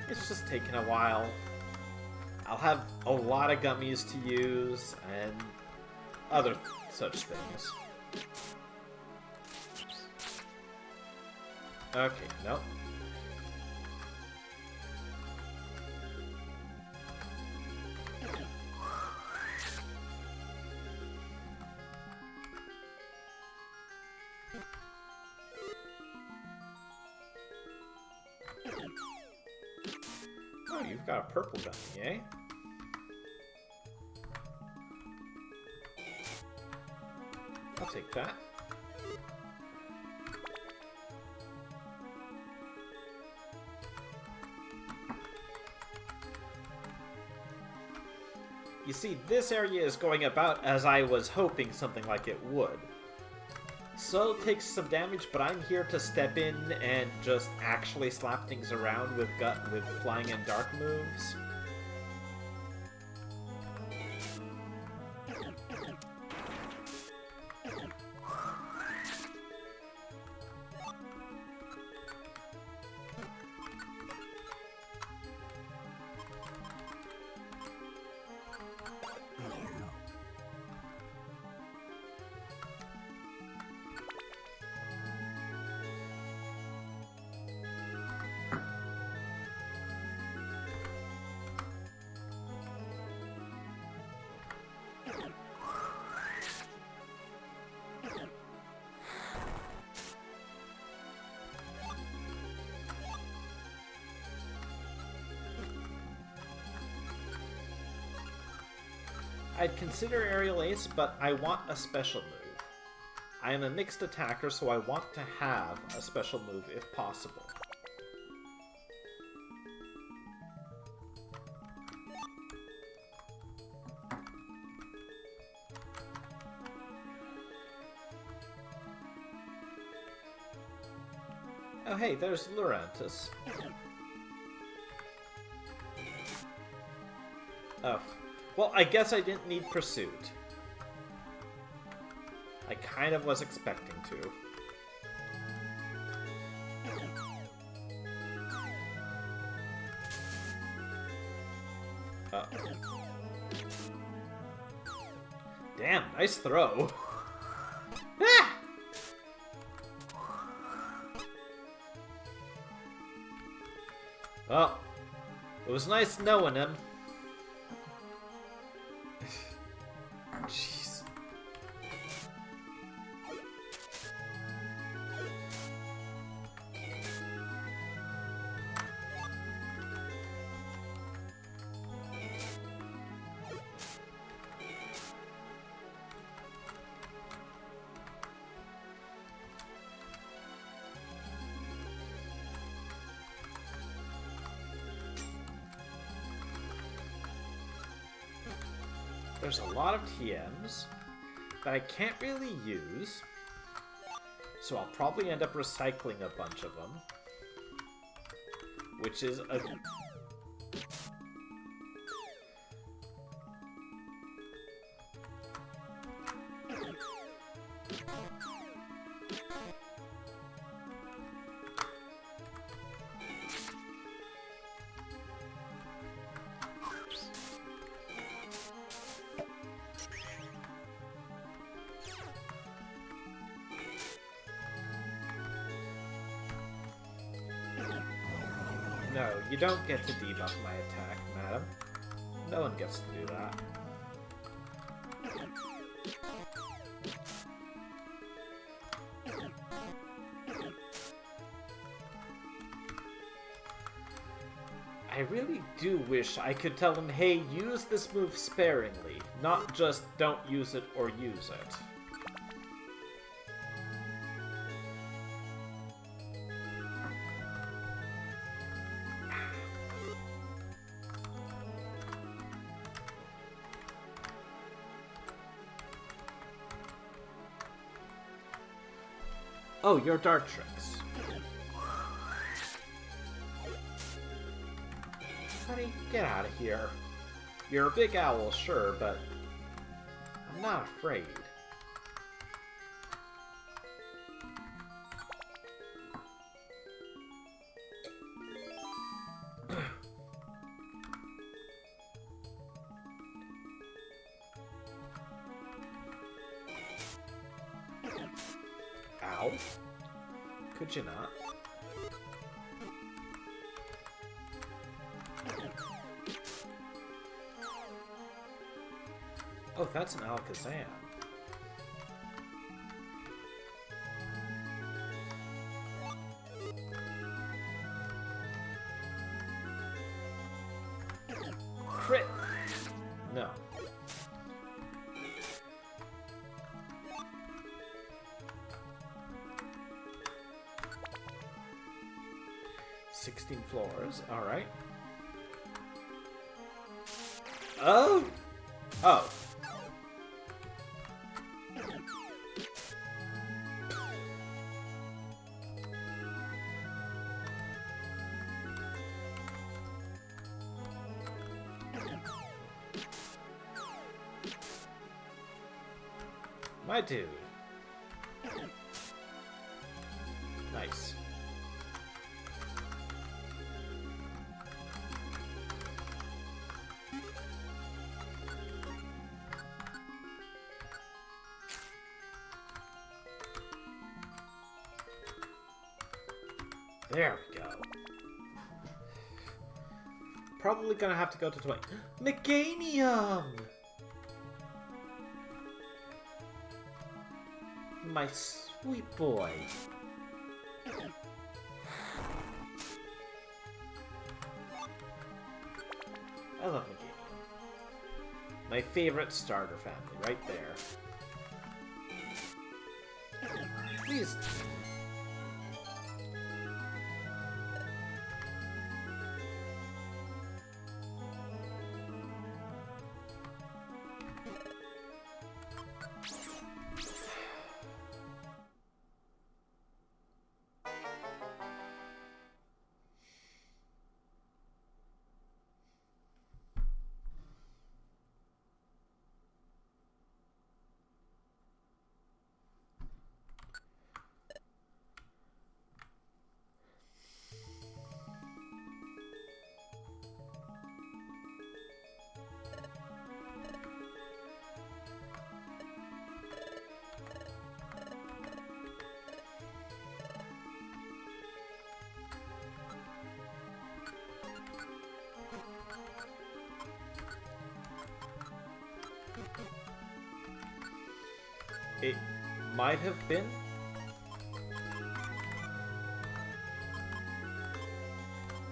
It's just taking a while. I'll have a lot of gummies to use and other such things. Okay, nope. Oh, you've got a purple gummy, eh? I'll take that. You see, this area is going about as I was hoping something like it would. Soul takes some damage, but I'm here to step in and just actually slap things around with flying and dark moves. I'd consider Aerial Ace, but I want a special move. I am a mixed attacker, so I want to have a special move if possible. Oh hey, there's Lurantis. Oh. Well, I guess I didn't need Pursuit. I kind of was expecting to. Uh-oh. Damn, nice throw. Ah! Well, it was nice knowing him. Jeez. There's a lot of TMs that I can't really use, so I'll probably end up recycling a bunch of them, which is a... No, you don't get to debuff my attack, madam. No one gets to do that. I really do wish I could tell him, hey, use this move sparingly, not just don't use it or use it. Oh, your dart tricks. Honey, get out of here. You're a big owl, sure, but I'm not afraid. Ow. Could you not? Oh, that's an Alakazam. Crit! No. $16 floors, alright. Oh! Oh. My dude. Nice. There we go. Probably gonna have to go to 20. Meganium! My sweet boy. I love Meganium. My favorite starter family, right there. Please. It might have been.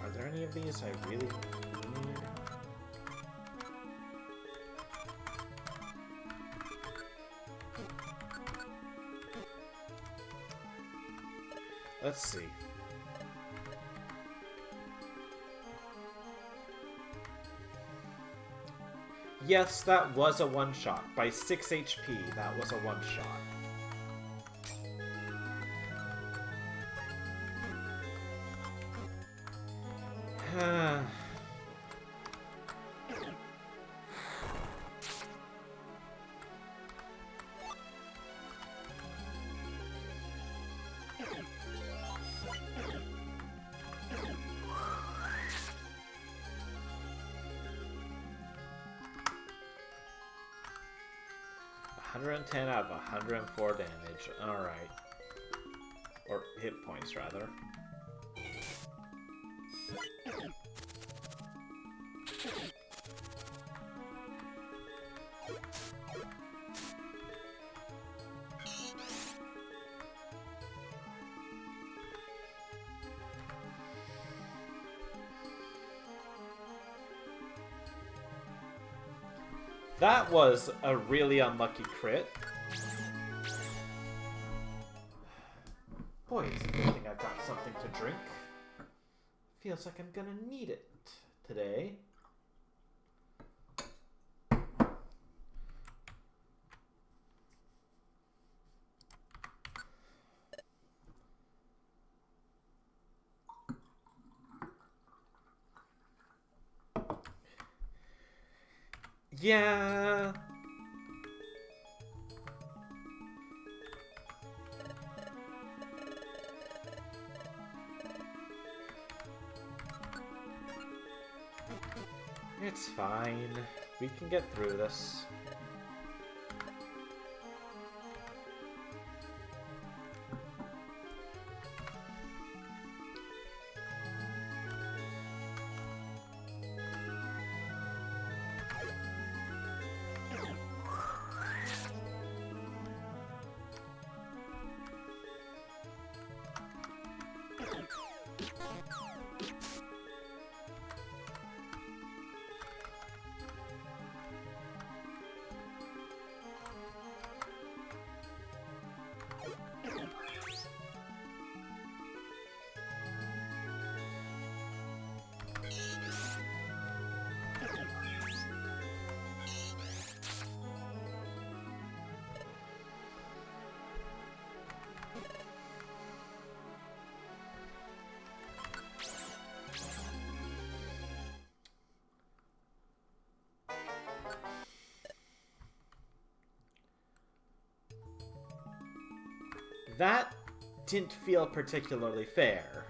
Are there any of these I really need? Let's see. Yes, that was a one-shot. By 6 HP, that was a one-shot. $110 out of 104 damage. Alright. Or hit points, rather. That was a really unlucky crit. Boy, it's a good thing I've got something to drink. Feels like I'm gonna need it today. Yeah. It's fine. We can get through this. That didn't feel particularly fair.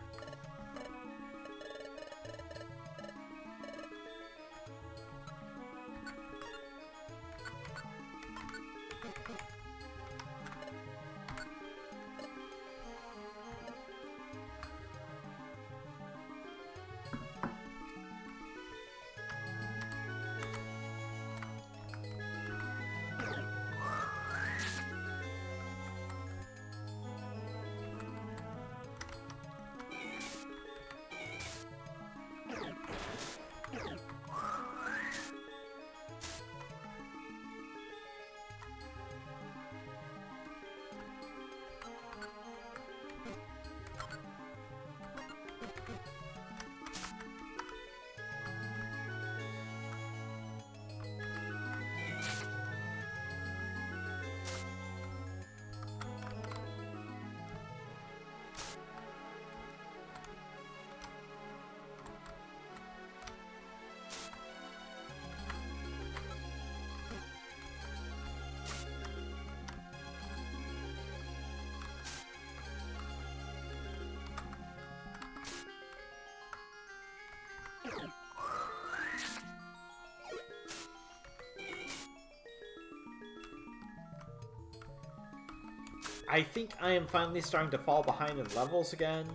I think I am finally starting to fall behind in levels again.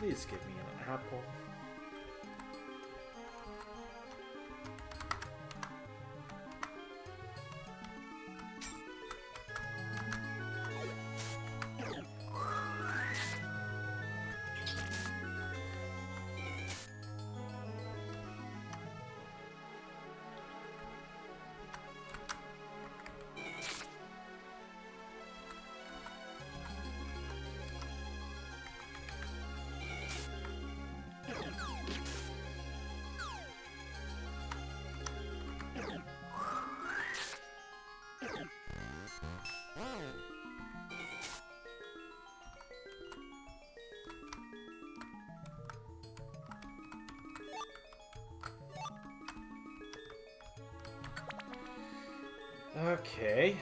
Please give me an apple. Okay.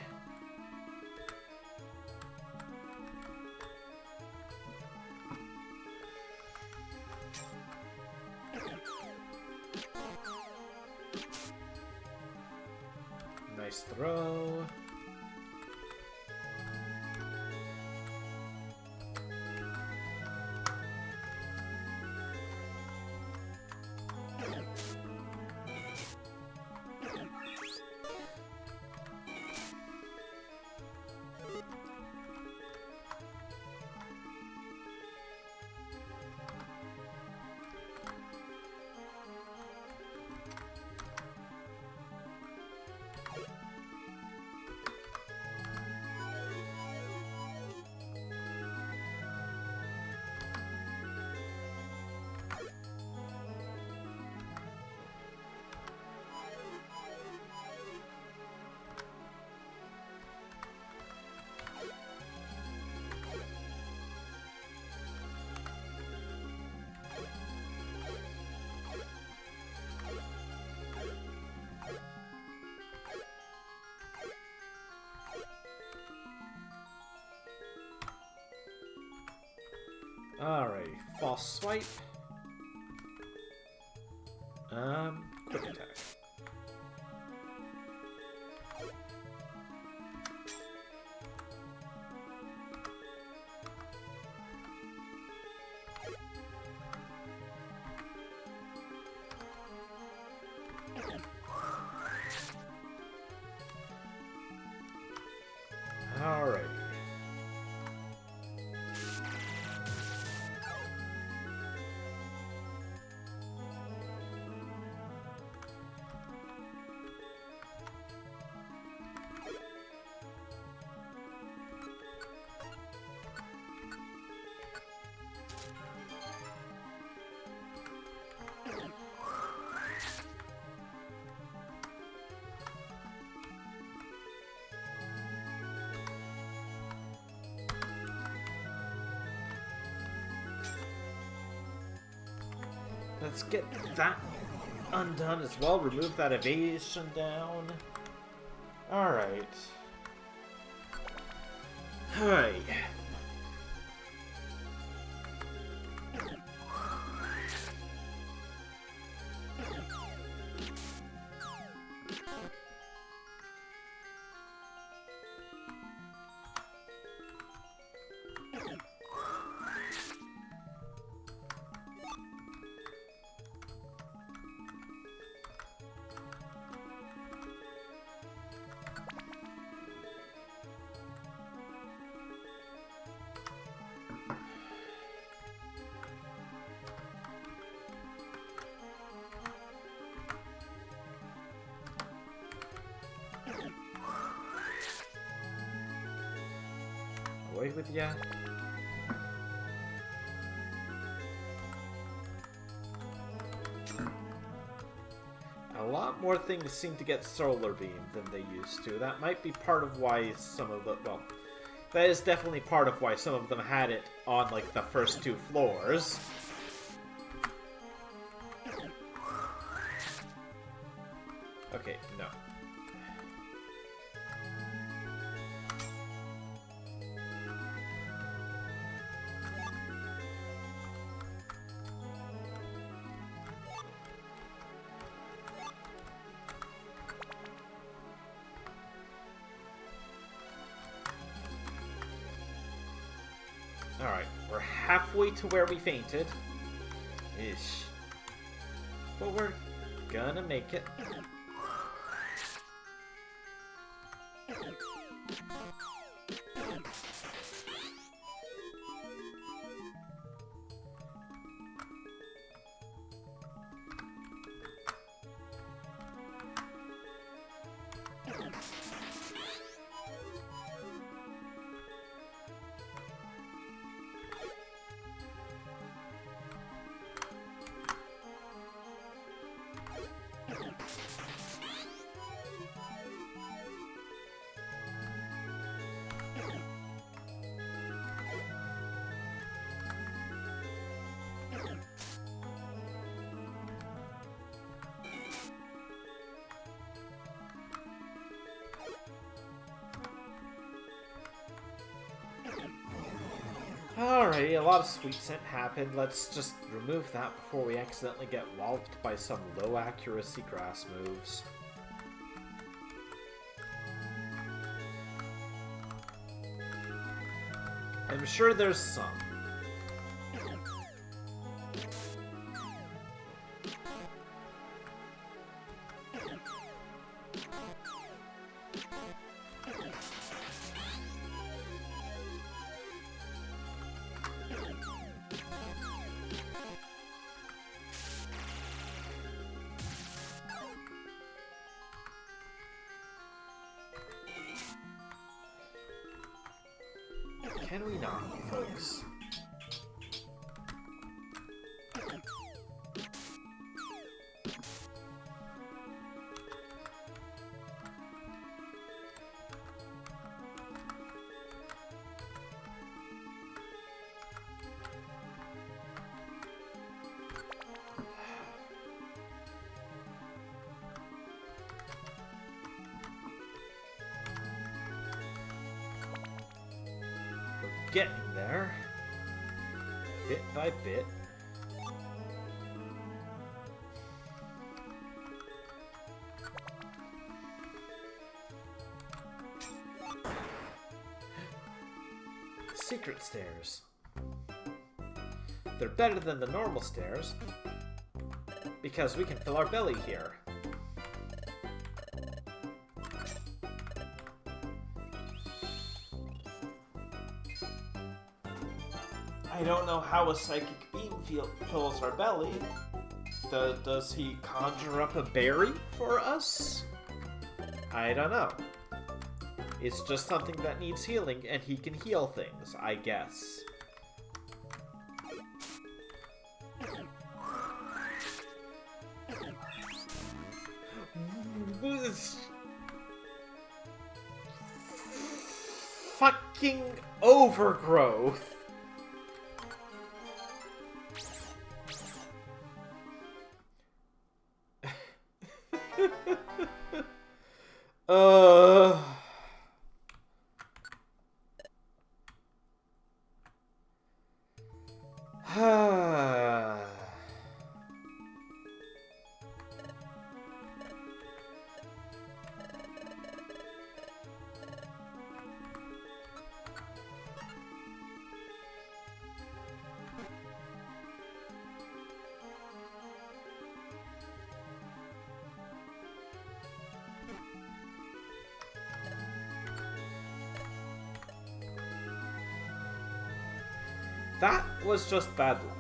Nice throw. Alright, false swipe. Quick attack. Alright. Let's get that undone as well. Remove that evasion down. Alright. Alright. Away with ya. A lot more things seem to get solar beam than they used to. That might be part of why some of the... well, that is definitely part of why some of them had it on, like, the first two floors. Okay, no. Alright, we're halfway to where we fainted. Ish. But we're gonna make it. Alrighty, a lot of sweet scent happened. Let's just remove that before we accidentally get walloped by some low accuracy grass moves. I'm sure there's some. Can we not, folks? Getting there, bit by bit. Secret stairs. They're better than the normal stairs because we can fill our belly here. I don't know how a psychic beam fills our belly. Does he conjure up a berry for us? I don't know. It's just something that needs healing, and he can heal things, I guess. Fucking overgrowth. That was just bad luck.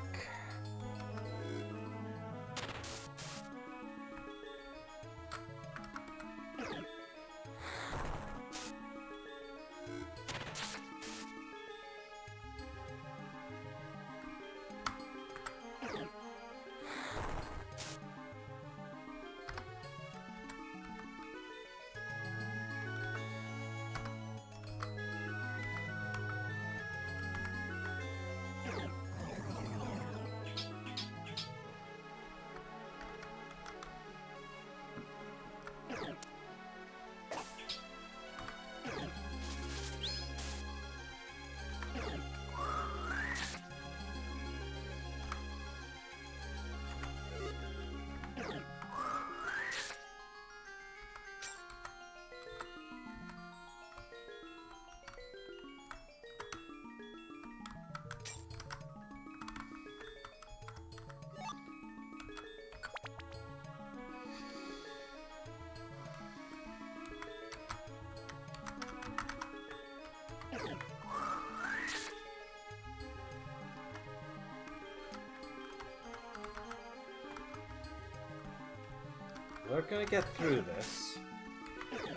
We're gonna get through this.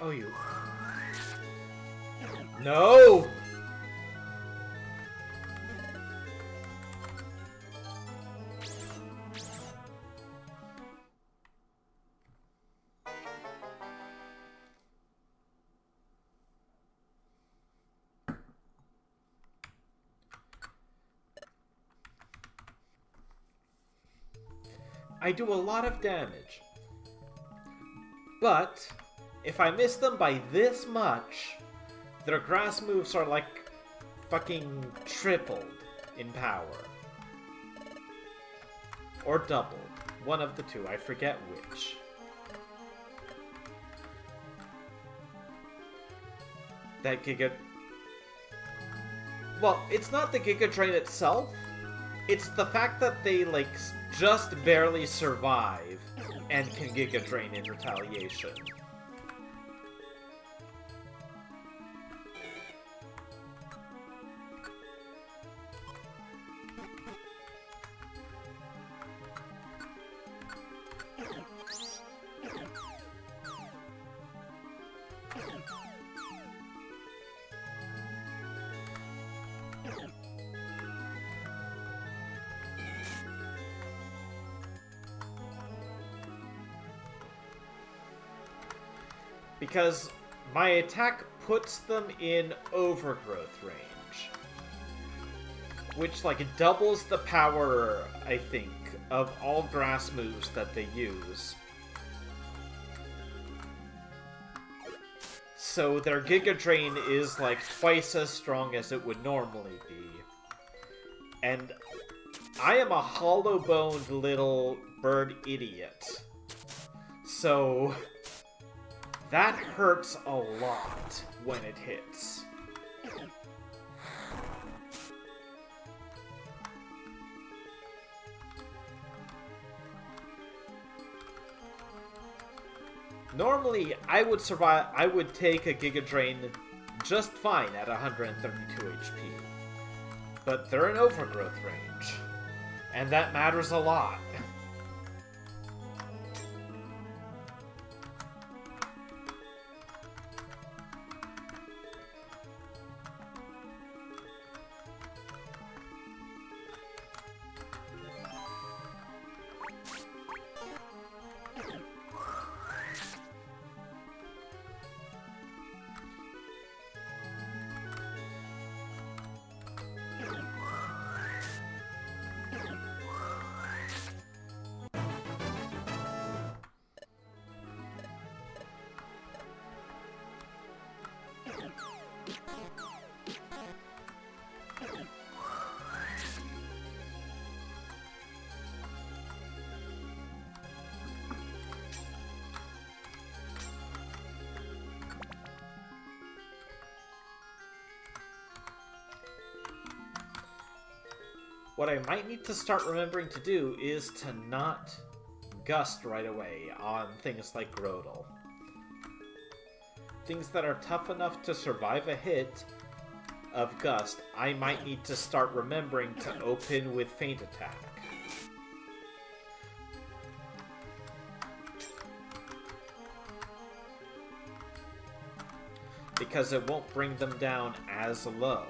Oh, you... No! I do a lot of damage. But, if I miss them by this much, their grass moves are like fucking tripled in power. Or doubled. One of the two, I forget which. That Giga... Well, it's not the Giga Drain itself. It's the fact that they, like, just barely survive and can Giga Drain in retaliation. Because my attack puts them in overgrowth range. Which, like, doubles the power, I think, of all grass moves that they use. So their Giga Drain is, like, twice as strong as it would normally be. And I am a hollow-boned little bird idiot. So... that hurts a lot when it hits. Normally, I would take a Giga Drain just fine at 132 HP. But they're in overgrowth range. And that matters a lot. What I might need to start remembering to do is to not gust right away on things like Grodel. Things that are tough enough to survive a hit of gust, I might need to start remembering to open with feint attack. Because it won't bring them down as low.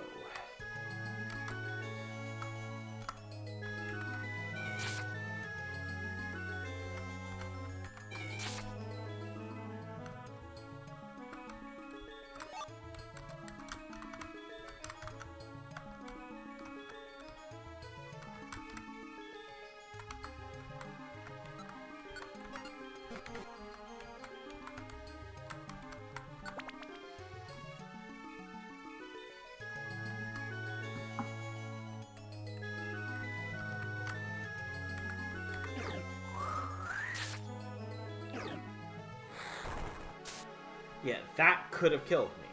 Yeah, that could have killed me.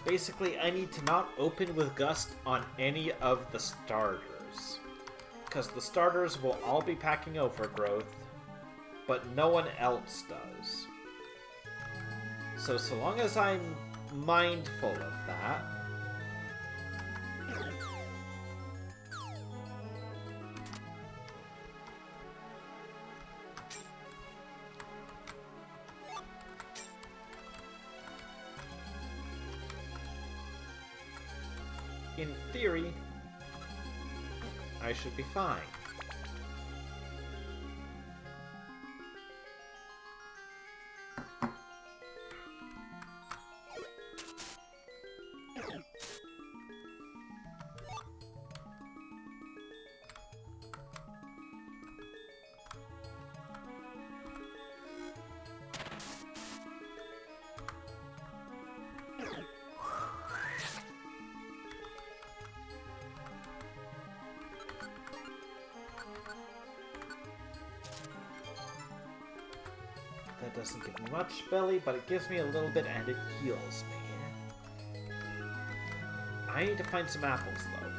Basically, I need to not open with Gust on any of the starters. Because the starters will all be packing Overgrowth, but no one else does. So long as I'm mindful of that... In theory, I should be fine. That doesn't give me much belly, but it gives me a little bit and it heals me. I need to find some apples, though.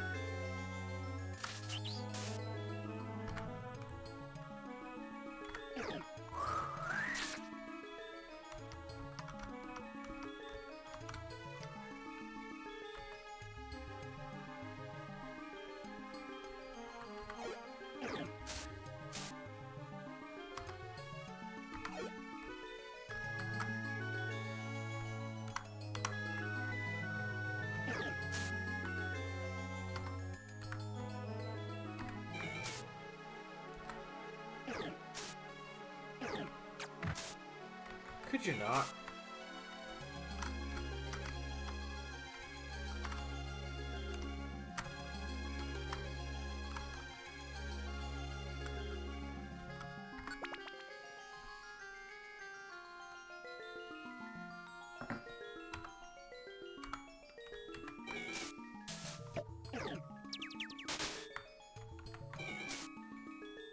Could you not?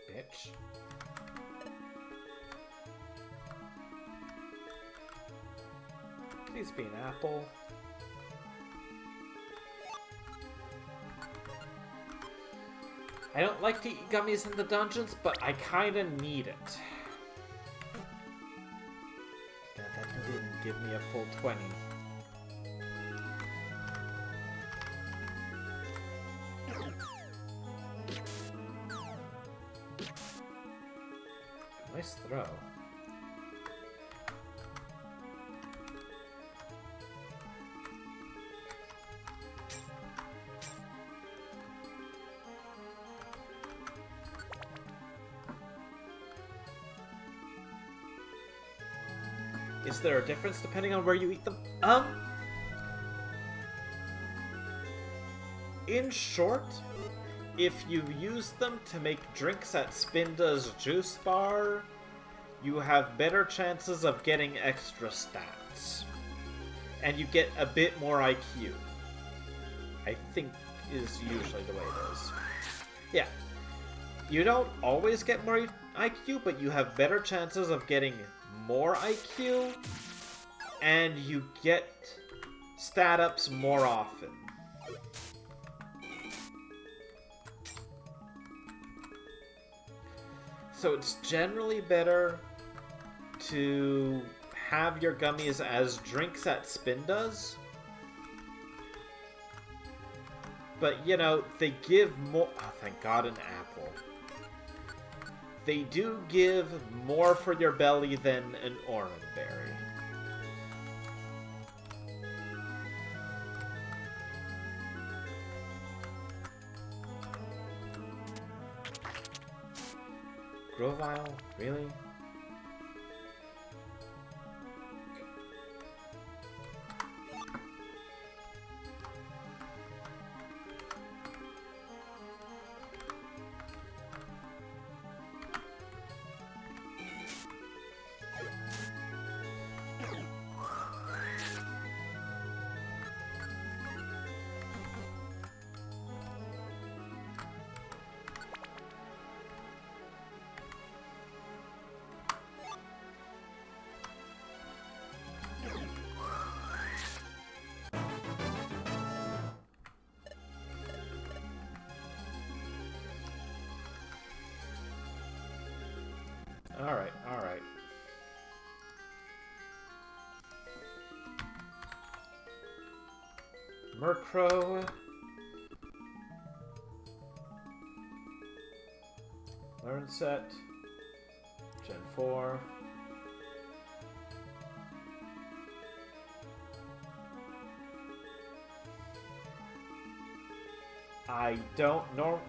Bitch. Please be an apple. I don't like to eat gummies in the dungeons, but I kinda need it. God, that didn't give me a full 20. Nice throw. Is there a difference depending on where you eat them? In short, if you use them to make drinks at Spinda's juice bar, you have better chances of getting extra stats. And you get a bit more IQ. I think is usually the way it is. Yeah. You don't always get more IQ, but you have better chances of getting more IQ, and you get stat ups more often. So it's generally better to have your gummies as drinks at Spinda's. But, you know, they give more... Oh, thank God, an apple. They do give more for your belly than an orange berry. Grovile? Really? Murkrow. Learn set. Gen 4. I don't know.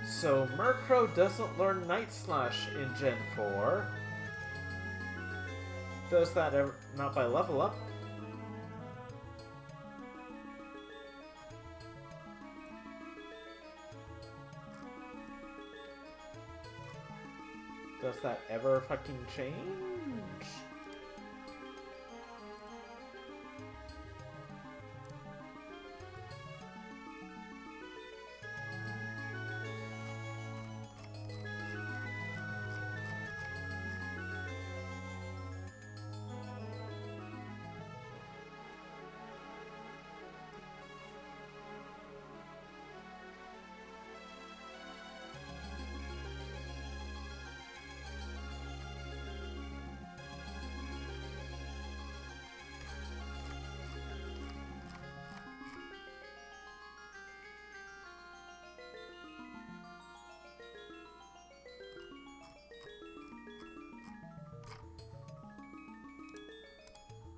So Murkrow doesn't learn Night Slash in Gen 4. Does that ever not by level up? Does that ever fucking change?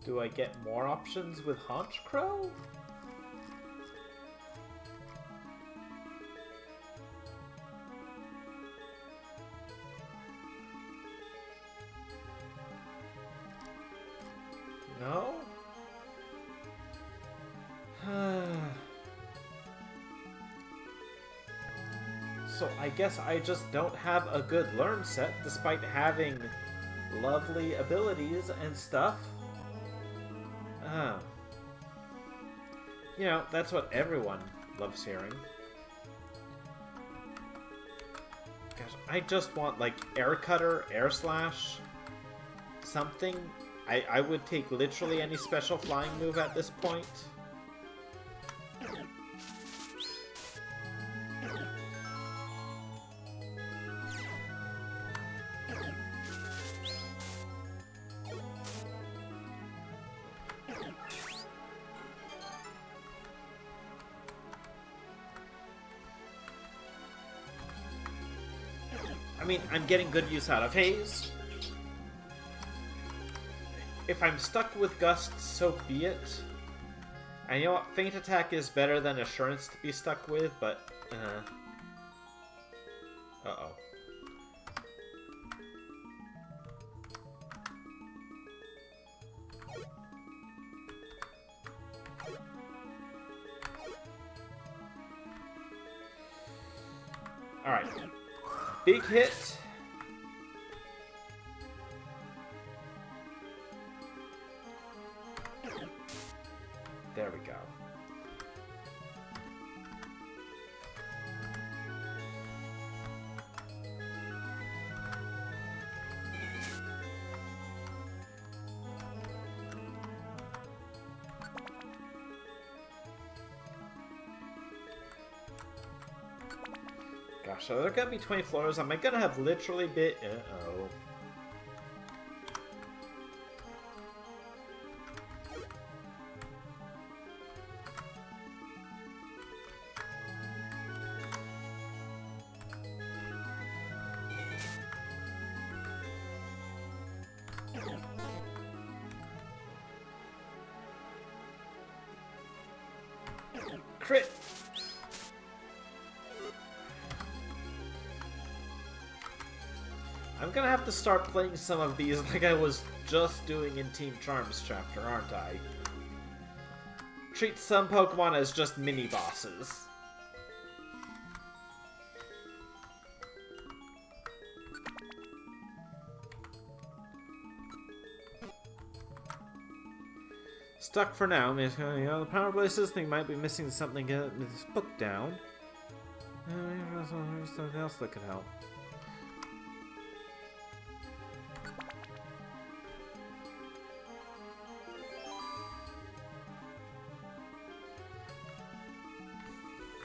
Do I get more options with Honchkrow? No? So I guess I just don't have a good learn set despite having lovely abilities and stuff. You know, that's what everyone loves hearing. Gosh, I just want, like, Air Cutter, Air Slash, something. I would take literally any special flying move at this point. I mean, I'm getting good use out of Haze. If I'm stuck with Gust, so be it. And you know what? Feint Attack is better than Assurance to be stuck with, but... Uh-oh. Alright. Big hit. There we go. Gosh, so there are gonna be 20 floors. Am I gonna have literally bit? Uh-oh. Crit! I'm gonna have to start playing some of these like I was just doing in Team Charms chapter, aren't I? Treat some Pokemon as just mini-bosses. Stuck for now. You know, the Power Blaze thing might be missing something to get this book down. There's something else that could help.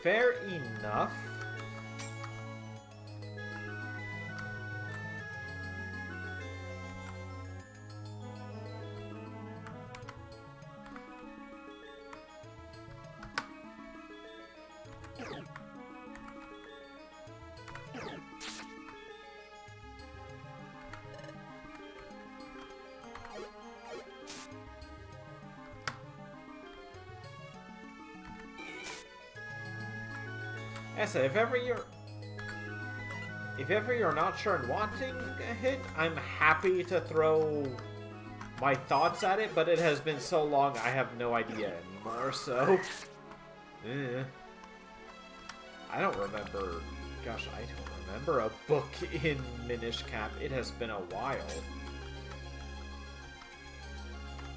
Fair enough. I said, if ever you're not sure and wanting a hint, I'm happy to throw my thoughts at it, but it has been so long I have no idea anymore, so... I don't remember... Gosh, I don't remember a book in Minish Cap. It has been a while.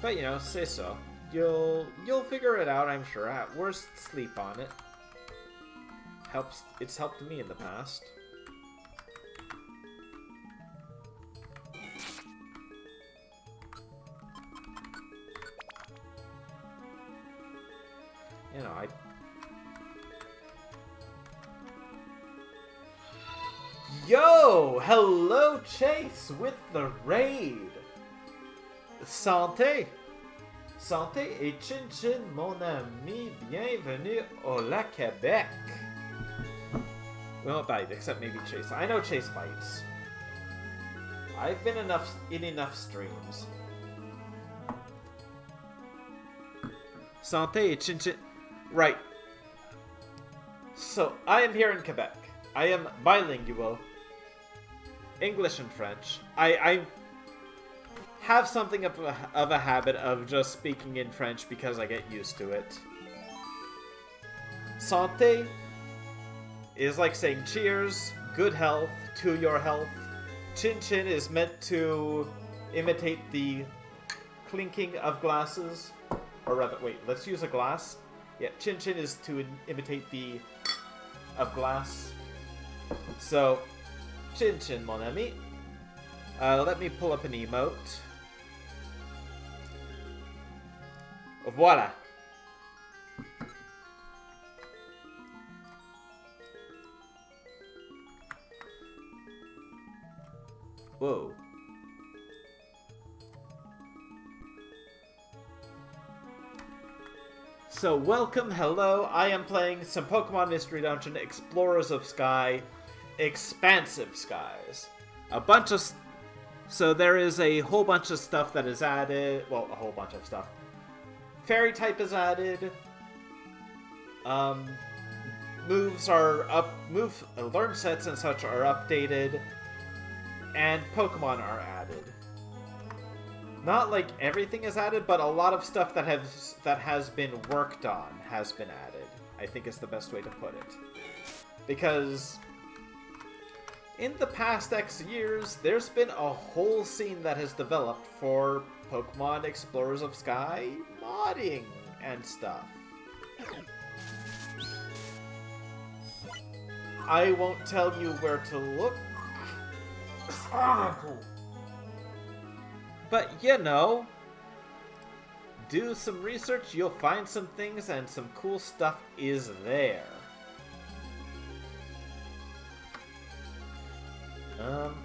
But, you know, say so. You'll figure it out, I'm sure. At worst, sleep on it. It's helped me in the past. You know, Yo! Hello, Chase, with the raid! Santé! Santé et Chin Chin, mon ami, bienvenue au La Québec! We won't bite, except maybe Chase. I know Chase bites. I've been in enough streams. Santé et Chin Chin... Right. So, I am here in Quebec. I am bilingual. English and French. I have something of a habit of just speaking in French because I get used to it. Santé is like saying cheers, good health, to your health. Chin Chin is meant to imitate the clinking of glasses. Or rather, wait, let's use a glass. Yeah, Chin Chin is to imitate the of glass. So, Chin Chin, mon ami. Let me pull up an emote. Voila. Whoa. So, welcome, hello, I am playing some Pokemon Mystery Dungeon Expansive Skies. So there is a whole bunch of stuff that is added, well, a whole bunch of stuff. Fairy type is added, moves are learn sets and such are updated, and Pokemon are added. Not like everything is added, but a lot of stuff that has been worked on has been added, I think is the best way to put it. Because in the past X years, there's been a whole scene that has developed for Pokemon Explorers of Sky modding and stuff. I won't tell you where to look. But, you know, do some research, you'll find some things, and some cool stuff is there.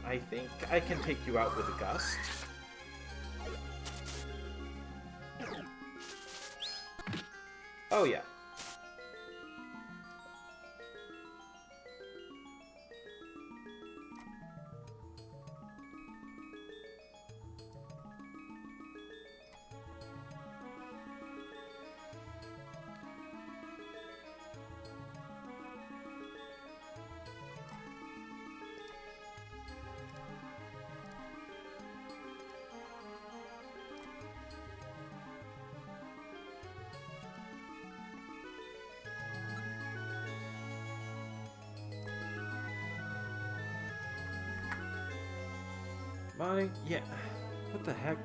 I think I can take you out with a gust. Oh, yeah. Yeah. What the heck?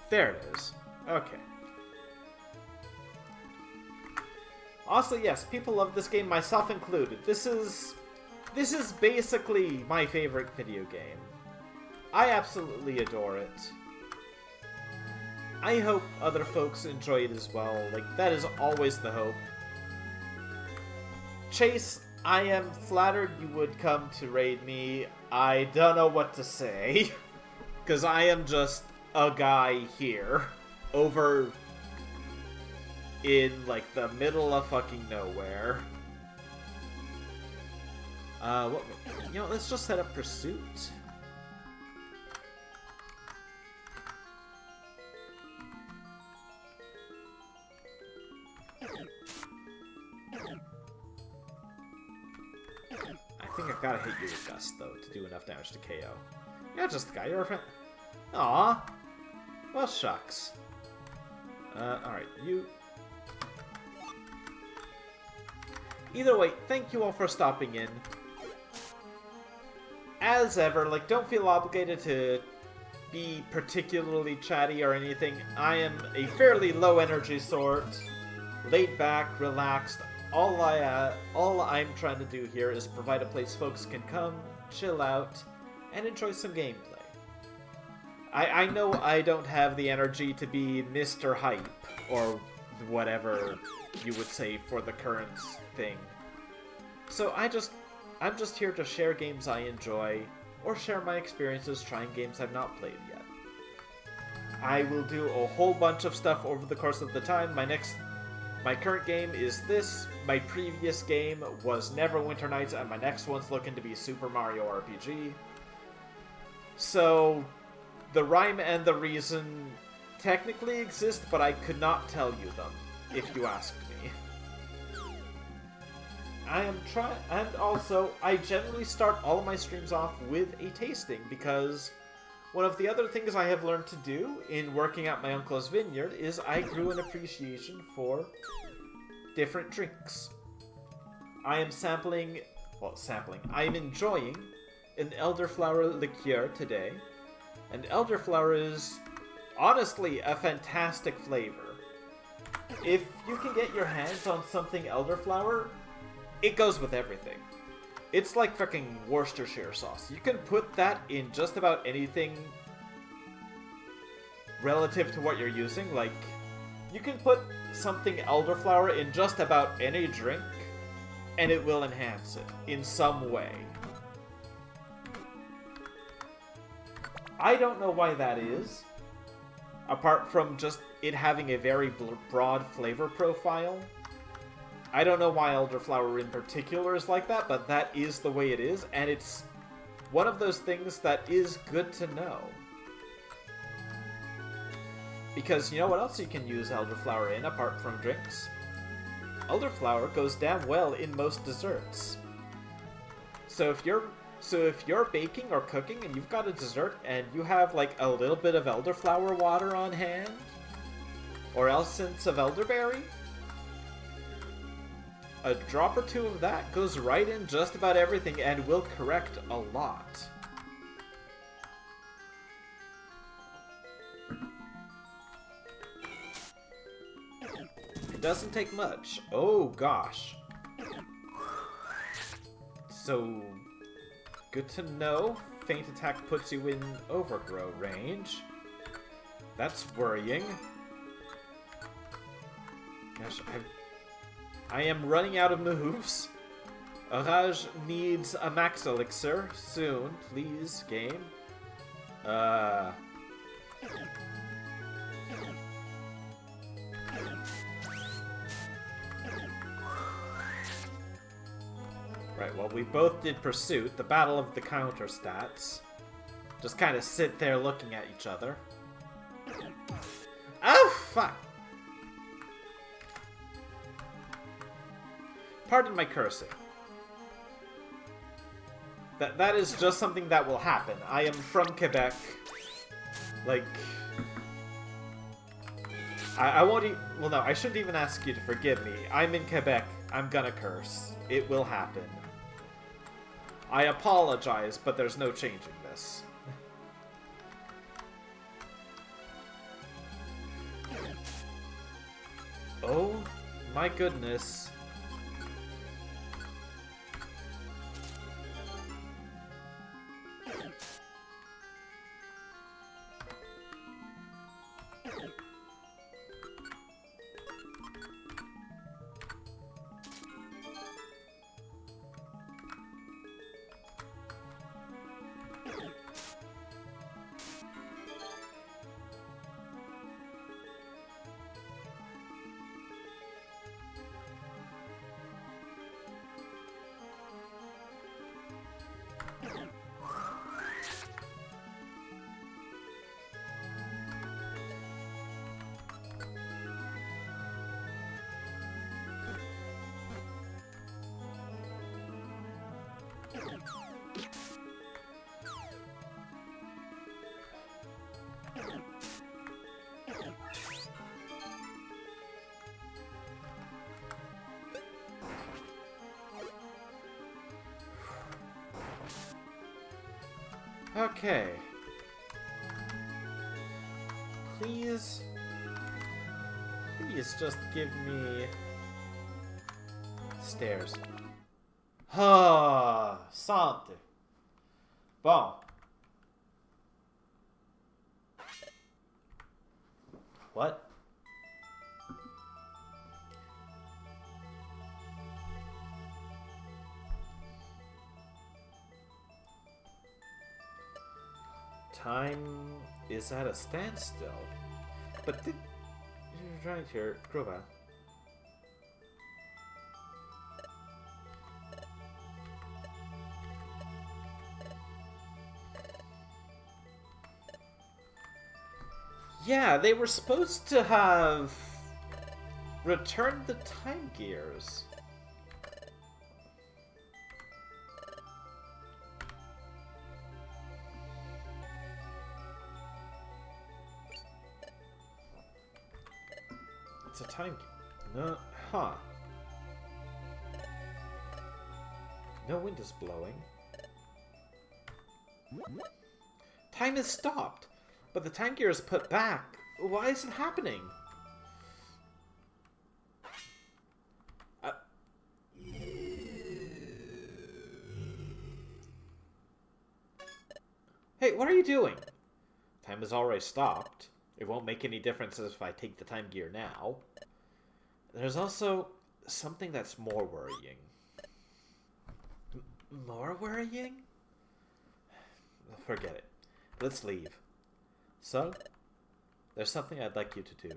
There it is. Okay. Also, yes, people love this game, myself included. This is basically my favorite video game. I absolutely adore it. I hope other folks enjoy it as well. Like, that is always the hope. Chase, I am flattered you would come to raid me. I don't know what to say. Because I am just a guy here. Over in, like, the middle of fucking nowhere. You know, let's just set up Pursuit. think I gotta hit you with Gust, though, to do enough damage to KO. Yeah, just the guy. You're a friend. Aww. Well, shucks. Alright, you... Either way, thank you all for stopping in. As ever, like, don't feel obligated to be particularly chatty or anything. I am a fairly low-energy sort, laid back, relaxed. All I'm trying to do here is provide a place folks can come, chill out, and enjoy some gameplay. I know I don't have the energy to be Mr. Hype, or whatever you would say for the current thing. So I'm just here to share games I enjoy, or share my experiences trying games I've not played yet. I will do a whole bunch of stuff over the course of the time. My current game is this, my previous game was Neverwinter Nights, and my next one's looking to be Super Mario RPG. So, the rhyme and the reason technically exist, but I could not tell you them, if you asked me. And also, I generally start all of my streams off with a tasting, because one of the other things I have learned to do in working at my uncle's vineyard is I grew an appreciation for different drinks. I am I am enjoying an elderflower liqueur today, and elderflower is honestly a fantastic flavor. If you can get your hands on something elderflower, it goes with everything. It's like fucking Worcestershire sauce. You can put that in just about anything relative to what you're using. Like, you can put something elderflower in just about any drink, and it will enhance it in some way. I don't know why that is, apart from just it having a very broad flavor profile. I don't know why elderflower in particular is like that, but that is the way it is, and it's one of those things that is good to know. Because you know what else you can use elderflower in, apart from drinks? Elderflower goes damn well in most desserts. So if you're baking or cooking and you've got a dessert and you have like a little bit of elderflower water on hand, or essence of elderberry, a drop or two of that goes right in just about everything and will correct a lot. It doesn't take much. Oh gosh. So, good to know. Feint attack puts you in overgrow range. That's worrying. Gosh, I am running out of moves. Orage needs a max elixir soon, please, game. Right, well, we both did Pursuit, the battle of the counter stats. Just kind of sit there looking at each other. Oh, fuck! Pardon my cursing. That is just something that will happen. I am from Quebec. Like... I won't even... Well, no, I shouldn't even ask you to forgive me. I'm in Quebec. I'm gonna curse. It will happen. I apologize, but there's no changing this. Oh, my goodness. Okay. Please just give me stairs. Ah, Sante. Bom. What? Time is at a standstill. But you're right here, Grova. Yeah, they were supposed to have returned the time gears. It's a time... No... Huh. No wind is blowing. Time is stopped, but the time gear is put back. Why is it happening? Hey, what are you doing? Time has already stopped. It won't make any difference if I take the time gear now. There's also something that's more worrying. More worrying? Forget it. Let's leave. So, there's something I'd like you to do.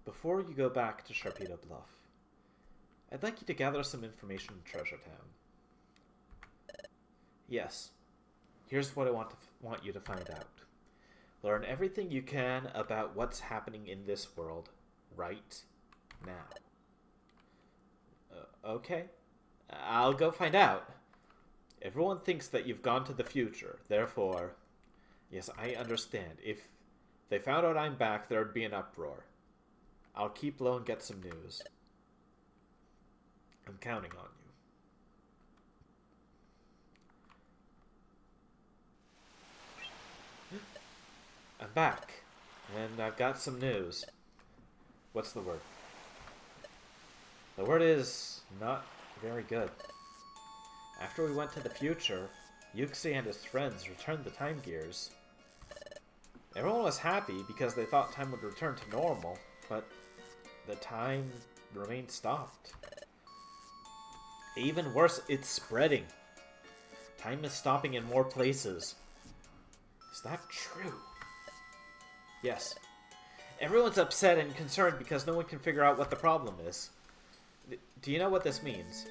Before you go back to Sharpedo Bluff, I'd like you to gather some information in Treasure Town. Yes. Here's what I want you to find out. Learn everything you can about what's happening in this world right now. Okay. I'll go find out. Everyone thinks that you've gone to the future. Therefore, yes, I understand. If they found out I'm back, there'd be an uproar. I'll keep low and get some news. I'm counting on you. I'm back, and I've got some news. What's the word? The word is not very good. After we went to the future, Yuxi and his friends returned the time gears. Everyone was happy because they thought time would return to normal, but the time remained stopped. Even worse, it's spreading. Time is stopping in more places. Is that true? Yes. Everyone's upset and concerned because no one can figure out what the problem is. Do you know what this means?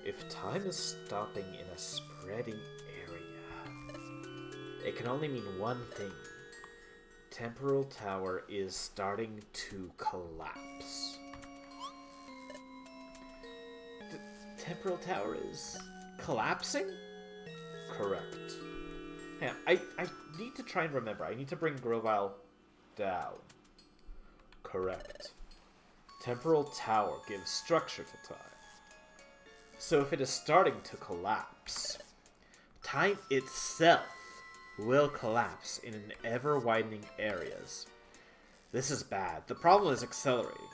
If time is stopping in a spreading area, it can only mean one thing. Temporal Tower is starting to collapse. The Temporal Tower is collapsing? Correct. Yeah, I need to try and remember. I need to bring Grovile down. Correct. Temporal Tower gives structure to time. So if it is starting to collapse, time itself will collapse in ever-widening areas. This is bad. The problem is accelerating.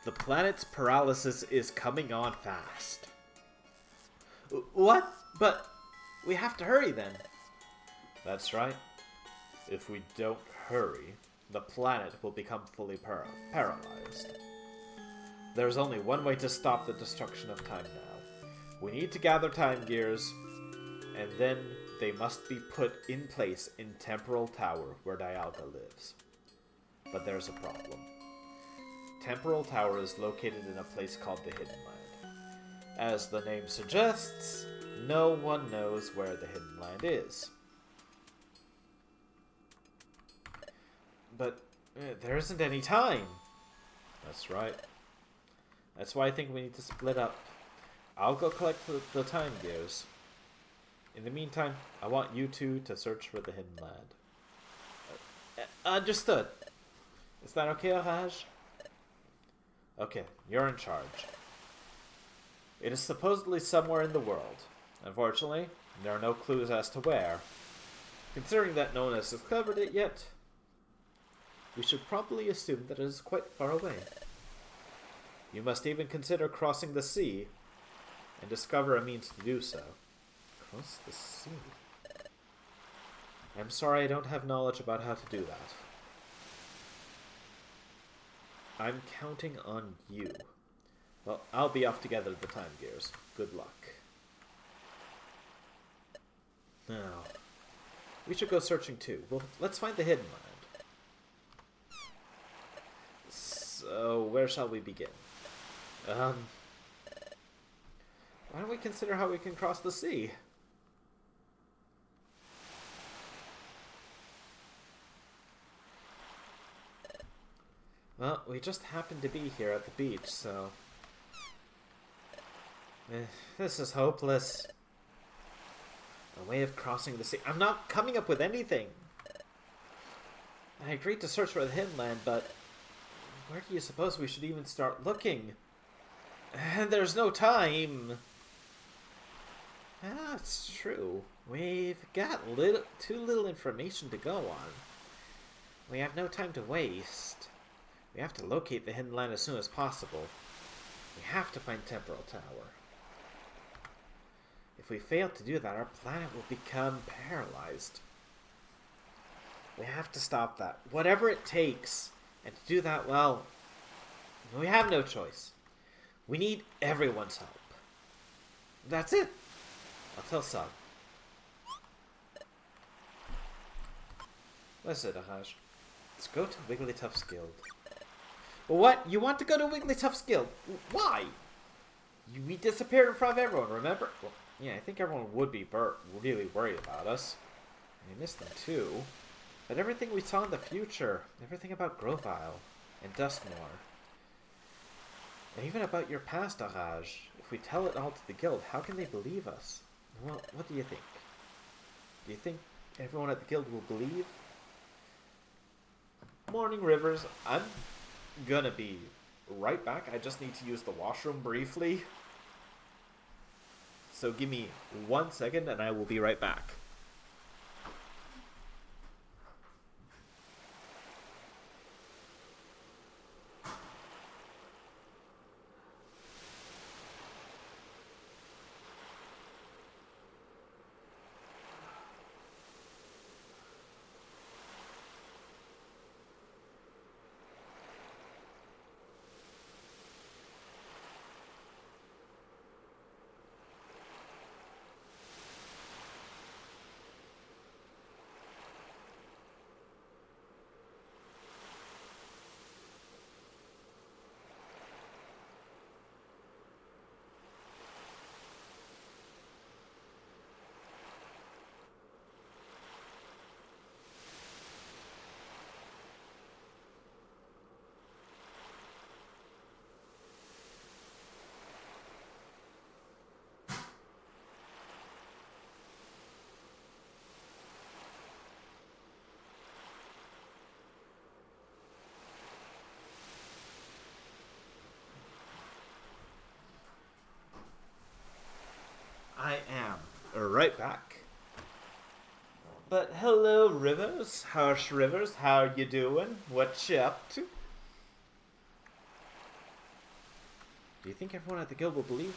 The planet's paralysis is coming on fast. What? But we have to hurry then. That's right. If we don't hurry, the planet will become fully paralyzed. There's only one way to stop the destruction of time now. We need to gather time gears, and then they must be put in place in Temporal Tower where Dialga lives. But there's a problem. Temporal Tower is located in a place called the Hidden Land. As the name suggests, no one knows where the Hidden Land is. But there isn't any time. That's right. That's why I think we need to split up. I'll go collect the time gears. In the meantime, I want you two to search for the hidden land. Understood. Is that okay, Raj? Okay, you're in charge. It is supposedly somewhere in the world. Unfortunately, there are no clues as to where. Considering that no one has discovered it yet, we should probably assume that it is quite far away. You must even consider crossing the sea and discover a means to do so. Cross the sea? I'm sorry I don't have knowledge about how to do that. I'm counting on you. Well, I'll be off to gather the time gears. Good luck. Now, we should go searching too. Well, let's find the hidden land. So, where shall we begin? Why don't we consider how we can cross the sea? Well, we just happen to be here at the beach, so... this is hopeless. A way of crossing the sea. I'm not coming up with anything. I agreed to search for the hidden land, but... where do you suppose we should even start looking? And there's no time. That's true. We've got too little information to go on. We have no time to waste. We have to locate the hidden land as soon as possible. We have to find Temporal Tower. If we fail to do that, our planet will become paralyzed. We have to stop that. Whatever it takes. And to do that, well, we have no choice. We need everyone's help. That's it. I'll tell Sal. Listen, Ahaj. Let's go to Wigglytuff's guild. What? You want to go to Wigglytuff's guild? Why? We disappeared in front of everyone, remember? Well, yeah, I think everyone would be really worried about us. We missed them too. But everything we saw in the future, everything about Grovile and Duskmore, and even about your past, Ahaj, if we tell it all to the guild, how can they believe us? Well, what do you think? Do you think everyone at the guild will believe? Morning, Rivers. I'm gonna be right back. I just need to use the washroom briefly. So give me 1 second and I will be right back. I am right back. But hello, Rivers. Harsh Rivers, how you doing? What you up to? Do you think everyone at the guild will believe?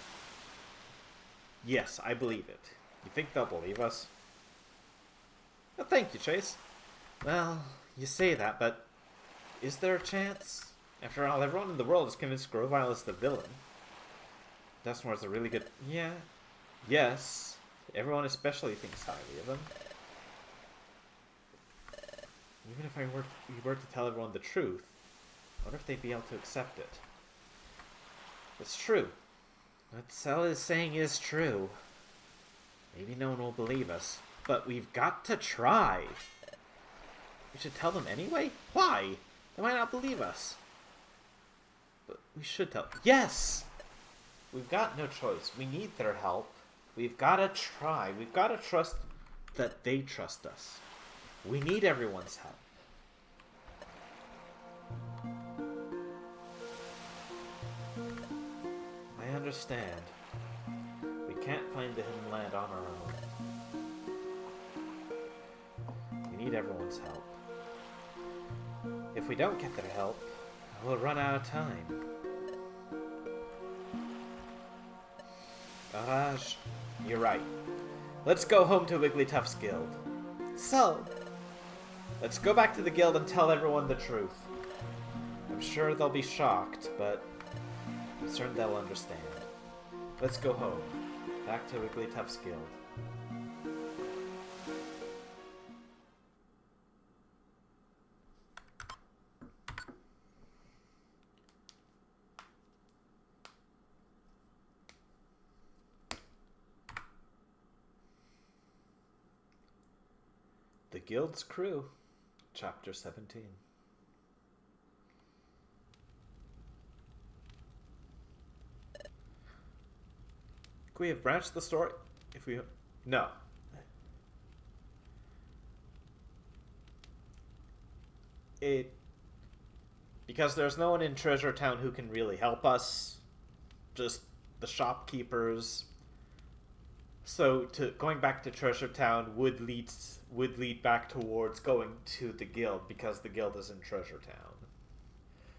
Yes, I believe it. You think they'll believe us? Oh, thank you, Chase. Well, you say that, but is there a chance? After all, everyone in the world is convinced Grovile is the villain. Duskmore's a really good... Yeah. Yes. Everyone especially thinks highly of him. Even if we were to tell everyone the truth, I wonder if they'd be able to accept it. It's true. What Cell is saying is true. Maybe no one will believe us, but we've got to try. We should tell them anyway? Why? They might not believe us. We should tell. Yes! We've got no choice. We need their help. We've got to try. We've got to trust that they trust us. We need everyone's help. I understand. We can't find the hidden land on our own. We need everyone's help. If we don't get their help, we'll run out of time. Raj, you're right. Let's go home to Wigglytuff's guild. So, let's go back to the guild and tell everyone the truth. I'm sure they'll be shocked, but I'm certain they'll understand. Let's go home. Back to Wigglytuff's guild. The Guild's Crew, Chapter 17. Could we have branched the story? If we... No. Because there's no one in Treasure Town who can really help us. Just the shopkeepers. So going back to Treasure Town would lead back towards going to the guild, because the guild is in Treasure Town.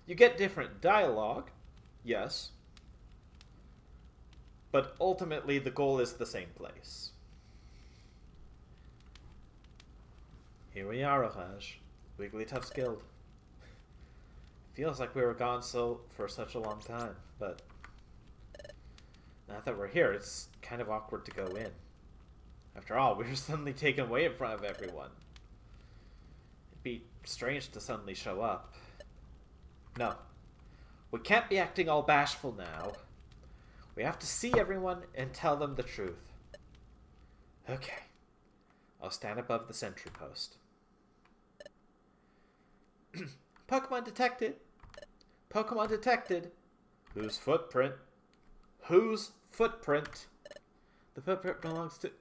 You get different dialogue, yes, but ultimately the goal is the same place. Here we are, Raj, Wigglytuff's guild. Feels like we were gone for such a long time, but now that we're here, it's kind of awkward to go in. After all, we were suddenly taken away in front of everyone. It'd be strange to suddenly show up. No. We can't be acting all bashful now. We have to see everyone and tell them the truth. Okay. I'll stand above the sentry post. Pokemon detected. Pokemon detected. Whose footprint? Whose footprint? The footprint belongs to...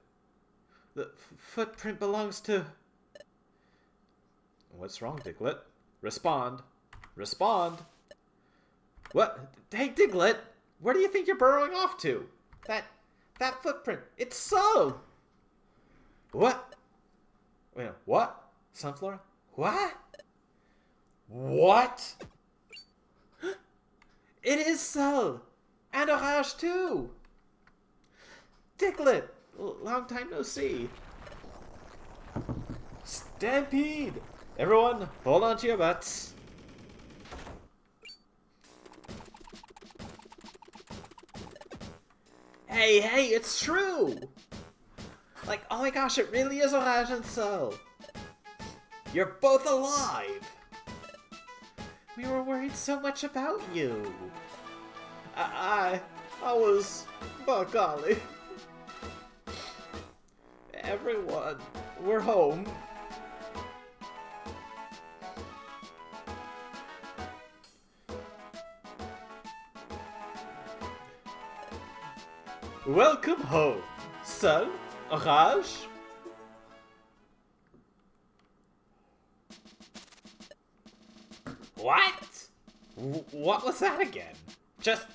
The footprint belongs to... What's wrong, Diglett? Respond. Respond. What? Hey, Diglett! Where do you think you're burrowing off to? That footprint. It's so... What? Wait, what? Sunflora? What? What? It is so! And Orage too! Diglett! Long time no see. Stampede! Everyone, hold on to your butts. Hey, it's true! Like, oh my gosh, it really is Orage and So. You're both alive! We were worried so much about you. I was... By golly. Everyone, we're home. Welcome home, son, Orage. What? What was that again? Just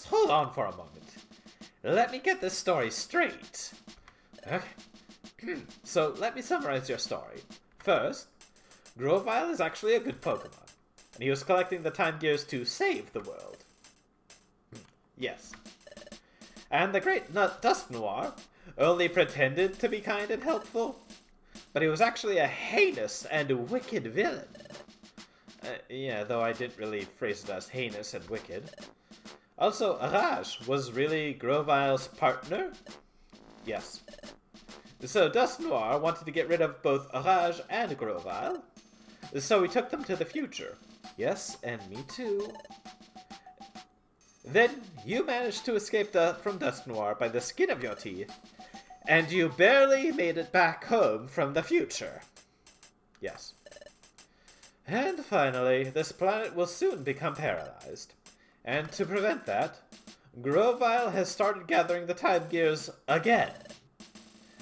hold on for a moment. Let me get this story straight. Okay. So, let me summarize your story. First, Grovyle is actually a good Pokemon, and he was collecting the time gears to save the world. Yes. And the great Dusknoir only pretended to be kind and helpful, but he was actually a heinous and wicked villain. Yeah, though I didn't really phrase it as heinous and wicked. Also, Orage was really Grovyle's partner? Yes. So Dusknoir wanted to get rid of both Orage and Grovyle, so he took them to the future. Yes, and me too. Then you managed to escape from Dusknoir by the skin of your teeth, and you barely made it back home from the future. Yes. And finally, this planet will soon become paralyzed, And to prevent that, Grovile has started gathering the Time Gears again.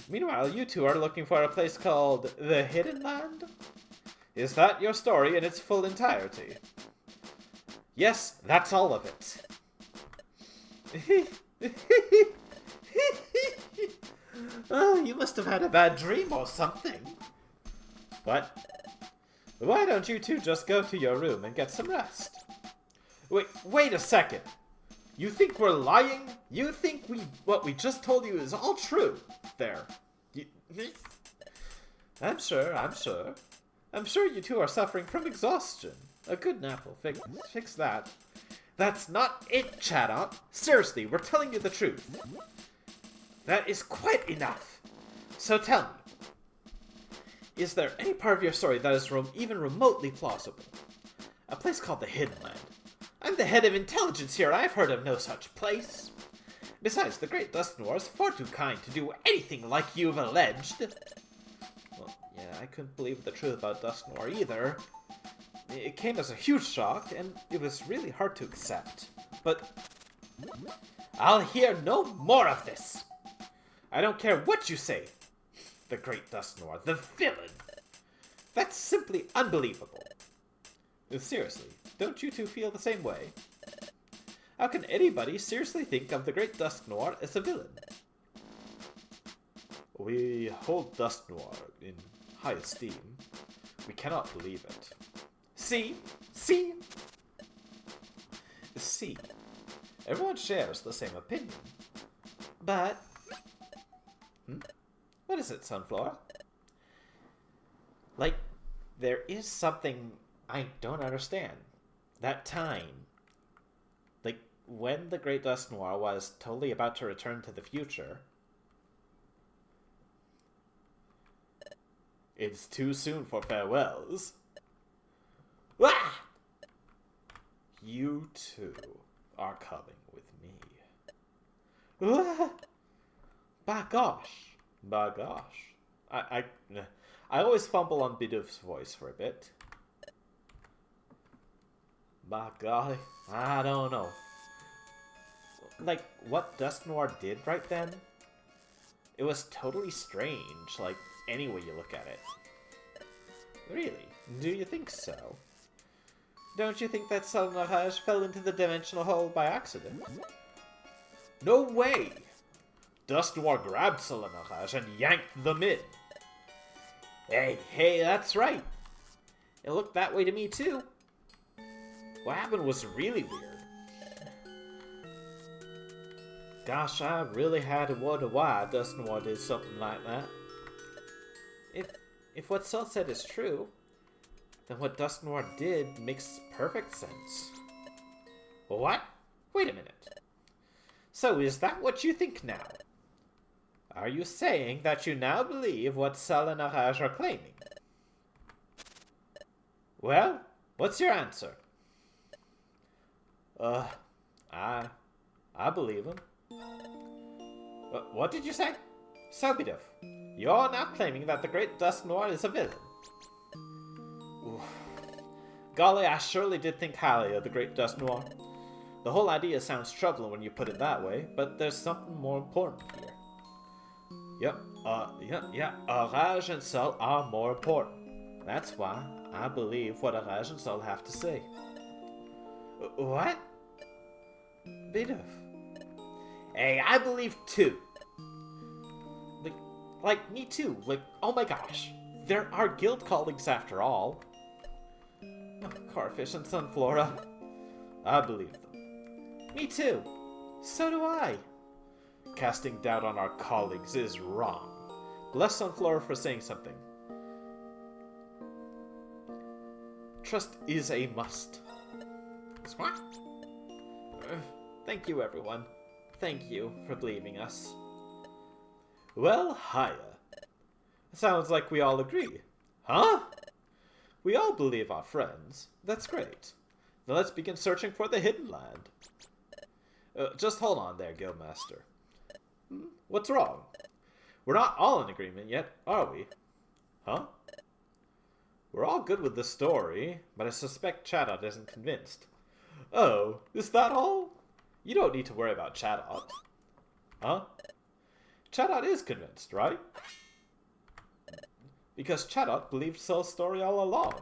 Meanwhile, you two are looking for a place called the Hidden Land? Is that your story in its full entirety? Yes, that's all of it. Oh, you must have had a bad dream or something. What? Why don't you two just go to your room and get some rest? Wait a second. You think we're lying? You think what we just told you is all true? There. I'm sure. I'm sure you two are suffering from exhaustion. A good nap will fix that. That's not it, Chatot. Seriously, we're telling you the truth. That is quite enough. So tell me, is there any part of your story that is even remotely plausible? A place called the Hidden Land. I'm the head of intelligence here, and I've heard of no such place. Besides, the Great Dust Noir is far too kind to do anything like you've alleged. Well, yeah, I couldn't believe the truth about Dust Noir either. It came as a huge shock, and it was really hard to accept. But I'll hear no more of this. I don't care what you say. The Great Dust Noir, the villain. That's simply unbelievable. Seriously, don't you two feel the same way? How can anybody seriously think of the Great Dust Noir as a villain? We hold Dust Noir in high esteem. We cannot believe it. See? Everyone shares the same opinion. But... What is it, Sunflora? Like, there is something I don't understand. That time, like, when the Great Dust Noir was totally about to return to the future, it's too soon for farewells. Ah! You two are coming with me. Ah! By gosh. I always fumble on Bidooff's voice for a bit. By golly, I don't know. Like, what Dust Noir did right then? It was totally strange, like, any way you look at it. Really? Do you think so? Don't you think that Salnaraj fell into the dimensional hole by accident? No way! Dust Noir grabbed Salnaraj and yanked them in. Hey, that's right. It looked that way to me too. What happened was really weird. Gosh, I really had to wonder why Dust Noir did something like that. If what Cell said is true, then what Dust Noir did makes perfect sense. What? Wait a minute. So is that what you think now? Are you saying that you now believe what Cell and Araj are claiming? Well, what's your answer? I believe him. What did you say? So, Bidooff, you're now claiming that the Great Dust Noir is a villain. Oof. Golly, I surely did think highly of the Great Dust Noir. The whole idea sounds troubling when you put it that way, but there's something more important here. Yep, Araj and Cell are more important. That's why I believe what Araj and Cell have to say. What? Bidooff. Hey, I believe too. Like, me too. Like, oh my gosh. There are guild colleagues after all. Oh, Carfish and Sunflora. I believe them. Me too. So do I. Casting doubt on our colleagues is wrong. Bless Sunflora for saying something. Trust is a must. What? Thank you, everyone. Thank you for believing us. Well, hiya. Sounds like we all agree. Huh? We all believe our friends. That's great. Now let's begin searching for the Hidden Land. Just hold on there, Guildmaster. What's wrong? We're not all in agreement yet, are we? Huh? We're all good with the story, but I suspect Chatot isn't convinced. Oh, is that all? You don't need to worry about Chatot. Huh? Chatot is convinced, right? Because Chatot believed Cell's story all along.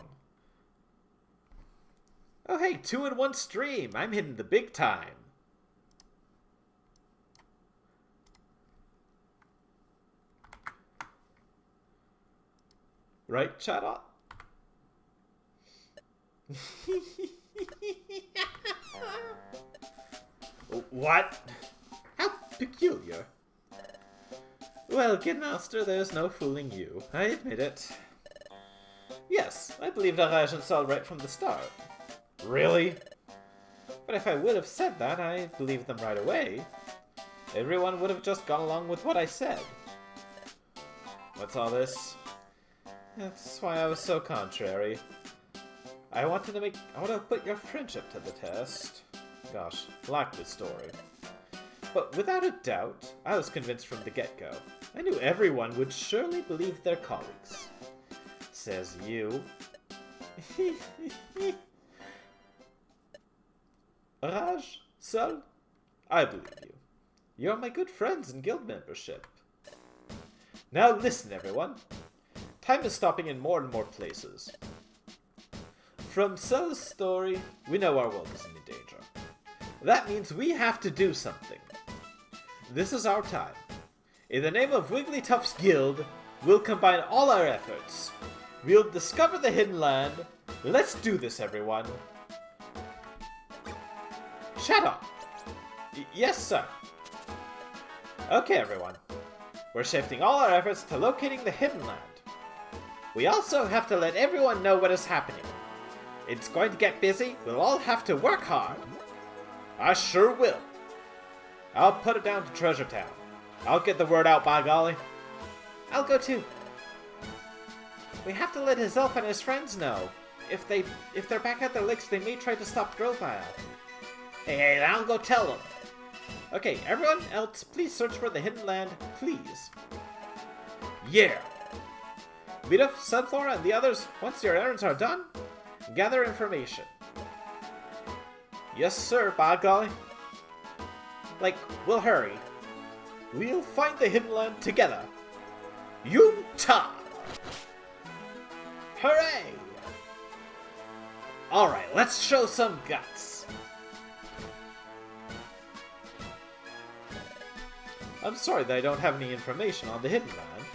Oh hey, 2 in 1 stream! I'm hitting the big time! Right, Chatot? What? How peculiar. Well, Kidmaster, there's no fooling you. I admit it. Yes, I believed Araj and Cell right from the start. Really? But if I would have said that, I believed them right away. Everyone would have just gone along with what I said. What's all this? That's why I was so contrary. I wanted to put your friendship to the test. Gosh, like this story. But without a doubt, I was convinced from the get-go. I knew everyone would surely believe their colleagues. Says you. Raj, Sol, I believe you. You're my good friends in guild membership. Now listen, everyone. Time is stopping in more and more places. From Sol's story, we know our world is in danger. That means we have to do something. This is our time. In the name of Wigglytuff's guild, we'll combine all our efforts. We'll discover the hidden land. Let's do this, everyone. Shut up. Yes, sir. Okay, everyone. We're shifting all our efforts to locating the hidden land. We also have to let everyone know what is happening. It's going to get busy. We'll all have to work hard. I sure will. I'll put it down to Treasure Town. I'll get the word out, by golly. I'll go too. We have to let his elf and his friends know. If they're back at their licks, they may try to stop Grovile. Hey, I'll go tell them. Okay, everyone else, please search for the hidden land, please. Yeah. Wigglytuff, Sunflora, and the others, once your errands are done, gather information. Yes, sir, by golly. We'll hurry. We'll find the hidden land together. Yum-ta! Hooray! Alright, let's show some guts. I'm sorry that I don't have any information on the hidden land,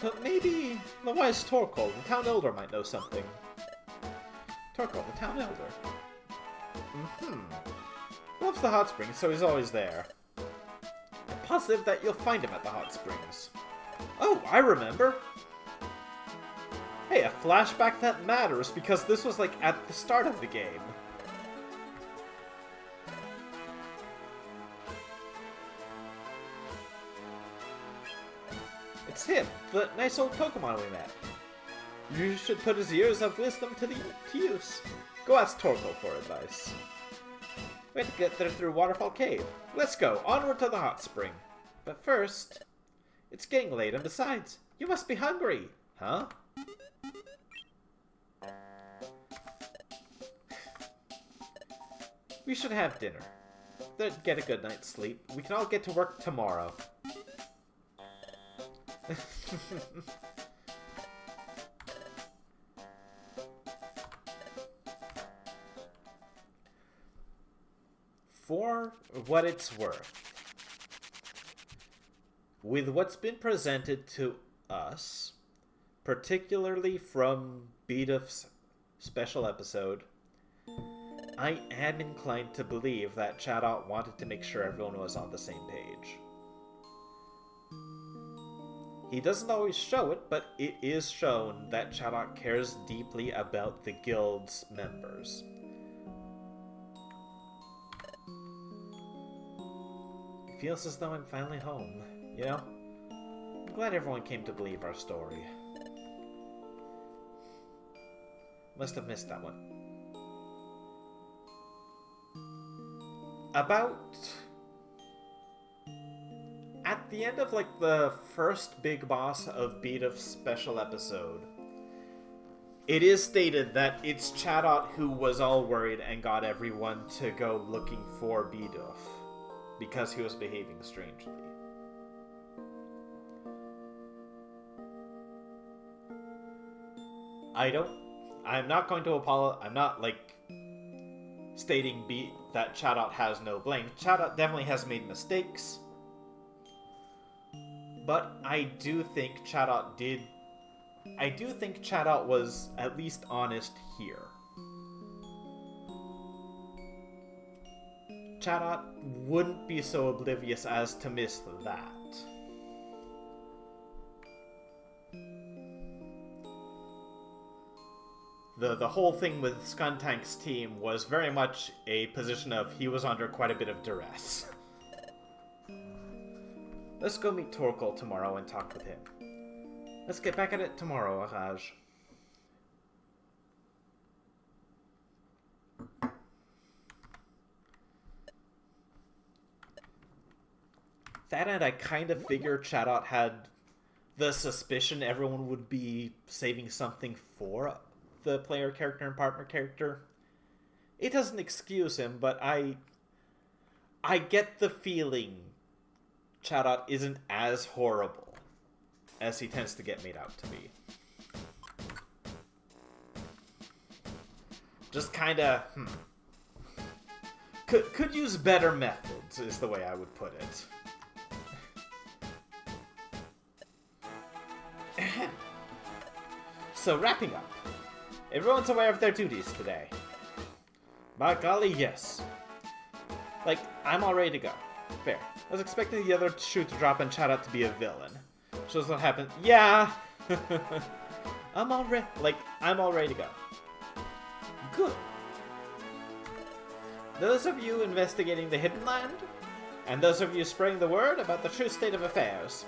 but maybe the wise Torkoal, the town elder, might know something. Torkoal, the town elder. Loves the hot springs, so he's always there. I'm positive that you'll find him at the hot springs. Oh, I remember! Hey, a flashback that matters, because this was at the start of the game. It's him, the nice old Pokemon we met. You should put his years of wisdom to use. Go ask Torkoal for advice. We have to get there through Waterfall Cave. Let's go, onward to the hot spring. But first, it's getting late, and besides, you must be hungry, huh? We should have dinner. Then get a good night's sleep. We can all get to work tomorrow. For what it's worth, with what's been presented to us, particularly from Wigglytuff's special episode, I am inclined to believe that Chatot wanted to make sure everyone was on the same page. He doesn't always show it, but it is shown that Chatot cares deeply about the guild's members. It feels as though I'm finally home, you know? I'm glad everyone came to believe our story. Must have missed that one. At the end of the first big boss of Wigglytuff's special episode, It is stated that it's Chadot who was all worried and got everyone to go looking for Bidoof because he was behaving strangely. I'm not going to apologize. I'm not, stating that Chadot has no blame. Chadot definitely has made mistakes. But I do think Chadot was at least honest here. Chadot wouldn't be so oblivious as to miss that. The whole thing with Skuntank's team was very much a position of he was under quite a bit of duress. Let's go meet Torkoal tomorrow and talk with him. Let's get back at it tomorrow, Raj. That and I kind of figured Chadot had the suspicion everyone would be saving something for the player character and partner character. It doesn't excuse him, but I get the feeling Chadot isn't as horrible as he tends to get made out to be. Just kinda, Could use better methods, is the way I would put it. So, wrapping up. Everyone's aware of their duties today. By golly, yes. I'm all ready to go. Fair. I was expecting the other shoe to drop and Chadot to be a villain. Shows what happened. Yeah! I'm all ready to go. Good. Those of you investigating the Hidden Land, and those of you spreading the word about the true state of affairs,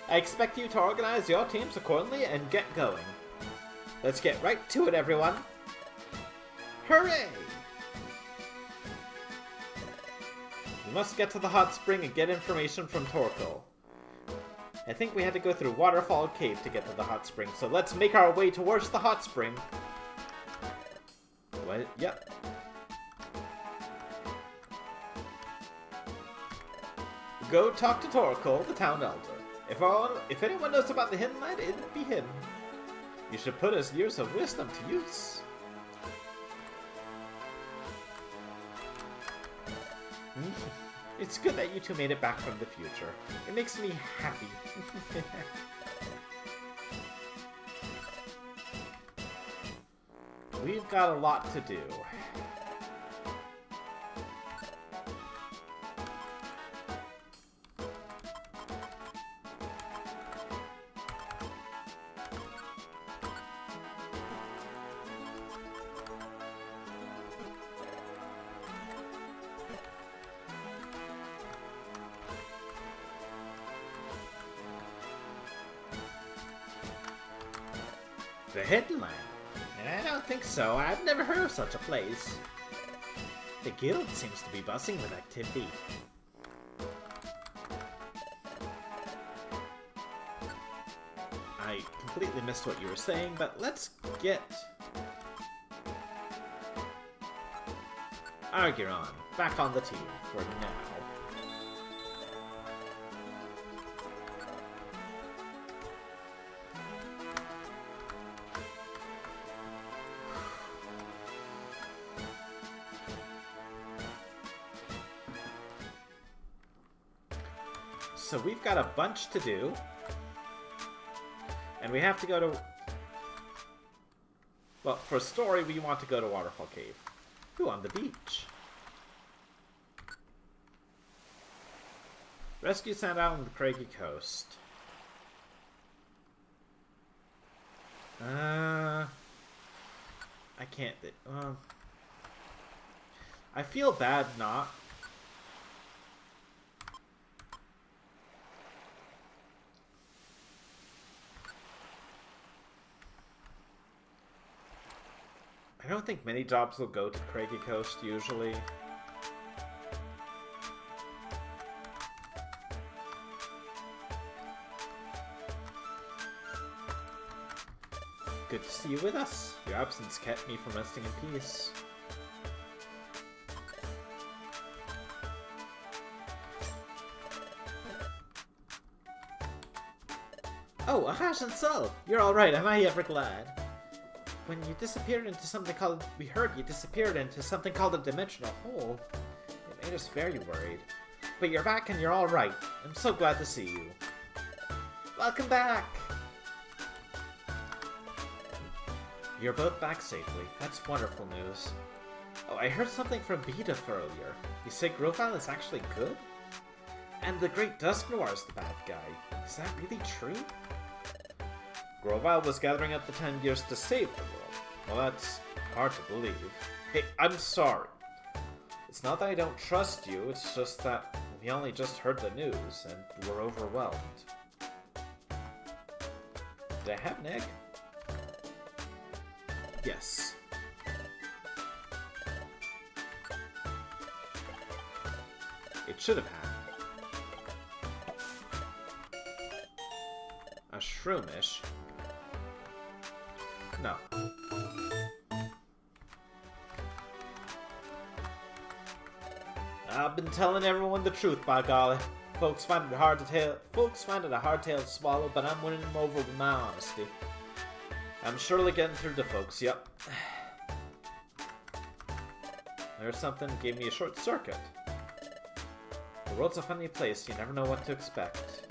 I expect you to organize your teams accordingly and get going. Let's get right to it, everyone. Hooray! We must get to the hot spring and get information from Torkoal. I think we had to go through Waterfall Cave to get to the hot spring, so let's make our way towards the hot spring. What? Yep. Go talk to Torkoal, the town elder. If anyone knows about the Hidden Land, it'd be him. You should put his years of wisdom to use. It's good that you two made it back from the future. It makes me happy. We've got a lot to do. The Hidden Land? I don't think so. I've never heard of such a place. The guild seems to be buzzing with activity. I completely missed what you were saying, but let's get Argiron back on the team for now. So we've got a bunch to do. And we have to go to... Well, for story, we want to go to Waterfall Cave. Ooh, on the beach. Rescue Sandow on the Craggy Coast. I can't... I feel bad not... I don't think many jobs will go to Craggy Coast, usually. Good to see you with us. Your absence kept me from resting in peace. Oh, Ahash and Sol! You're alright, am I ever glad? When you disappeared into something called... We heard you disappeared into something called a dimensional hole. It made us very worried. But you're back and you're alright. I'm so glad to see you. Welcome back! You're both back safely. That's wonderful news. Oh, I heard something from Beedif earlier. You say Grovile is actually good? And the Great Dusk Noir is the bad guy. Is that really true? Grovile was gathering up the 10 years to save the world. Well, that's hard to believe. Hey, I'm sorry. It's not that I don't trust you, it's just that we only just heard the news, and we're overwhelmed. Did I have an egg? Yes. It should have had. A shroomish? No. I've been telling everyone the truth, by golly. Folks find it a hard tale to swallow, but I'm winning them over with my honesty. I'm surely getting through to folks, yep. There's something that gave me a short circuit. The world's a funny place, you never know what to expect.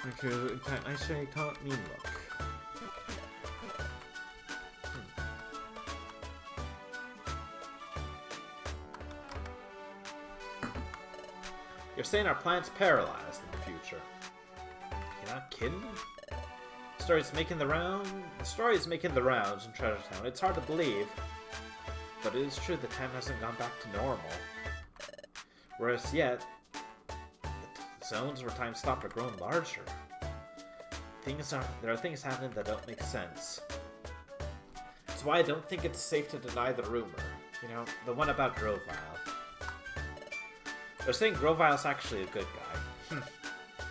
Actually, I say can't mean look. You're saying our planet's paralyzed in the future. You're not kidding? The story's making the rounds in Treasure Town. It's hard to believe, but it is true that time hasn't gone back to normal. Whereas yet, the zones where time stopped are growing larger. There are things happening that don't make sense. That's why I don't think it's safe to deny the rumor. You know, the one about Grovile. They're saying Grovile's actually a good guy.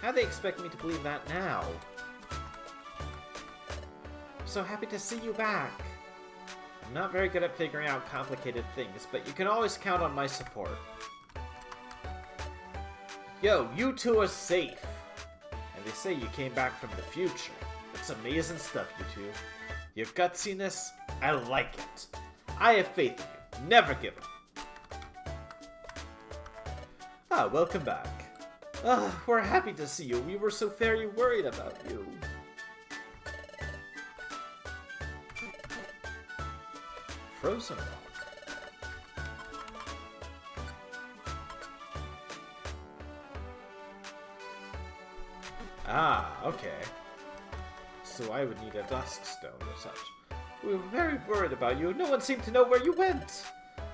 How do they expect me to believe that now? I'm so happy to see you back. I'm not very good at figuring out complicated things, but you can always count on my support. Yo, you two are safe. And they say you came back from the future. That's amazing stuff, you two. Your gutsiness, I like it. I have faith in you. Never give up. Ah, welcome back. We're happy to see you. We were so very worried about you. Frozen Rock. Ah, okay. So I would need a dusk stone or such. We were very worried about you. No one seemed to know where you went.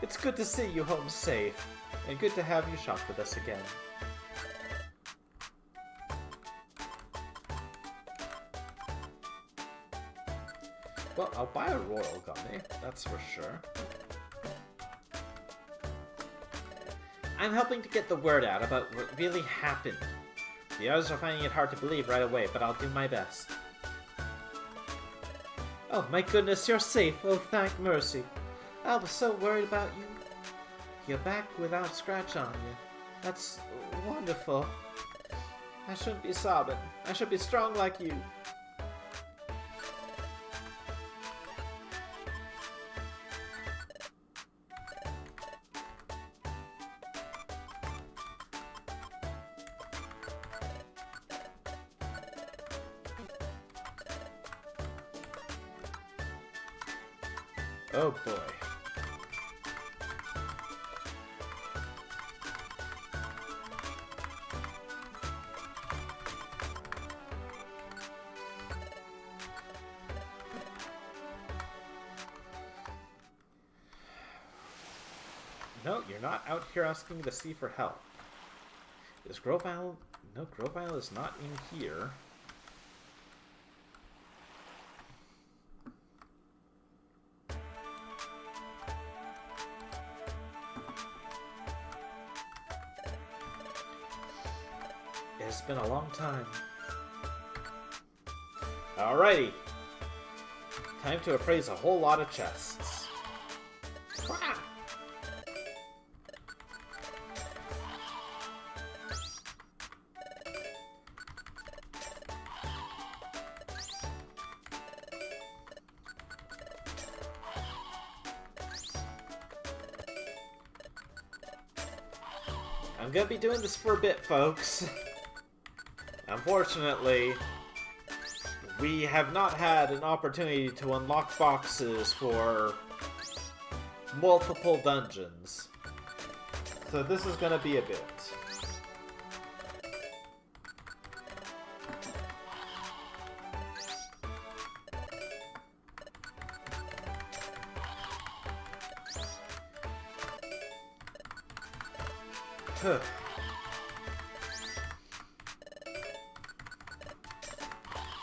It's good to see you home safe. And good to have you shop with us again. Well, I'll buy a royal gummy, that's for sure. I'm helping to get the word out about what really happened. The others are finding it hard to believe right away, but I'll do my best. Oh my goodness, you're safe. Oh, thank mercy. I was so worried about you. You're back without a scratch on you. That's wonderful. I shouldn't be sobbing. I should be strong like you. Oh boy. No, you're not out here asking me to see for help. Is Grovile... No, Grovile is not in here. It's been a long time. Alrighty. Time to appraise a whole lot of chests. Wah! I'm gonna be doing this for a bit, folks. Unfortunately, we have not had an opportunity to unlock boxes for multiple dungeons. So this is gonna be a bit.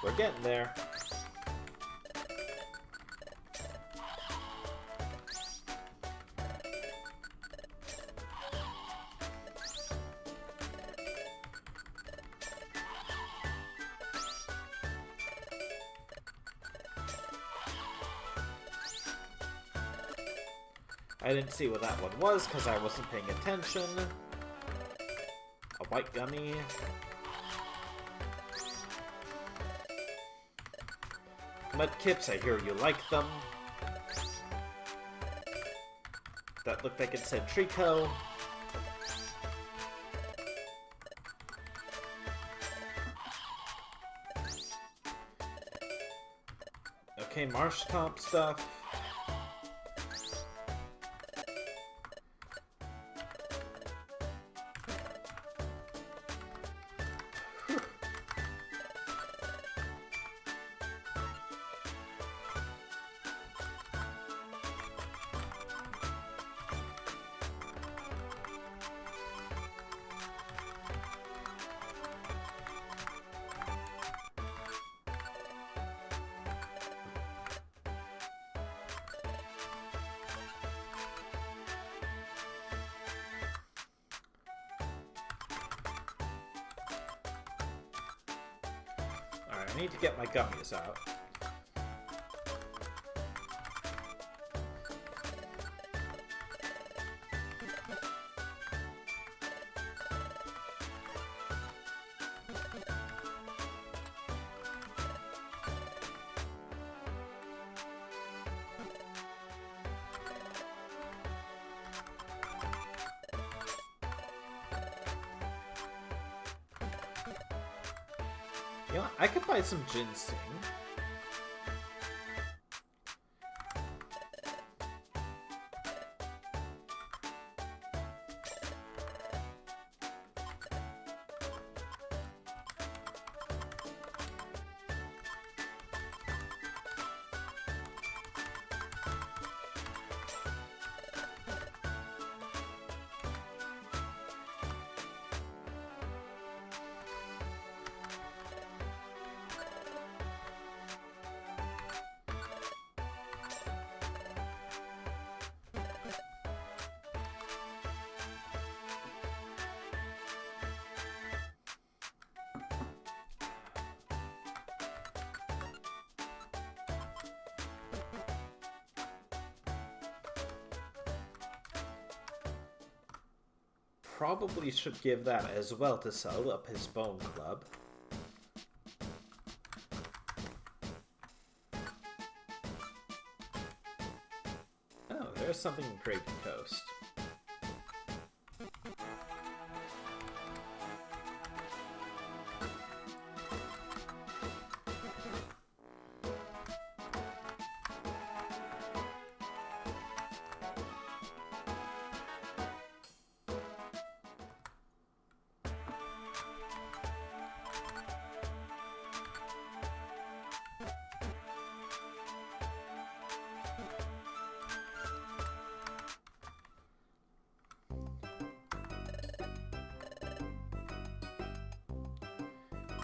We're getting there. I didn't see what that one was because I wasn't paying attention. A white gummy. Mudkips, I hear you like them. That looked like it said Trico. Okay, marsh comp stuff. I need to get my gummies out. You know, I could buy some ginseng. Probably should give that as well to sell up his bone club. Oh, there's something in Craven Coast.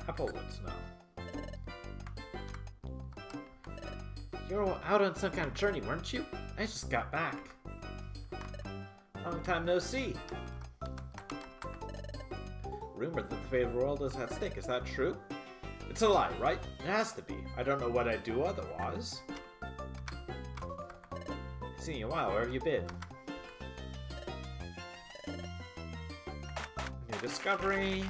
Applewoods now. You were out on some kind of journey, weren't you? I just got back. Long time no see. Rumored that the fate of the world is at stake. Is that true? It's a lie, right? It has to be. I don't know what I'd do otherwise. Seen you in a while. Where have you been? New discovery.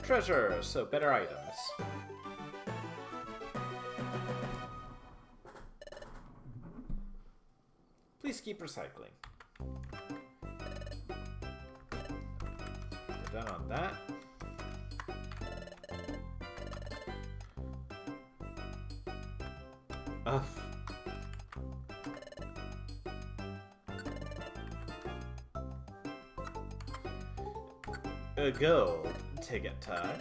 Treasure, so better items. Please keep recycling. We're done on that. A gold ticket time.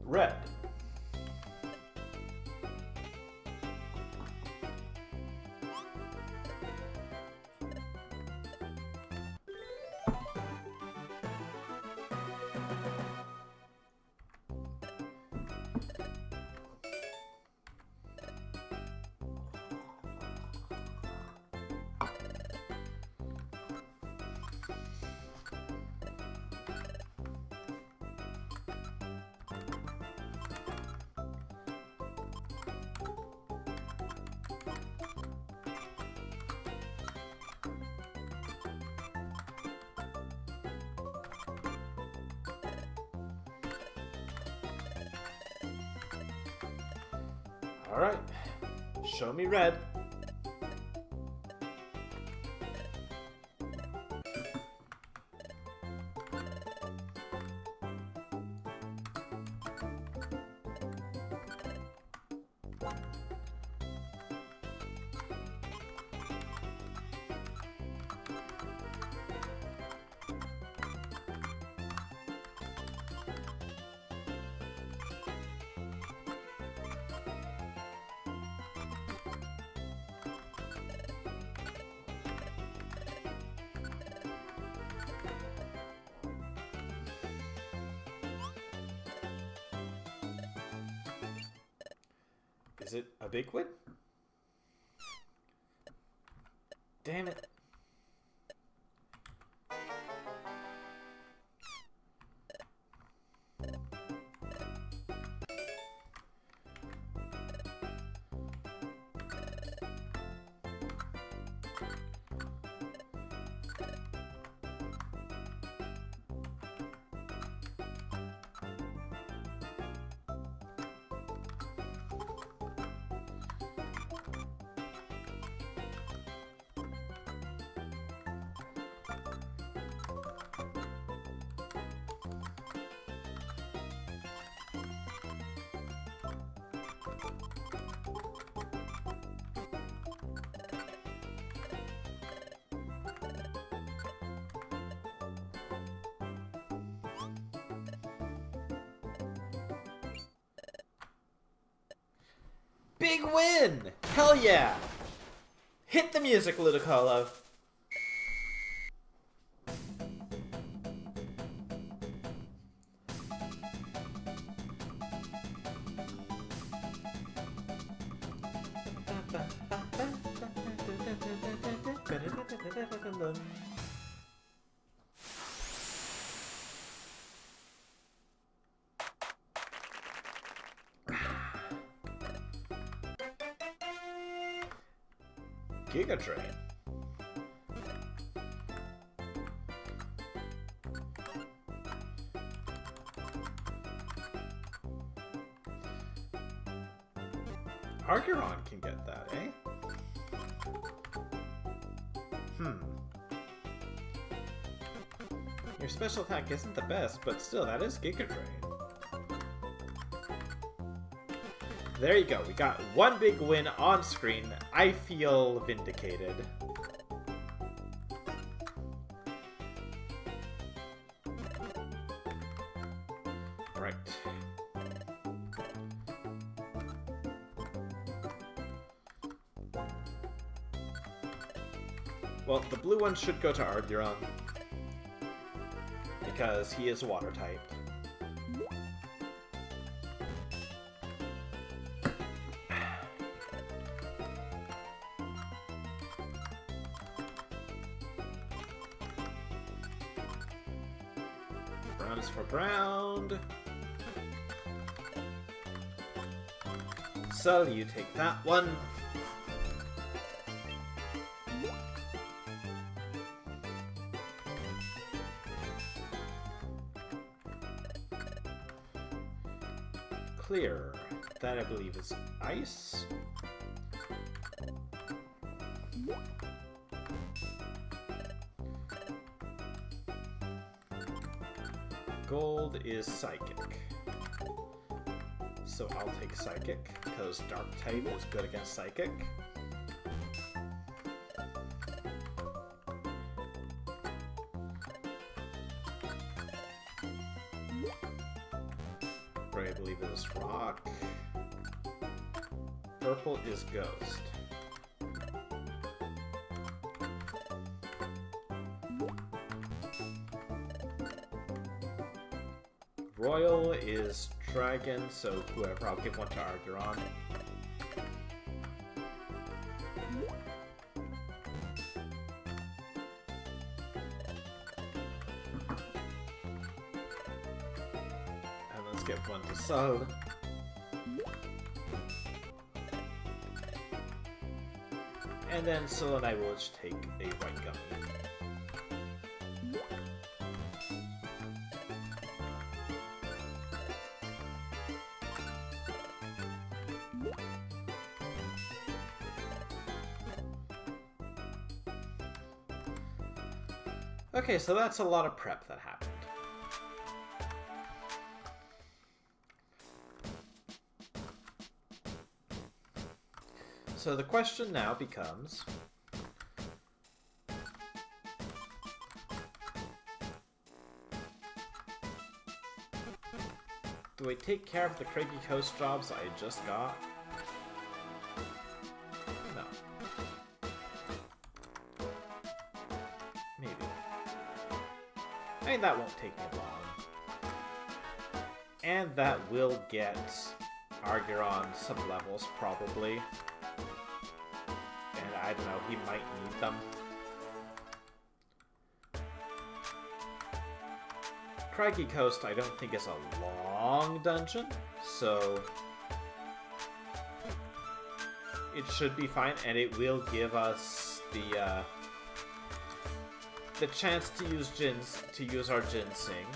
Red. Alright, show me red. Is it a big win? Damn it. Big win! Hell yeah! Hit the music, Ludicolo. Giga Train. Archeron can get that, eh? Your special attack isn't the best, but still, that is Giga Train. There you go. We got one big win on screen. I feel vindicated. Right. Well, the blue one should go to Arguron. Because he is water type. Brown is for ground. So you take that one. Clear. That I believe is ice. Gold is psychic. So I'll take psychic, because dark type is good against psychic. Gray, I believe, is rock. Purple is ghost. Royal is dragon, so whoever, I'll give one to Arguron. And let's give one to Sol. And then Sol and I will just take a white gummy. Okay, so that's a lot of prep that happened. So the question now becomes... do I take care of the Craigie Coast jobs I just got? No. Maybe. I mean, that won't take me long. And that will get Arguron some levels, probably. And I don't know, he might need them. Craigie Coast, I don't think is a long dungeon, so it should be fine, and it will give us the chance to use our ginseng.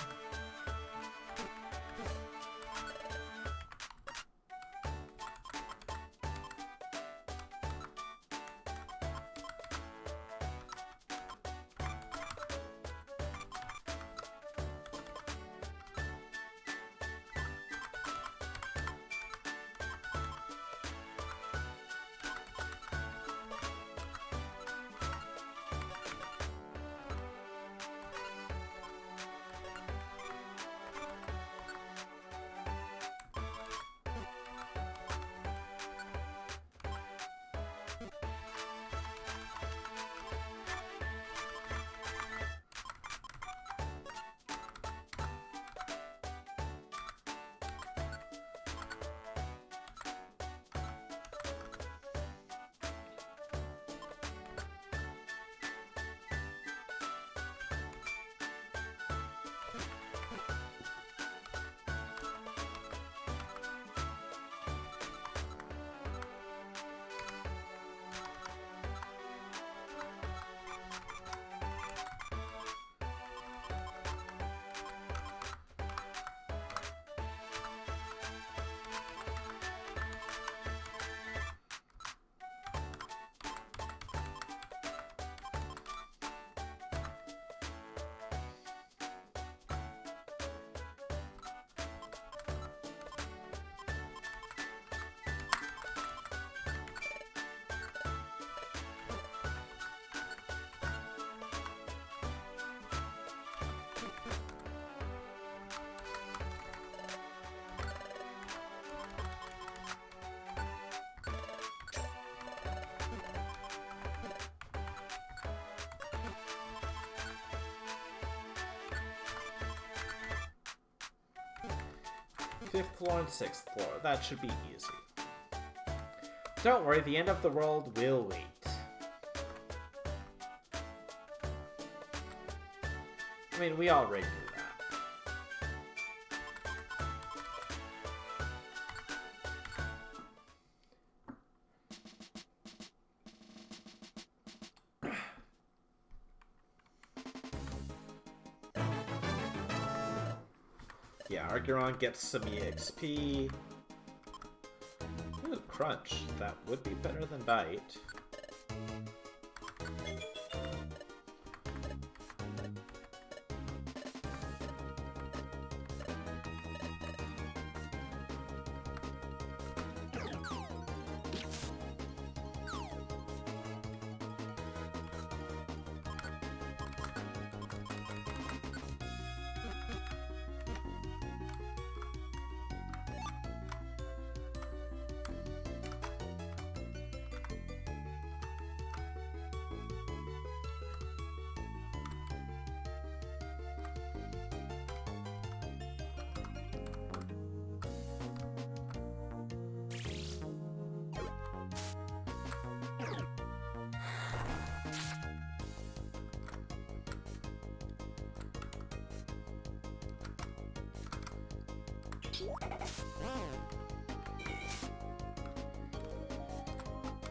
5th floor and 6th floor. That should be easy. Don't worry, the end of the world will wait. I mean, we already knew that. Yeah, Argiron gets some EXP. Ooh, Crunch. That would be better than Bite.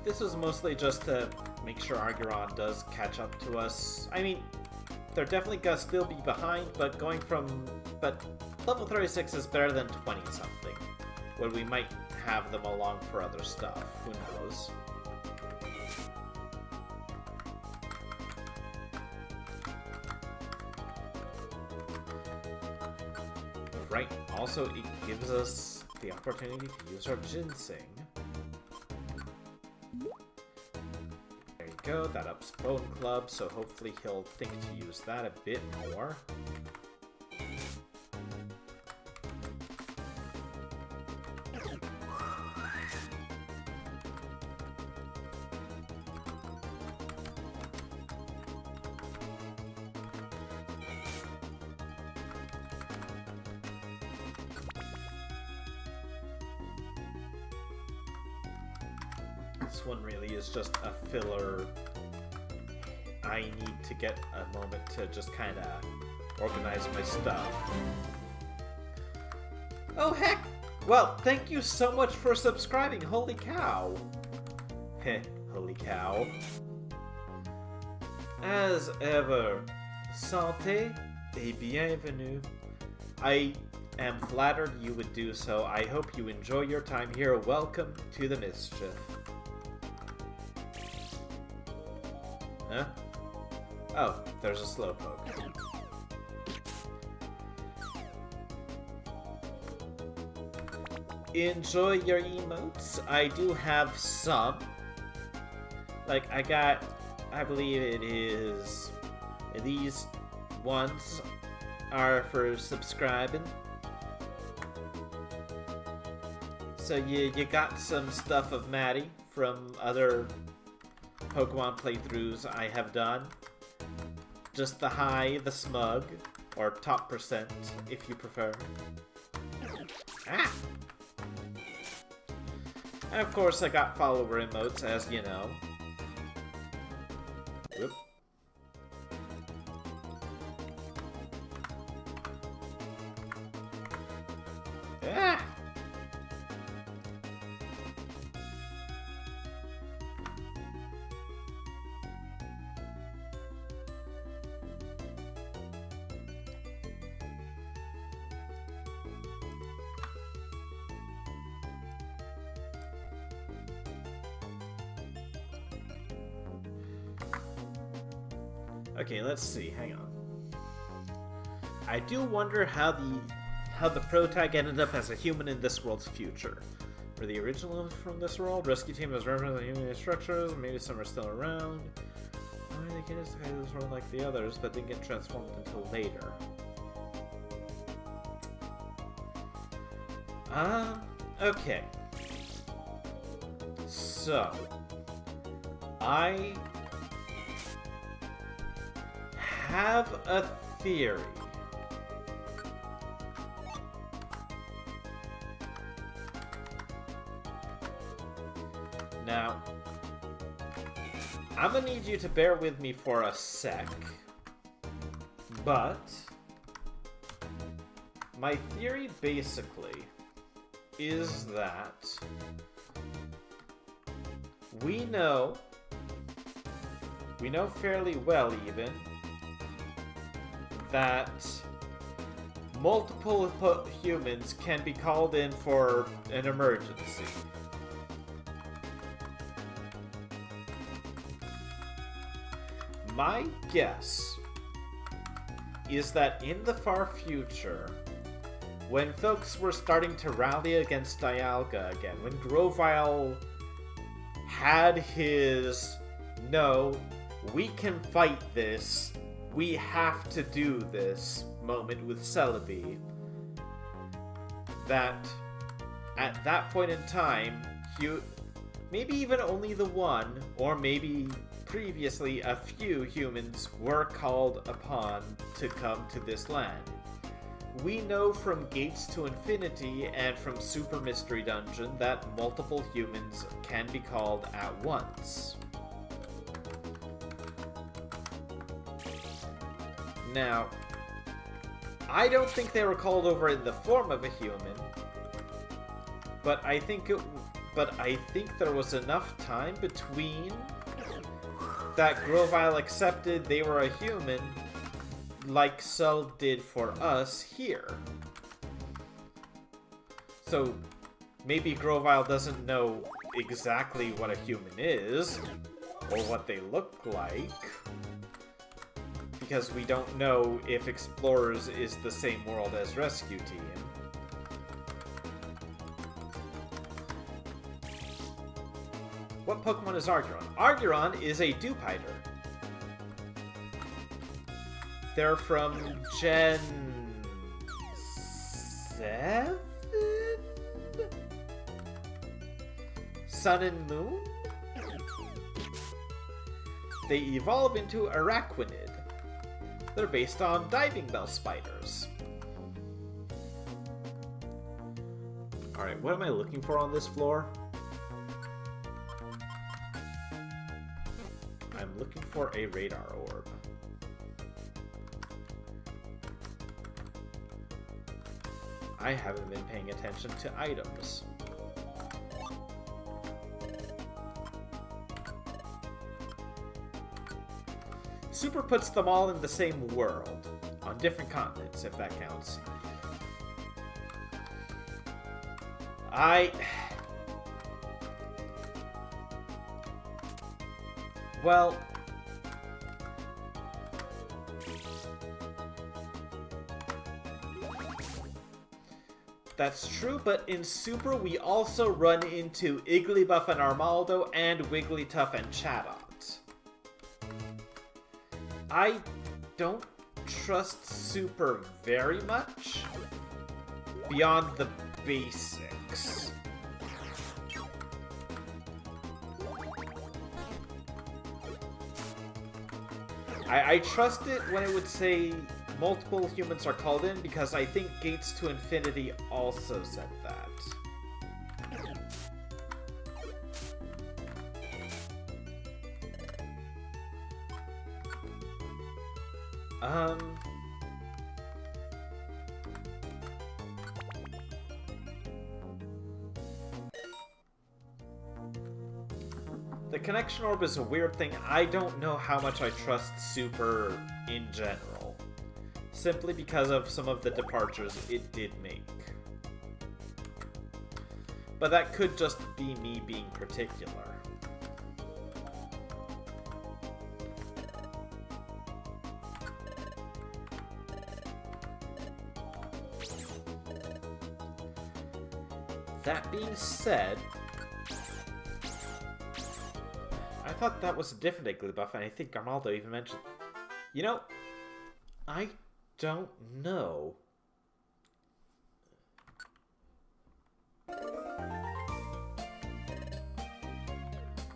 This was mostly just to make sure Argiron does catch up to us. I mean, they're definitely gonna still be behind, but but level 36 is better than 20-something, when we might have them along for other stuff. Who knows? Right, also it gives us the opportunity to use our ginseng. There you go, that ups Bone Club, so hopefully he'll think to use that a bit more. This one really is just a filler. I need to get a moment to just kind of organize my stuff. Oh heck! Well, thank you so much for subscribing, holy cow! Heh, holy cow. As ever, santé et bienvenue. I am flattered you would do so. I hope you enjoy your time here. Welcome to the mischief. Huh? Oh, there's a slowpoke. Enjoy your emotes. I do have some. Like, I believe it is, these ones are for subscribing. So you got some stuff of Maddie from other Pokemon playthroughs I have done. Just the high, the smug, or top percent, if you prefer. Ah! And of course I got follower emotes, as you know. Whoop. Ah! Okay, let's see. Hang on. I do wonder how the protag ended up as a human in this world's future. Were the originals from this world? Rescue team was referenced in human structures. Maybe some are still around. Why they can't just this world like the others, but didn't get transformed until later. Okay. So, I have a theory. Now, I'm gonna need you to bear with me for a sec, but my theory basically is that we know fairly well even that multiple humans can be called in for an emergency. My guess is that in the far future, when folks were starting to rally against Dialga again, when Grovyle had his, no, we can fight this, we have to do this moment with Celebi, that at that point in time, maybe even only the one, or maybe previously a few humans were called upon to come to this land. We know from Gates to Infinity and from Super Mystery Dungeon that multiple humans can be called at once. Now, I don't think they were called over in the form of a human, but I think there was enough time between that Grovyle accepted they were a human, like Cell did for us here. So maybe Grovyle doesn't know exactly what a human is, or what they look like, because we don't know if Explorers is the same world as Rescue Team. What Pokemon is Argyron? Argyron is a Dewpider. They're from Gen 7? Sun and Moon? They evolve into Araquanid. They're based on diving bell spiders. Alright, what am I looking for on this floor? I'm looking for a radar orb. I haven't been paying attention to items. Super puts them all in the same world, on different continents, if that counts. Well, that's true, but in Super we also run into Igglybuff and Armaldo and Wigglytuff and Chatot. I don't trust Super very much beyond the basics. I trust it when it would say multiple humans are called in, because I think Gates to Infinity also said that. The connection orb is a weird thing. I don't know how much I trust Super in general, simply because of some of the departures it did make. But that could just be me being particular. That being said, I thought that was a different Igglybuff, and I think Armaldo even mentioned... You know, I don't know.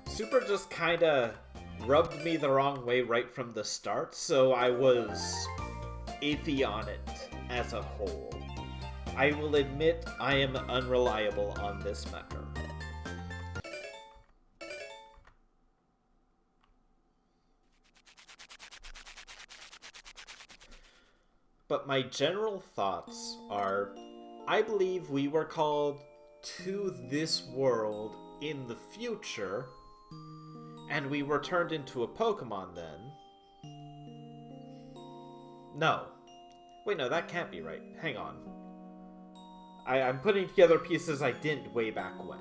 Super just kinda rubbed me the wrong way right from the start, so I was iffy on it as a whole. I will admit I am unreliable on this matter. my general thoughts are, I believe we were called to this world in the future, and we were turned into a Pokemon then. No. Wait, no, that can't be right. Hang on. I'm putting together pieces I didn't way back when.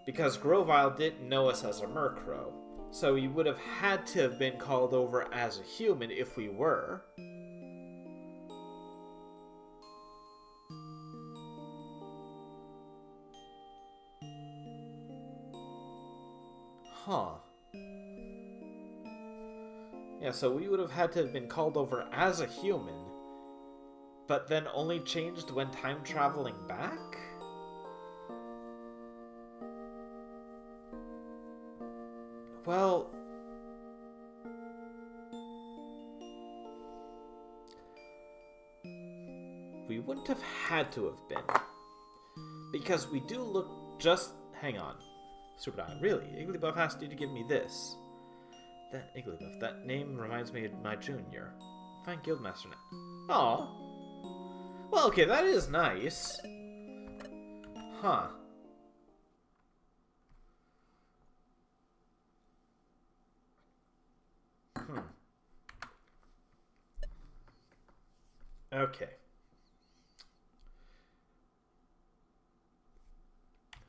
Because Grovyle didn't know us as a Murkrow, so we would have had to have been called over as a human if we were. Huh. Yeah, so we would have had to have been called over as a human, but then only changed when time traveling back? Well, we wouldn't have had to have been, because we do look just... Hang on. Superdine, really? Wigglytuff asked you to give me this. That Wigglytuff, that name reminds me of my junior. Fine guildmaster now. Aw. Well, okay, that is nice. Huh. Okay.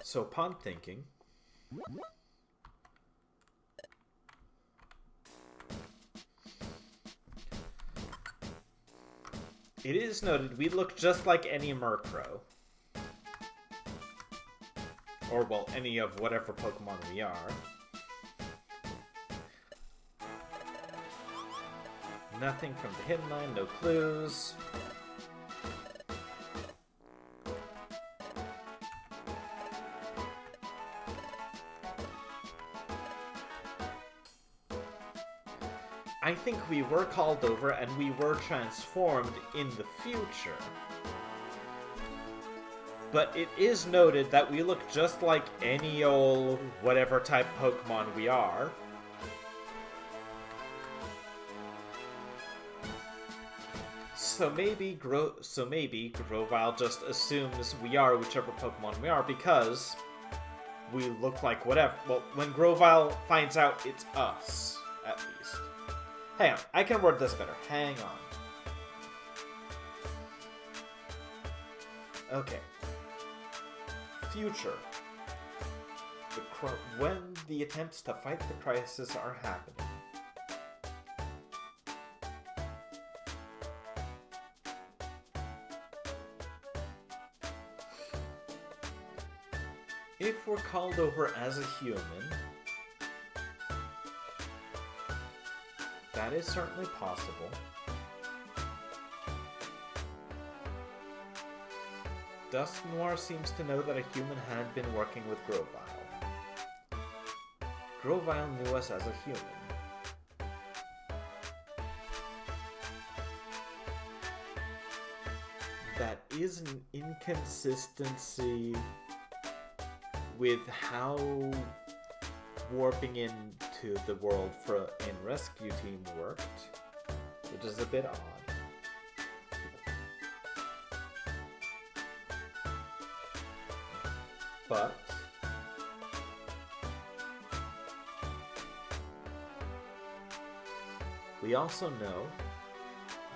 So, upon thinking... It is noted we look just like any Murkrow. Or, well, any of whatever Pokemon we are. Nothing from the hidden line, no clues. I think we were called over and we were transformed in the future. But it is noted that we look just like any old whatever type Pokemon we are. So maybe Grovyle just assumes we are whichever Pokemon we are because we look like whatever. Well, when Grovyle finds out it's us, at least. Hang on, I can word this better. Hang on. Okay. Future. When the attempts to fight the crisis are happening. If we're called over as a human, that is certainly possible. Dusknoir seems to know that a human had been working with Grovyle. Grovyle knew us as a human. That is an inconsistency with how warping into the world in Rescue Team worked, which is a bit odd. But we also know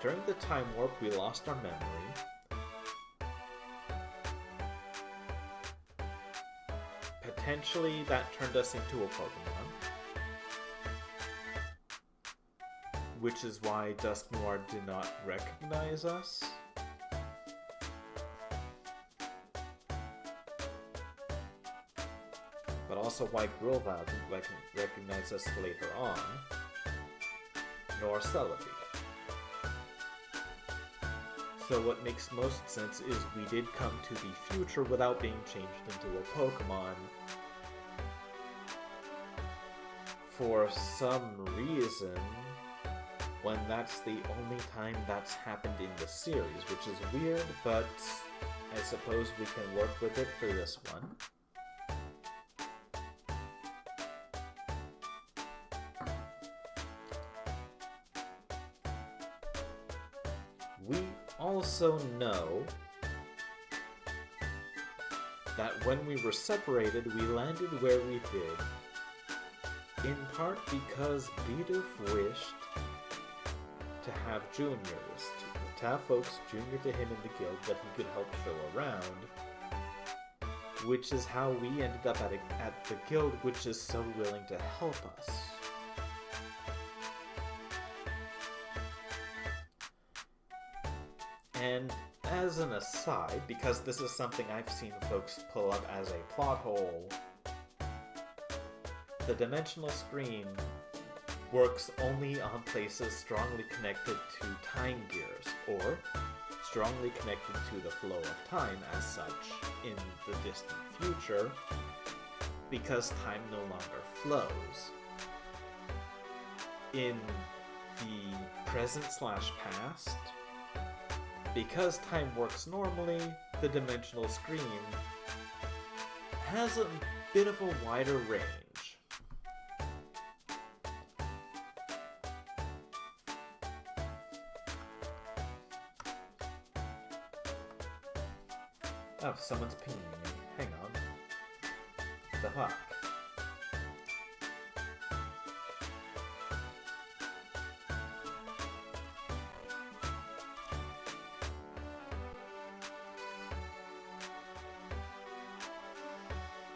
during the time warp we lost our memory. Potentially that turned us into a Pokemon, which is why Dusknoir did not recognize us. But also why Grovyle didn't recognize us later on, nor Celebi. So what makes most sense is we did come to the future without being changed into a Pokemon for some reason, when that's the only time that's happened in the series, which is weird, but I suppose we can work with it for this one. also know that when we were separated, we landed where we did, in part because Bidoof wished to have juniors, to have folks junior to him in the guild that he could help show around, which is how we ended up at the guild which is so willing to help us. And as an aside, because this is something I've seen folks pull up as a plot hole, the dimensional screen works only on places strongly connected to time gears, or strongly connected to the flow of time as such in the distant future, because time no longer flows. In the present/past, because time works normally, the dimensional screen has a bit of a wider range. Oh, someone's pinging me. Hang on. The fuck?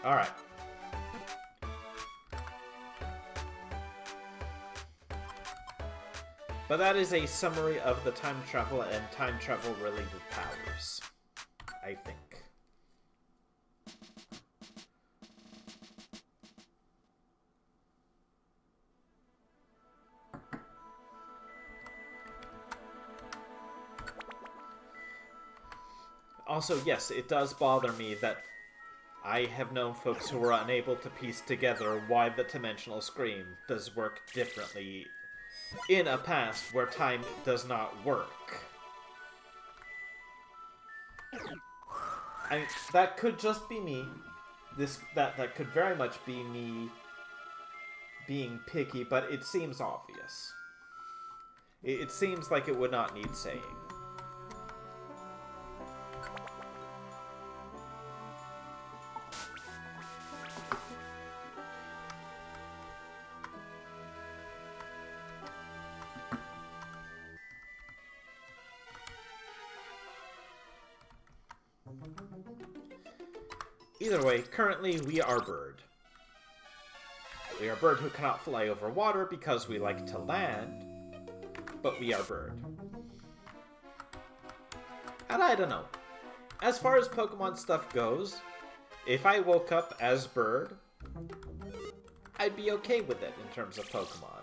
Alright. But that is a summary of the time travel and time travel related powers, I think. Also, yes, it does bother me that I have known folks who were unable to piece together why the dimensional screen does work differently in a past where time does not work. I mean, that could just be me. That could very much be me being picky, but it seems obvious. It seems like it would not need saying. Either way, currently we are bird. We are bird who cannot fly over water because we like to land, but we are bird. And I don't know. As far as Pokemon stuff goes, if I woke up as bird, I'd be okay with it in terms of Pokemon.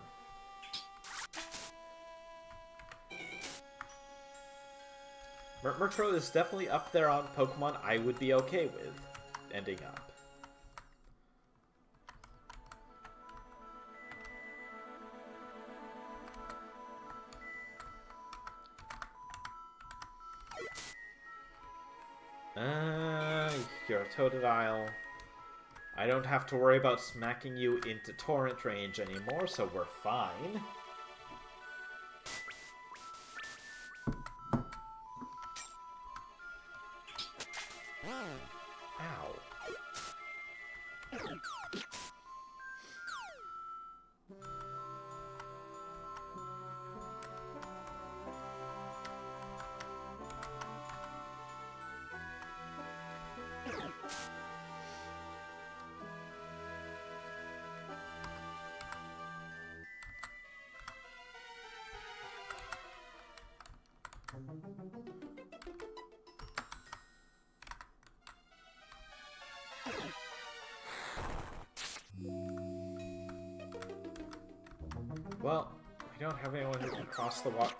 Murkrow is definitely up there on Pokemon I would be okay with ending up. You're a Totodile. I don't have to worry about smacking you into torrent range anymore, so we're fine. Ow. Well, we don't have anyone who can cross the water.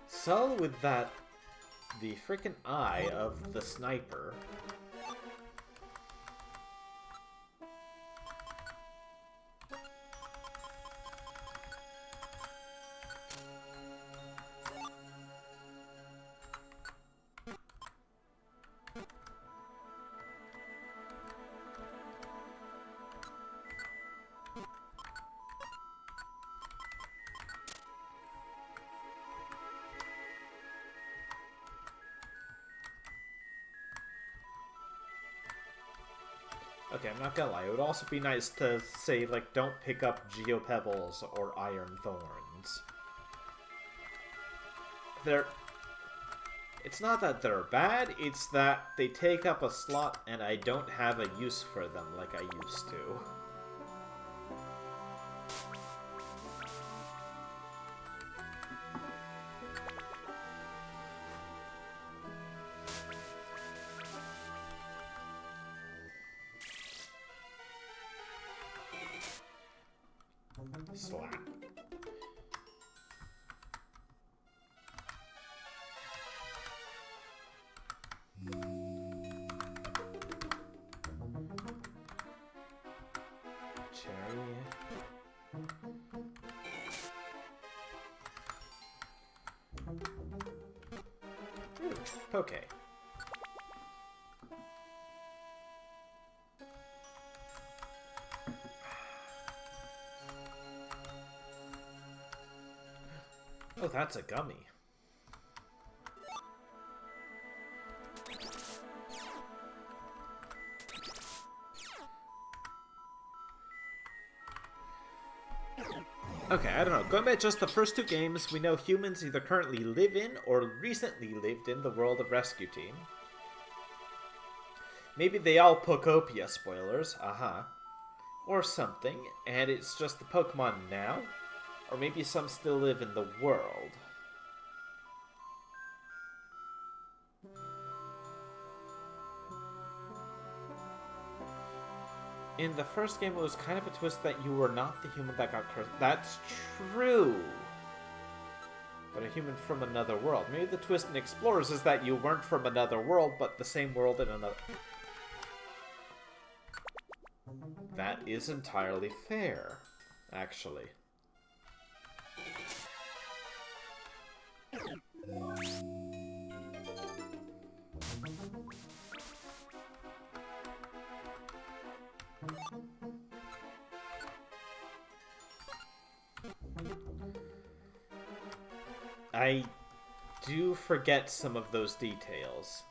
So with that, the frickin' eye of the sniper. Okay, I'm not gonna lie. It would also be nice to say, like, don't pick up Geopebbles or Iron Thorns. It's not that they're bad, it's that they take up a slot and I don't have a use for them like I used to. Slap. Cherry. Ooh, Poke. Oh, that's a gummy. Okay, I don't know. Going by just the first two games, we know humans either currently live in or recently lived in the world of Rescue Team. Maybe they all Pokopia spoilers, or something, and it's just the Pokemon now? Or maybe some still live in the world. In the first game, it was kind of a twist that you were not the human that got cursed. That's true! But a human from another world. Maybe the twist in Explorers is that you weren't from another world, but the same world in another... That is entirely fair, actually. I do forget some of those details.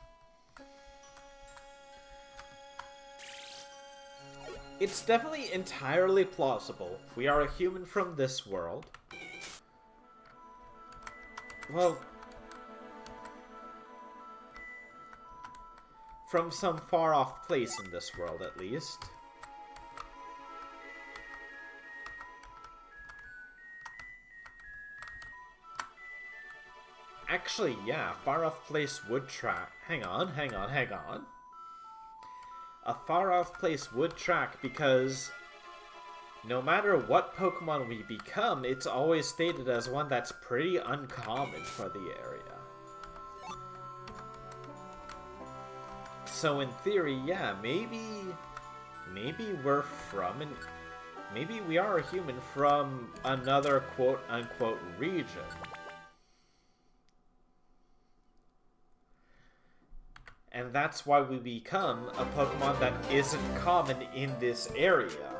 It's definitely entirely plausible. We are a human from this world. Well, from some far-off place in this world, at least. Actually, yeah, far-off place would track. Hang on. A far-off place would track because no matter what Pokemon we become, it's always stated as one that's pretty uncommon for the area. So in theory, yeah, maybe we're from maybe we are a human from another quote-unquote region. And that's why we become a Pokemon that isn't common in this area.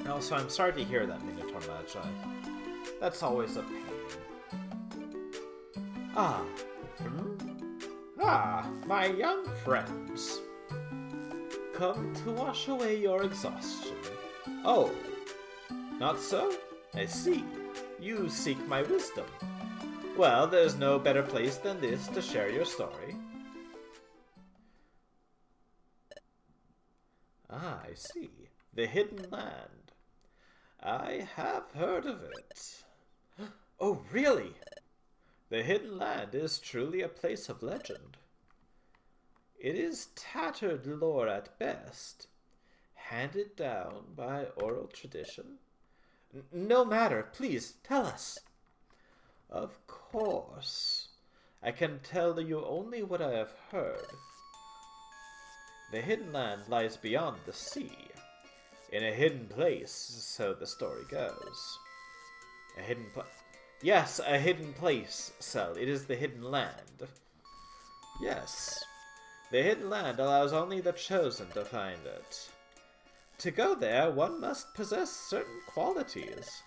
Also, I'm sorry to hear that, Minotaur Magi. That's always a pain. My young friends. Come to wash away your exhaustion. Oh, not so? I see. You seek my wisdom. Well, there's no better place than this to share your story. I see. The Hidden Land. I have heard of it. Oh, really? The Hidden Land is truly a place of legend. It is tattered lore at best, handed down by oral tradition. No matter, please, tell us. Of course. I can tell you only what I have heard. The Hidden Land lies beyond the sea. In a hidden place, so the story goes. A hidden place. Yes, a hidden place, Cell. It is the hidden land. Yes. The hidden land allows only the chosen to find it. To go there, one must possess certain qualities.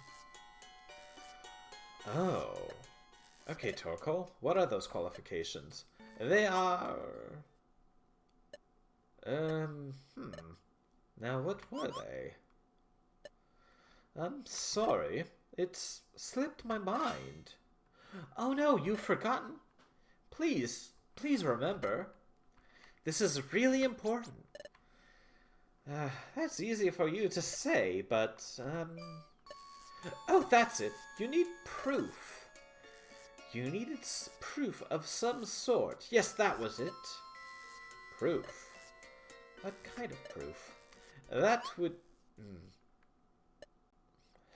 Oh. Okay, Torkoal. What are those qualifications? They are... Now, what were they? I'm sorry. It's slipped my mind. Oh no, you've forgotten? Please remember. This is really important. That's easy for you to say, but, Oh, that's it. You need proof. You needed proof of some sort. Yes, that was it. Proof. What kind of proof? That would...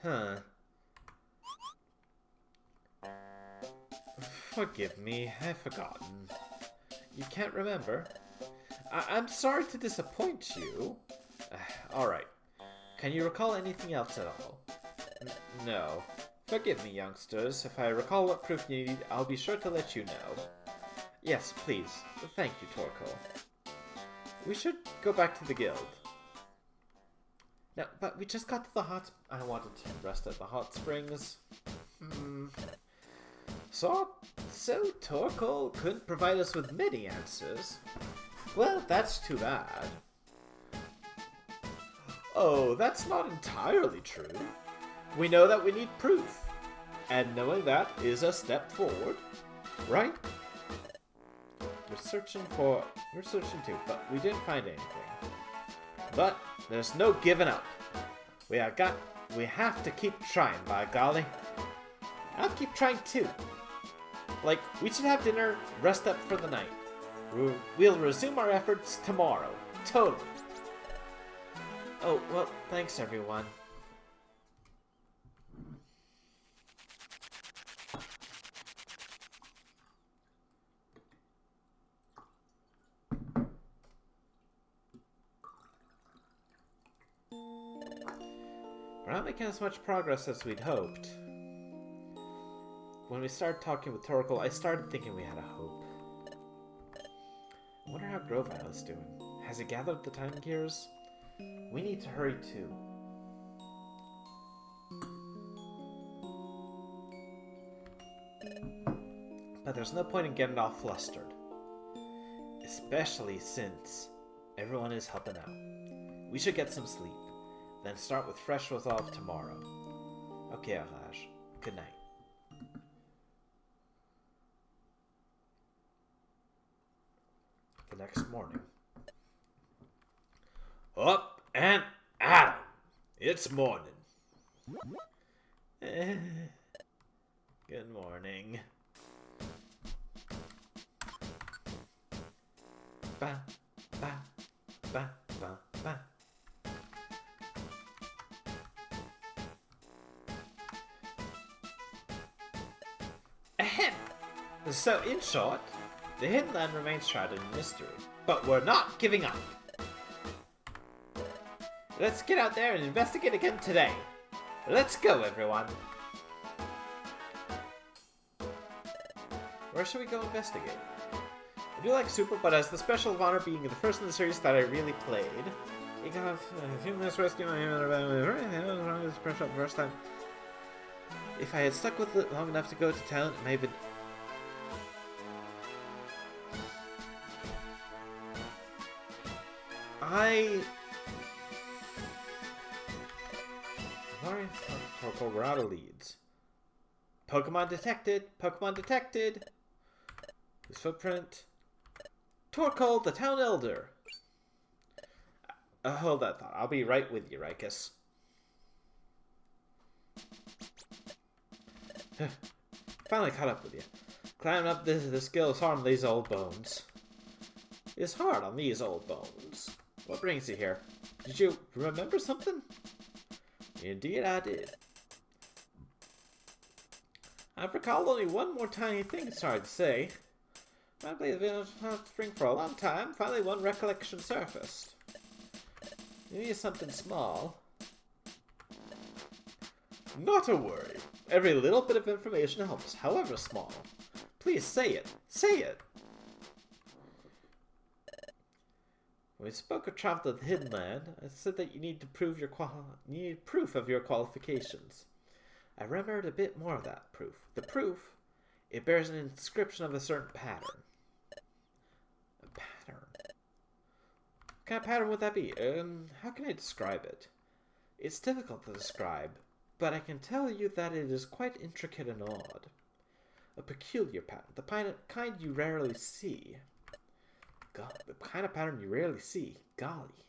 Huh. Forgive me, I've forgotten. You can't remember? I'm sorry to disappoint you. Alright. Can you recall anything else at all? No. Forgive me, youngsters. If I recall what proof you need, I'll be sure to let you know. Yes, please. Thank you, Torkoal. We should go back to the guild. No, but we just got to the hot... I wanted to rest at the hot springs. So Torkoal couldn't provide us with many answers. Well, that's too bad. Oh, that's not entirely true. We know that we need proof. And knowing that is a step forward. Right? We're searching too, but we didn't find anything. But there's no giving up. We have to keep trying, by golly. I'll keep trying too. Like, we should have dinner, rest up for the night. We'll resume our efforts tomorrow. Totally. Oh, well, thanks everyone. We're not making as much progress as we'd hoped. When we started talking with Torkoal, I started thinking we had a hope. I wonder how Grovile is doing. Has he gathered the time gears? We need to hurry too. But there's no point in getting all flustered. Especially since everyone is helping out. We should get some sleep. Then start with fresh resolve tomorrow. Okay, Araj. Good night. The next morning. Up and at 'em. It's morning. Good morning. Ba, ba, ba, ba, ba. Ahem! So, in short, the hidden land remains shrouded in mystery. But we're not giving up. Let's get out there and investigate again today. Let's go, everyone. Where should we go investigate? I do like Super, but as the special of honor being the first in the series that I really played. First time. If I had stuck with it long enough to go to town, it may have been... Torkoal, we're out of leads. Pokemon detected! Pokemon detected! His footprint. Torkoal, the town elder! Hold that thought. I'll be right with you, Rikus. Finally caught up with you. Climbing up this hill is hard on these old bones. It's hard on these old bones. What brings you here? Did you remember something? Indeed I did. I've recalled only one more tiny thing, sorry to say. I've played the village hot spring for a long time. Finally one recollection surfaced. Maybe it's something small. Not a worry. Every little bit of information helps, however small. Please say it. Say it! When we spoke of travel to the Hidden Land, I said that you need to prove your proof of your qualifications. I remembered a bit more of that proof. The proof, it bears an inscription of a certain pattern. A pattern? What kind of pattern would that be? How can I describe it? It's difficult to describe, but I can tell you that it is quite intricate and odd. A peculiar pattern, the kind you rarely see. God, the kind of pattern you rarely see. Golly.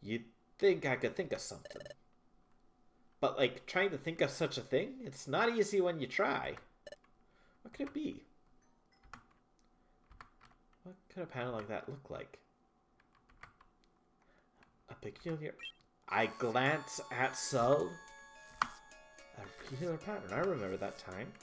You'd think I could think of something. But, like, trying to think of such a thing, it's not easy when you try. What could it be? What could a pattern like that look like? A peculiar... I glance at Sol. A peculiar pattern. I remember that time.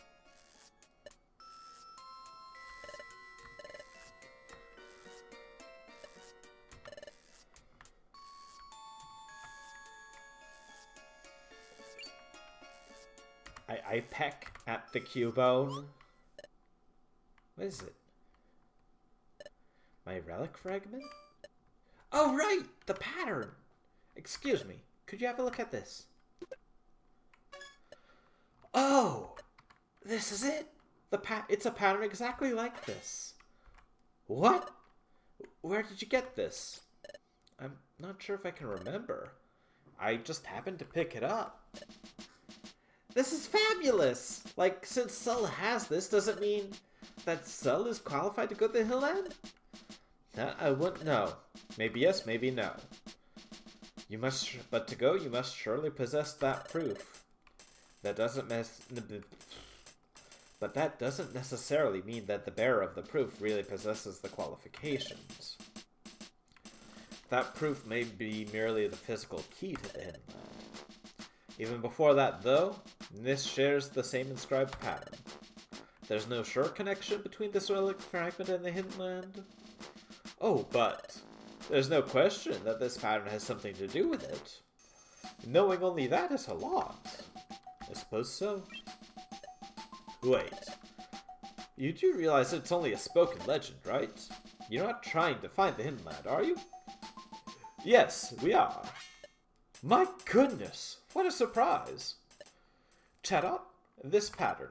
I peck at the cubone. What is it? My relic fragment? Oh, right! The pattern! Excuse me. Could you have a look at this? Oh! This is it! It's a pattern exactly like this. What? Where did you get this? I'm not sure if I can remember. I just happened to pick it up. This is fabulous! Like, since Sol has this, does it mean that Sol is qualified to go to the Hill End? That I wouldn't know. Maybe yes, maybe no. But to go, you must surely possess that proof. But that doesn't necessarily mean that the bearer of the proof really possesses the qualifications. That proof may be merely the physical key to the Hidden Land. Even before that, though, this shares the same inscribed pattern. There's no sure connection between this relic fragment and the Hidden Land. Oh, but there's no question that this pattern has something to do with it. Knowing only that is a lot. I suppose so. Wait. You do realize it's only a spoken legend, right? You're not trying to find the Hidden Land, are you? Yes, we are. My goodness, what a surprise! Chatot, this pattern.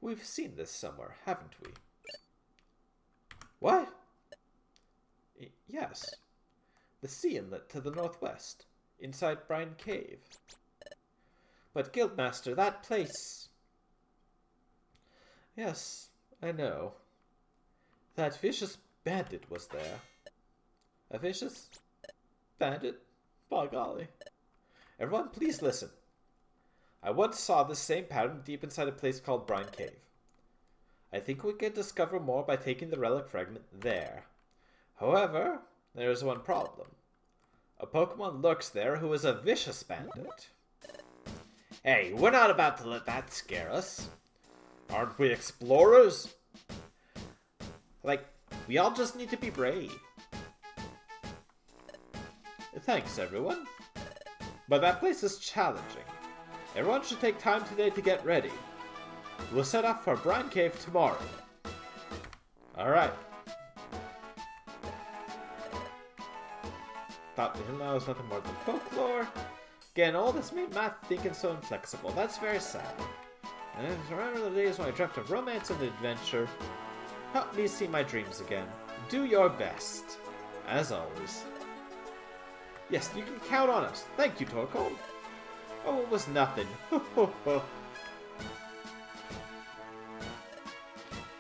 We've seen this somewhere, haven't we? What? Yes. The sea inlet to the northwest, inside Brine Cave. But Guildmaster, that place... Yes, I know. That vicious bandit was there. A vicious bandit? By golly. Everyone, please listen. I once saw this same pattern deep inside a place called Brine Cave. I think we can discover more by taking the relic fragment there. However, there is one problem. A Pokemon lurks there who is a vicious bandit. Hey, we're not about to let that scare us. Aren't we explorers? Like, we all just need to be brave. Thanks, everyone. But that place is challenging. Everyone should take time today to get ready. We'll set off for Brine Cave tomorrow. Alright. Thought the Hill was nothing more than folklore. Again, all this made Matt thinking so inflexible. That's very sad. And I remember the days when I dreamt of romance and adventure. Help me see my dreams again. Do your best. As always. Yes, you can count on us. Thank you, Torkoal. Oh, it was nothing.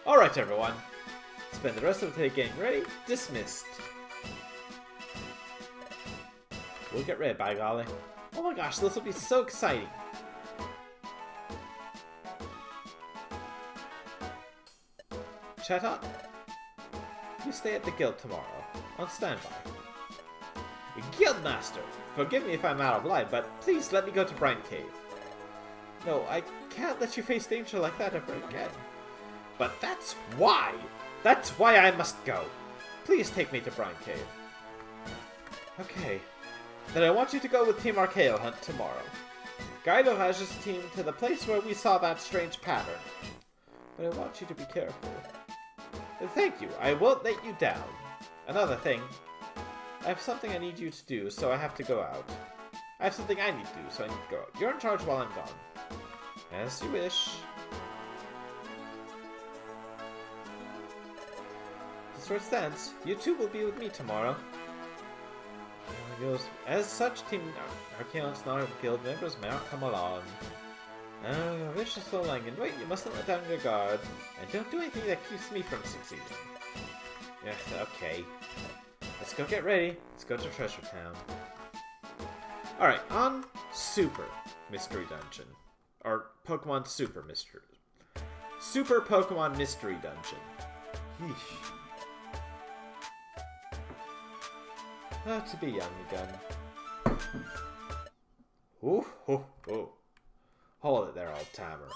Alright, everyone. Spend the rest of the day getting ready. Dismissed. We'll get ready, by golly. Oh my gosh, this will be so exciting. Chatot, you stay at the guild tomorrow. On standby. Guildmaster, forgive me if I'm out of line, but please let me go to Brine Cave. No, I can't let you face danger like that ever again. But that's why! That's why I must go! Please take me to Brine Cave. Okay. Then I want you to go with Team Archaeo Hunt tomorrow. Guide Elijah's team to the place where we saw that strange pattern. But I want you to be careful. Thank you. I won't let you down. Another thing. I have something I need you to do, so I have to go out. I have something I need to do, so I need to go out. You're in charge while I'm gone. As you wish. As for it stands, you two will be with me tomorrow. As such, Team Archaeon's non-guild members may not come along. Vicious Lang, and wait, you mustn't let down your guard. And don't do anything that keeps me from succeeding. Yes, okay. Let's go get ready. Let's go to Treasure Town. Alright, on Super Mystery Dungeon. Or Pokemon Super Mystery. Super Pokemon Mystery Dungeon. Yeesh. To be young again. Ooh, ooh, ooh. Hold it there, old timer.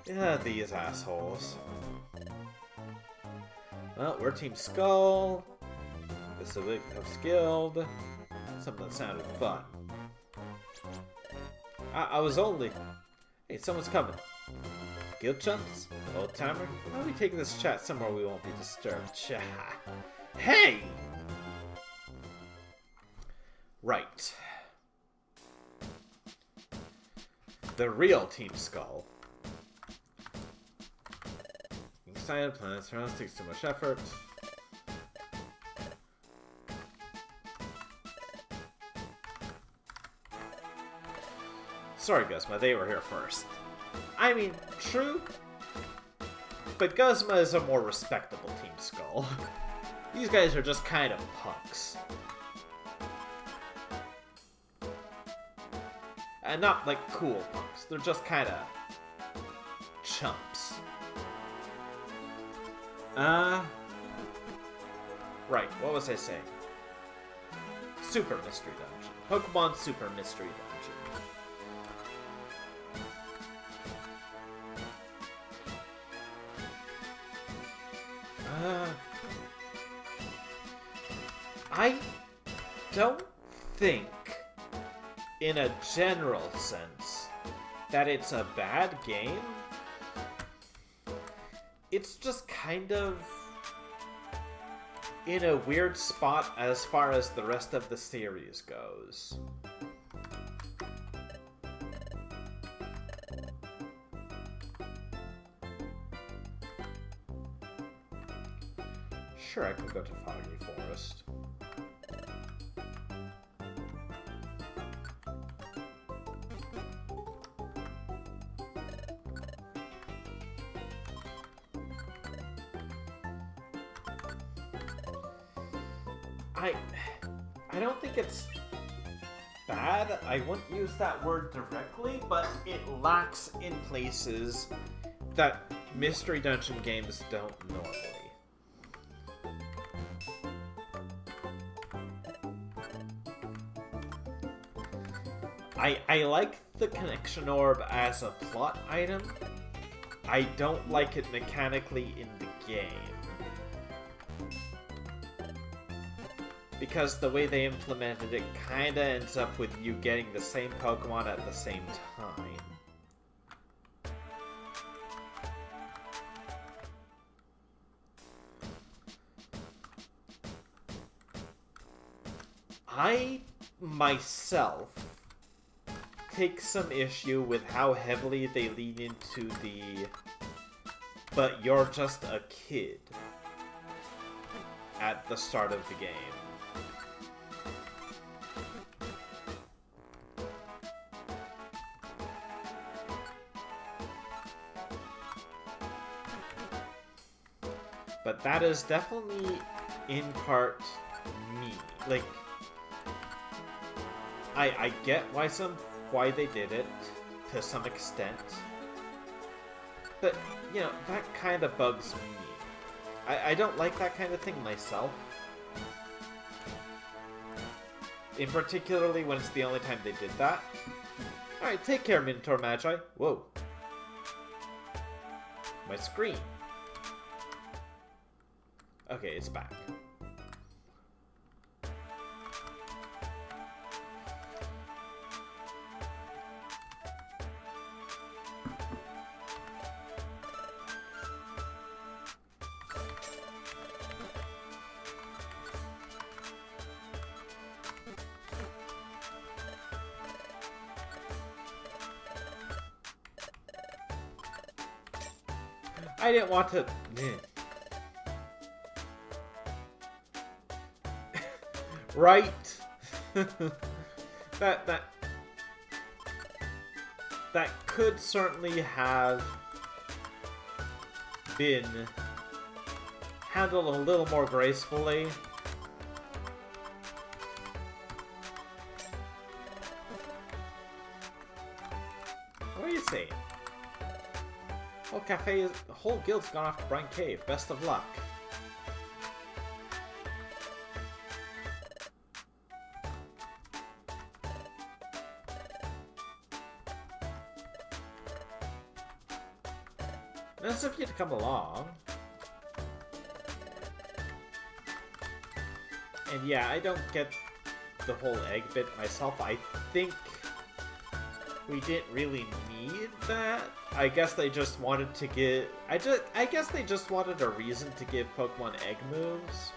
Yeah, these assholes. Well, we're Team Skull. This is the Wigglytuff Guild. Something that sounded fun. I was only... Hey, someone's coming. Guild chumps? Old timer? Why don't we take this chat somewhere we won't be disturbed? Hey! Right. The real Team Skull. Excited planets around takes too much effort. Sorry, Guzma, they were here first. I mean, true, but Guzma is a more respectable Team Skull. These guys are just kind of punks. And not like cool punks, they're just kind of chumps. Right, what was I saying? Super Mystery Dungeon. Pokemon Super Mystery Dungeon. I don't think, in a general sense, that it's a bad game. It's just kind of in a weird spot as far as the rest of the series goes. Sure, I could go to Foggy Forest. I don't think it's bad. I wouldn't use that word directly, but it lacks in places that Mystery Dungeon games don't normally. I like the connection orb as a plot item. I don't like it mechanically in the game. Because the way they implemented it kinda ends up with you getting the same Pokemon at the same time. I, myself, take some issue with how heavily they lean into the "but you're just a kid" at the start of the game. But that is definitely, in part, me. Like, I get why they did it, to some extent. But, you know, that kind of bugs me. I don't like that kind of thing myself. In particularly when it's the only time they did that. Alright, take care, Minotaur Magi. Whoa. My screen. Okay, it's back. I didn't want to... Right? that could certainly have been handled a little more gracefully. What are you saying? The whole guild's gone off to Brine Cave. Best of luck. Nice of you to come along. And yeah, I don't get the whole egg bit myself. I think we didn't really need that. I guess they just wanted to give... I guess they just wanted a reason to give Pokemon egg moves.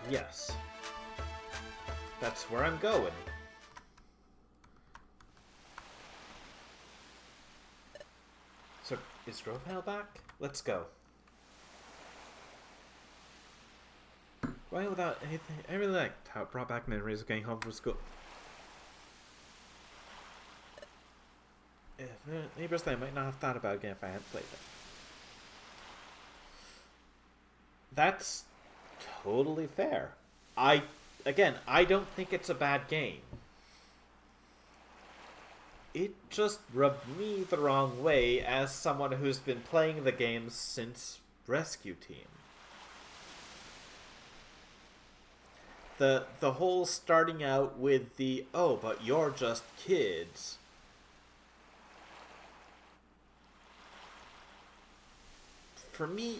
Yes. That's where I'm going. So, is Grovale back? Let's go. Why without anything? I really liked how it brought back memories of getting home from school. Neighbors, I might not have thought about again if I hadn't played it. That's totally fair. I don't think it's a bad game. It just rubbed me the wrong way as someone who's been playing the game since Rescue Team. The whole starting out with the, oh, but you're just kids. For me,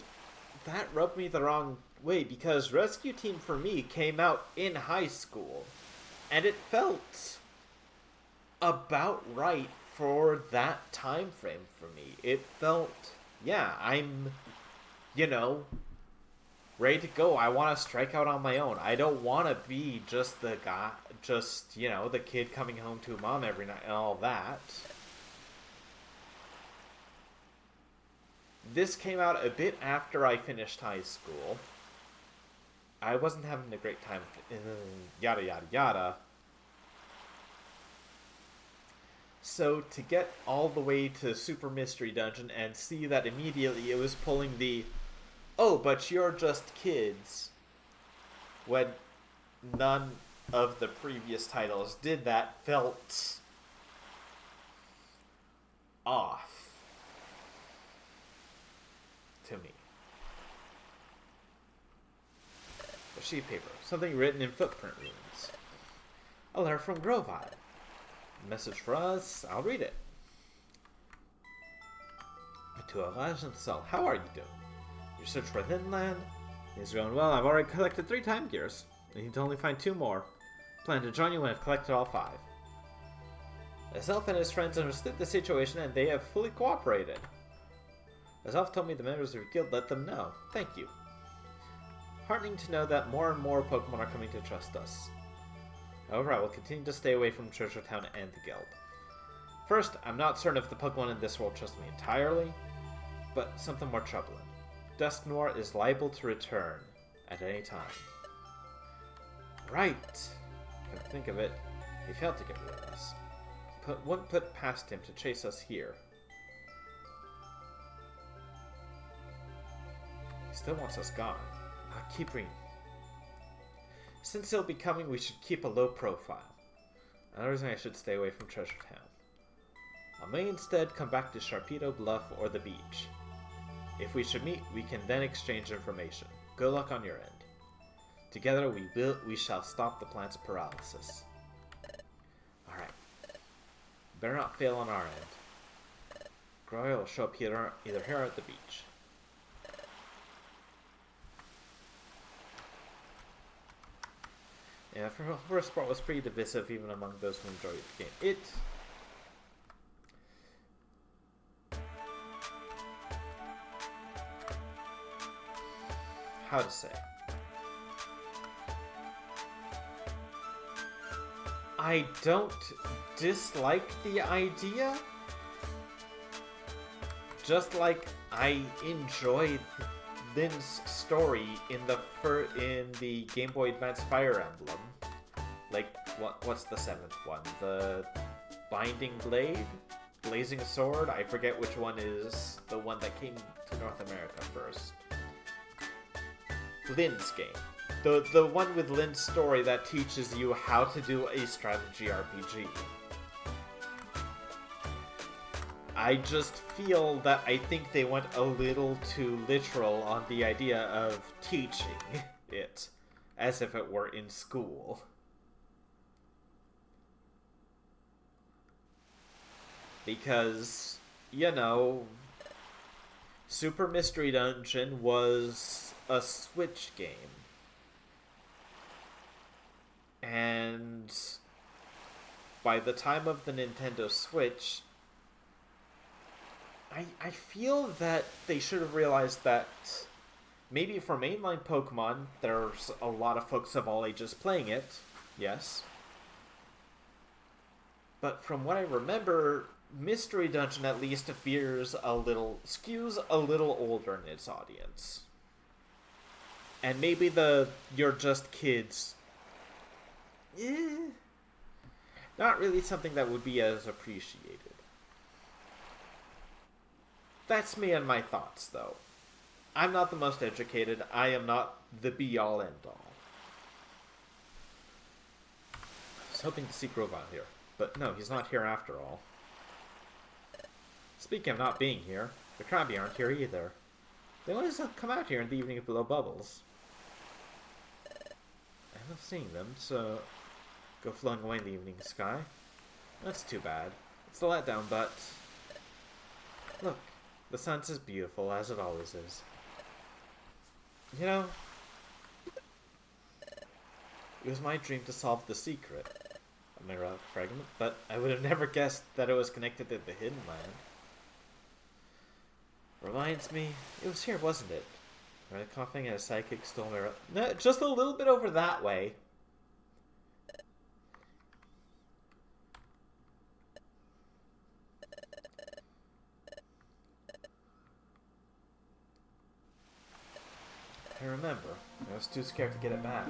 that rubbed me the wrong way because Rescue Team for me came out in high school and it felt about right for that time frame for me. It felt, yeah, I'm, ready to go. I want to strike out on my own. I don't want to be just the guy, the kid coming home to mom every night and all that. This came out a bit after I finished high school. I wasn't having a great time, yada yada yada. So to get all the way to Super Mystery Dungeon and see that immediately it was pulling the, oh, but you're just kids, when none of the previous titles did that, felt off to me. A sheet paper, something written in footprint runes. A letter from Grovile. A message for us. I'll read it. To Elage and Cell, how are you doing? Your search for Thinland is going well. I've already collected 3 time gears. I need to only find 2 more. Plan to join you when I've collected all 5. Elf and his friends understood the situation and they have fully cooperated. Elf told me the members of your guild let them know. Thank you. Heartening to know that more and more Pokemon are coming to trust us. However, I will continue to stay away from Treasure Town and the guild. First, I'm not certain if the Pokemon in this world trust me entirely, but something more troubling. Dusknoir is liable to return at any time. Right! Come to think of it, he failed to get rid of us. Wouldn't put past him to chase us here. He still wants us gone. I'll keep reading. Since he'll be coming, we should keep a low profile. Another reason I should stay away from Treasure Town. I may instead come back to Sharpedo Bluff or the beach. If we should meet, we can then exchange information. Good luck on your end. Together we shall stop the plant's paralysis. Alright. Better not fail on our end. Groy will show up either here or at the beach. Yeah, the first part was pretty divisive even among those who enjoyed the game. How to say? I don't dislike the idea. Just like I enjoy Lynn's story in the Game Boy Advance Fire Emblem. Like what's the 7th one? The Binding Blade? Blazing Sword? I forget which one is the one that came to North America first. Lynn's game. The one with Lynn's story that teaches you how to do a strategy RPG. I just feel that I think they went a little too literal on the idea of teaching it, as if it were in school. Because, you know, Super Mystery Dungeon was a Switch game. And by the time of the Nintendo Switch, I feel that they should have realized that maybe for mainline Pokemon, there's a lot of folks of all ages playing it, yes. But from what I remember, Mystery Dungeon at least skews a little older in its audience. And maybe you're just kids, not really something that would be as appreciated. That's me and my thoughts, though. I'm not the most educated. I am not the be-all, end-all. I was hoping to see Grovile here, but no, he's not here after all. Speaking of not being here, the Krabby aren't here either. They always come out here in the evening below Bubbles. I love seeing them, so go floating away in the evening sky. That's too bad. It's a letdown, but look, the sun's as beautiful as it always is. You know, it was my dream to solve the secret of my relic fragment, but I would have never guessed that it was connected to the Hidden Land. Reminds me, it was here, wasn't it? Where the coughing and a psychic stole my relic. No, just a little bit over that way. I remember. I was too scared to get it back.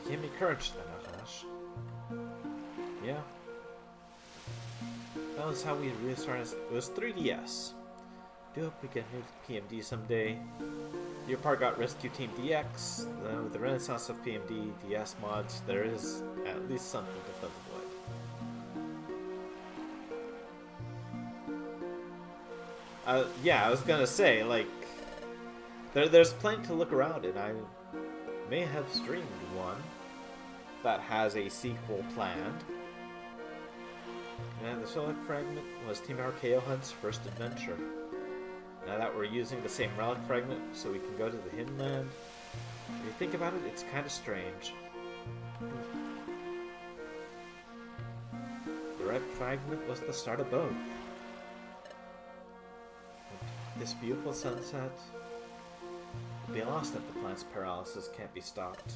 You gave me courage then, Akash. Yeah. That was how we really started. It was 3DS. Do hope we can move PMD someday. Your part got Rescue Team DX. With the renaissance of PMD, DS mods, there is at least something to fill the void. Yeah, I was gonna say, like, there's plenty to look around in. I may have streamed one that has a sequel planned. And the Relic Fragment was Team RKO Hunt's first adventure. Now that we're using the same relic fragment so we can go to the Hidden Land, if you think about it, it's kind of strange. The relic fragment was the start of both. This beautiful sunset will be lost if the plant's paralysis can't be stopped.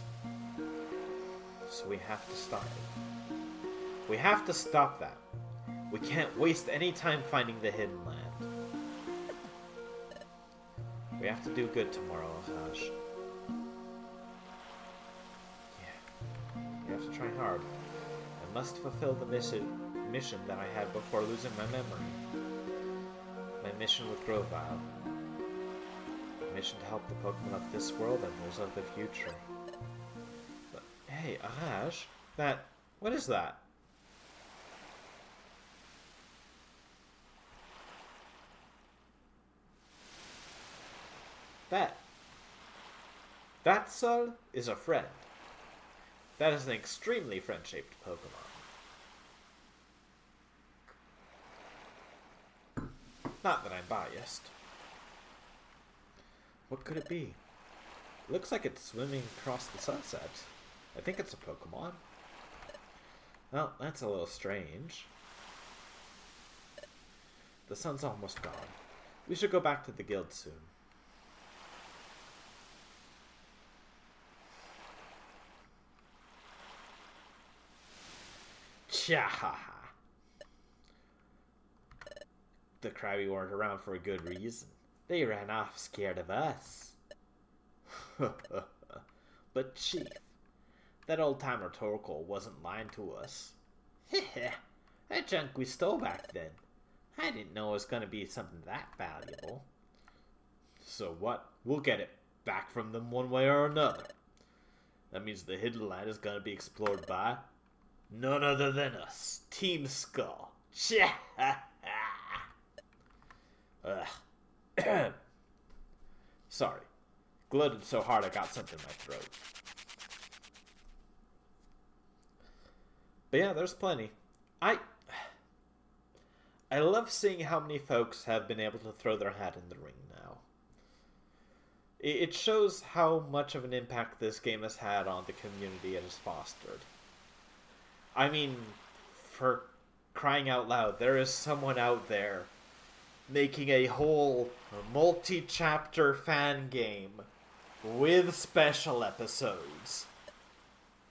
So we have to stop it. We have to stop that. We can't waste any time finding the Hidden Land. We have to do good tomorrow, Akash. Yeah, we have to try hard. I must fulfill the mission that I had before losing my memory. My mission with Grovile. A mission to help the Pokemon of this world and those of the future. Hey, Araj, what is that? That Sol is a friend. That is an extremely friend-shaped Pokemon. Not that I'm biased. What could it be? Looks like it's swimming across the sunset. I think it's a Pokemon. Well, that's a little strange. The sun's almost gone. We should go back to the guild soon. Chahaha. The Krabby weren't around for a good reason. They ran off scared of us. But Chief, that old-timer Torkoal wasn't lying to us. That junk we stole back then. I didn't know it was going to be something that valuable. So what? We'll get it back from them one way or another. That means the Hidden Land is going to be explored by none other than us, Team Skull. Sorry. Glutted so hard I got something in my throat. But yeah, there's plenty. I love seeing how many folks have been able to throw their hat in the ring now. It shows how much of an impact this game has had on the community it has fostered. I mean, for crying out loud, there is someone out there making a whole multi-chapter fan game with special episodes.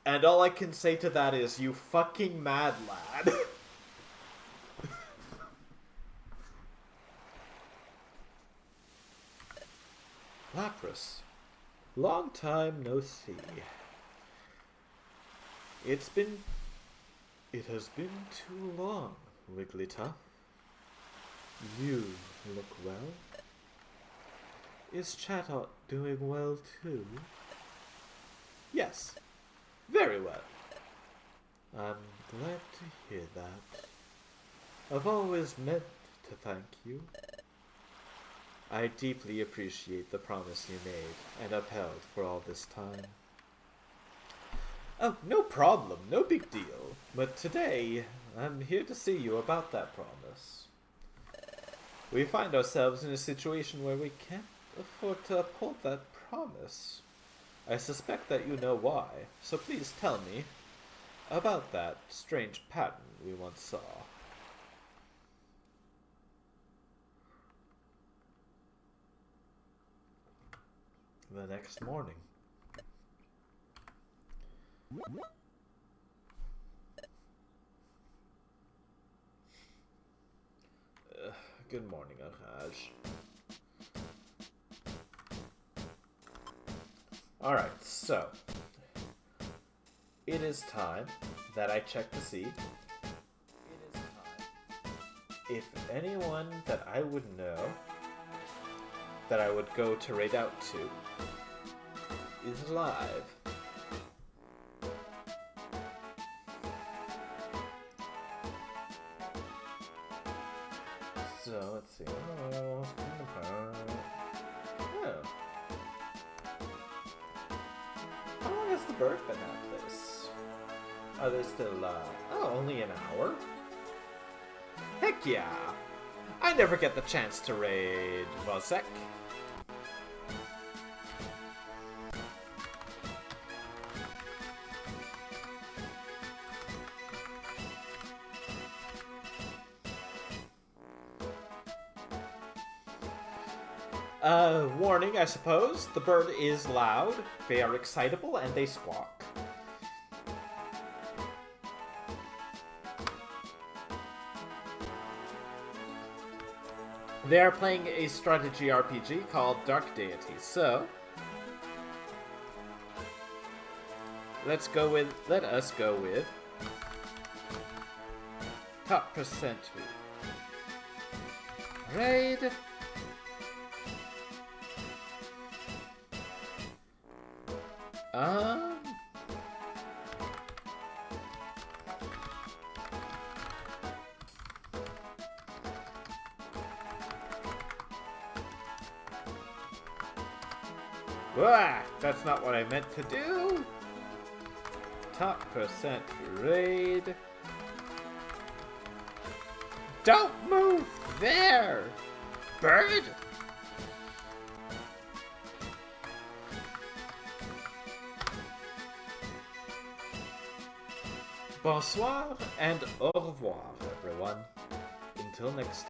And all I can say to that is, you fucking mad lad. Lapras. Long time no see. It has been too long, Wigglytuff. You look well. Is Chatot doing well too? Yes, very well. I'm glad to hear that. I've always meant to thank you. I deeply appreciate the promise you made and upheld for all this time. Oh, no problem, no big deal. But today, I'm here to see you about that promise. We find ourselves in a situation where we can't afford to uphold that promise. I suspect that you know why, so please tell me about that strange pattern we once saw. The next morning. Good morning, Araj. Alright, so it is time that I check to see if anyone that I would know that I would go to raid out to is alive. So let's see. Oh. How long has the bird been at this? Are they still only an hour? Heck yeah! I never get the chance to raid Vosek. Warning, I suppose. The bird is loud, they are excitable, and they squawk. They are playing a strategy RPG called Dark Deity, so let us go with top percent raid. Ah, that's not what I meant to do. Top percent raid. Don't move there, bird. Bonsoir and au revoir, everyone. Until next time.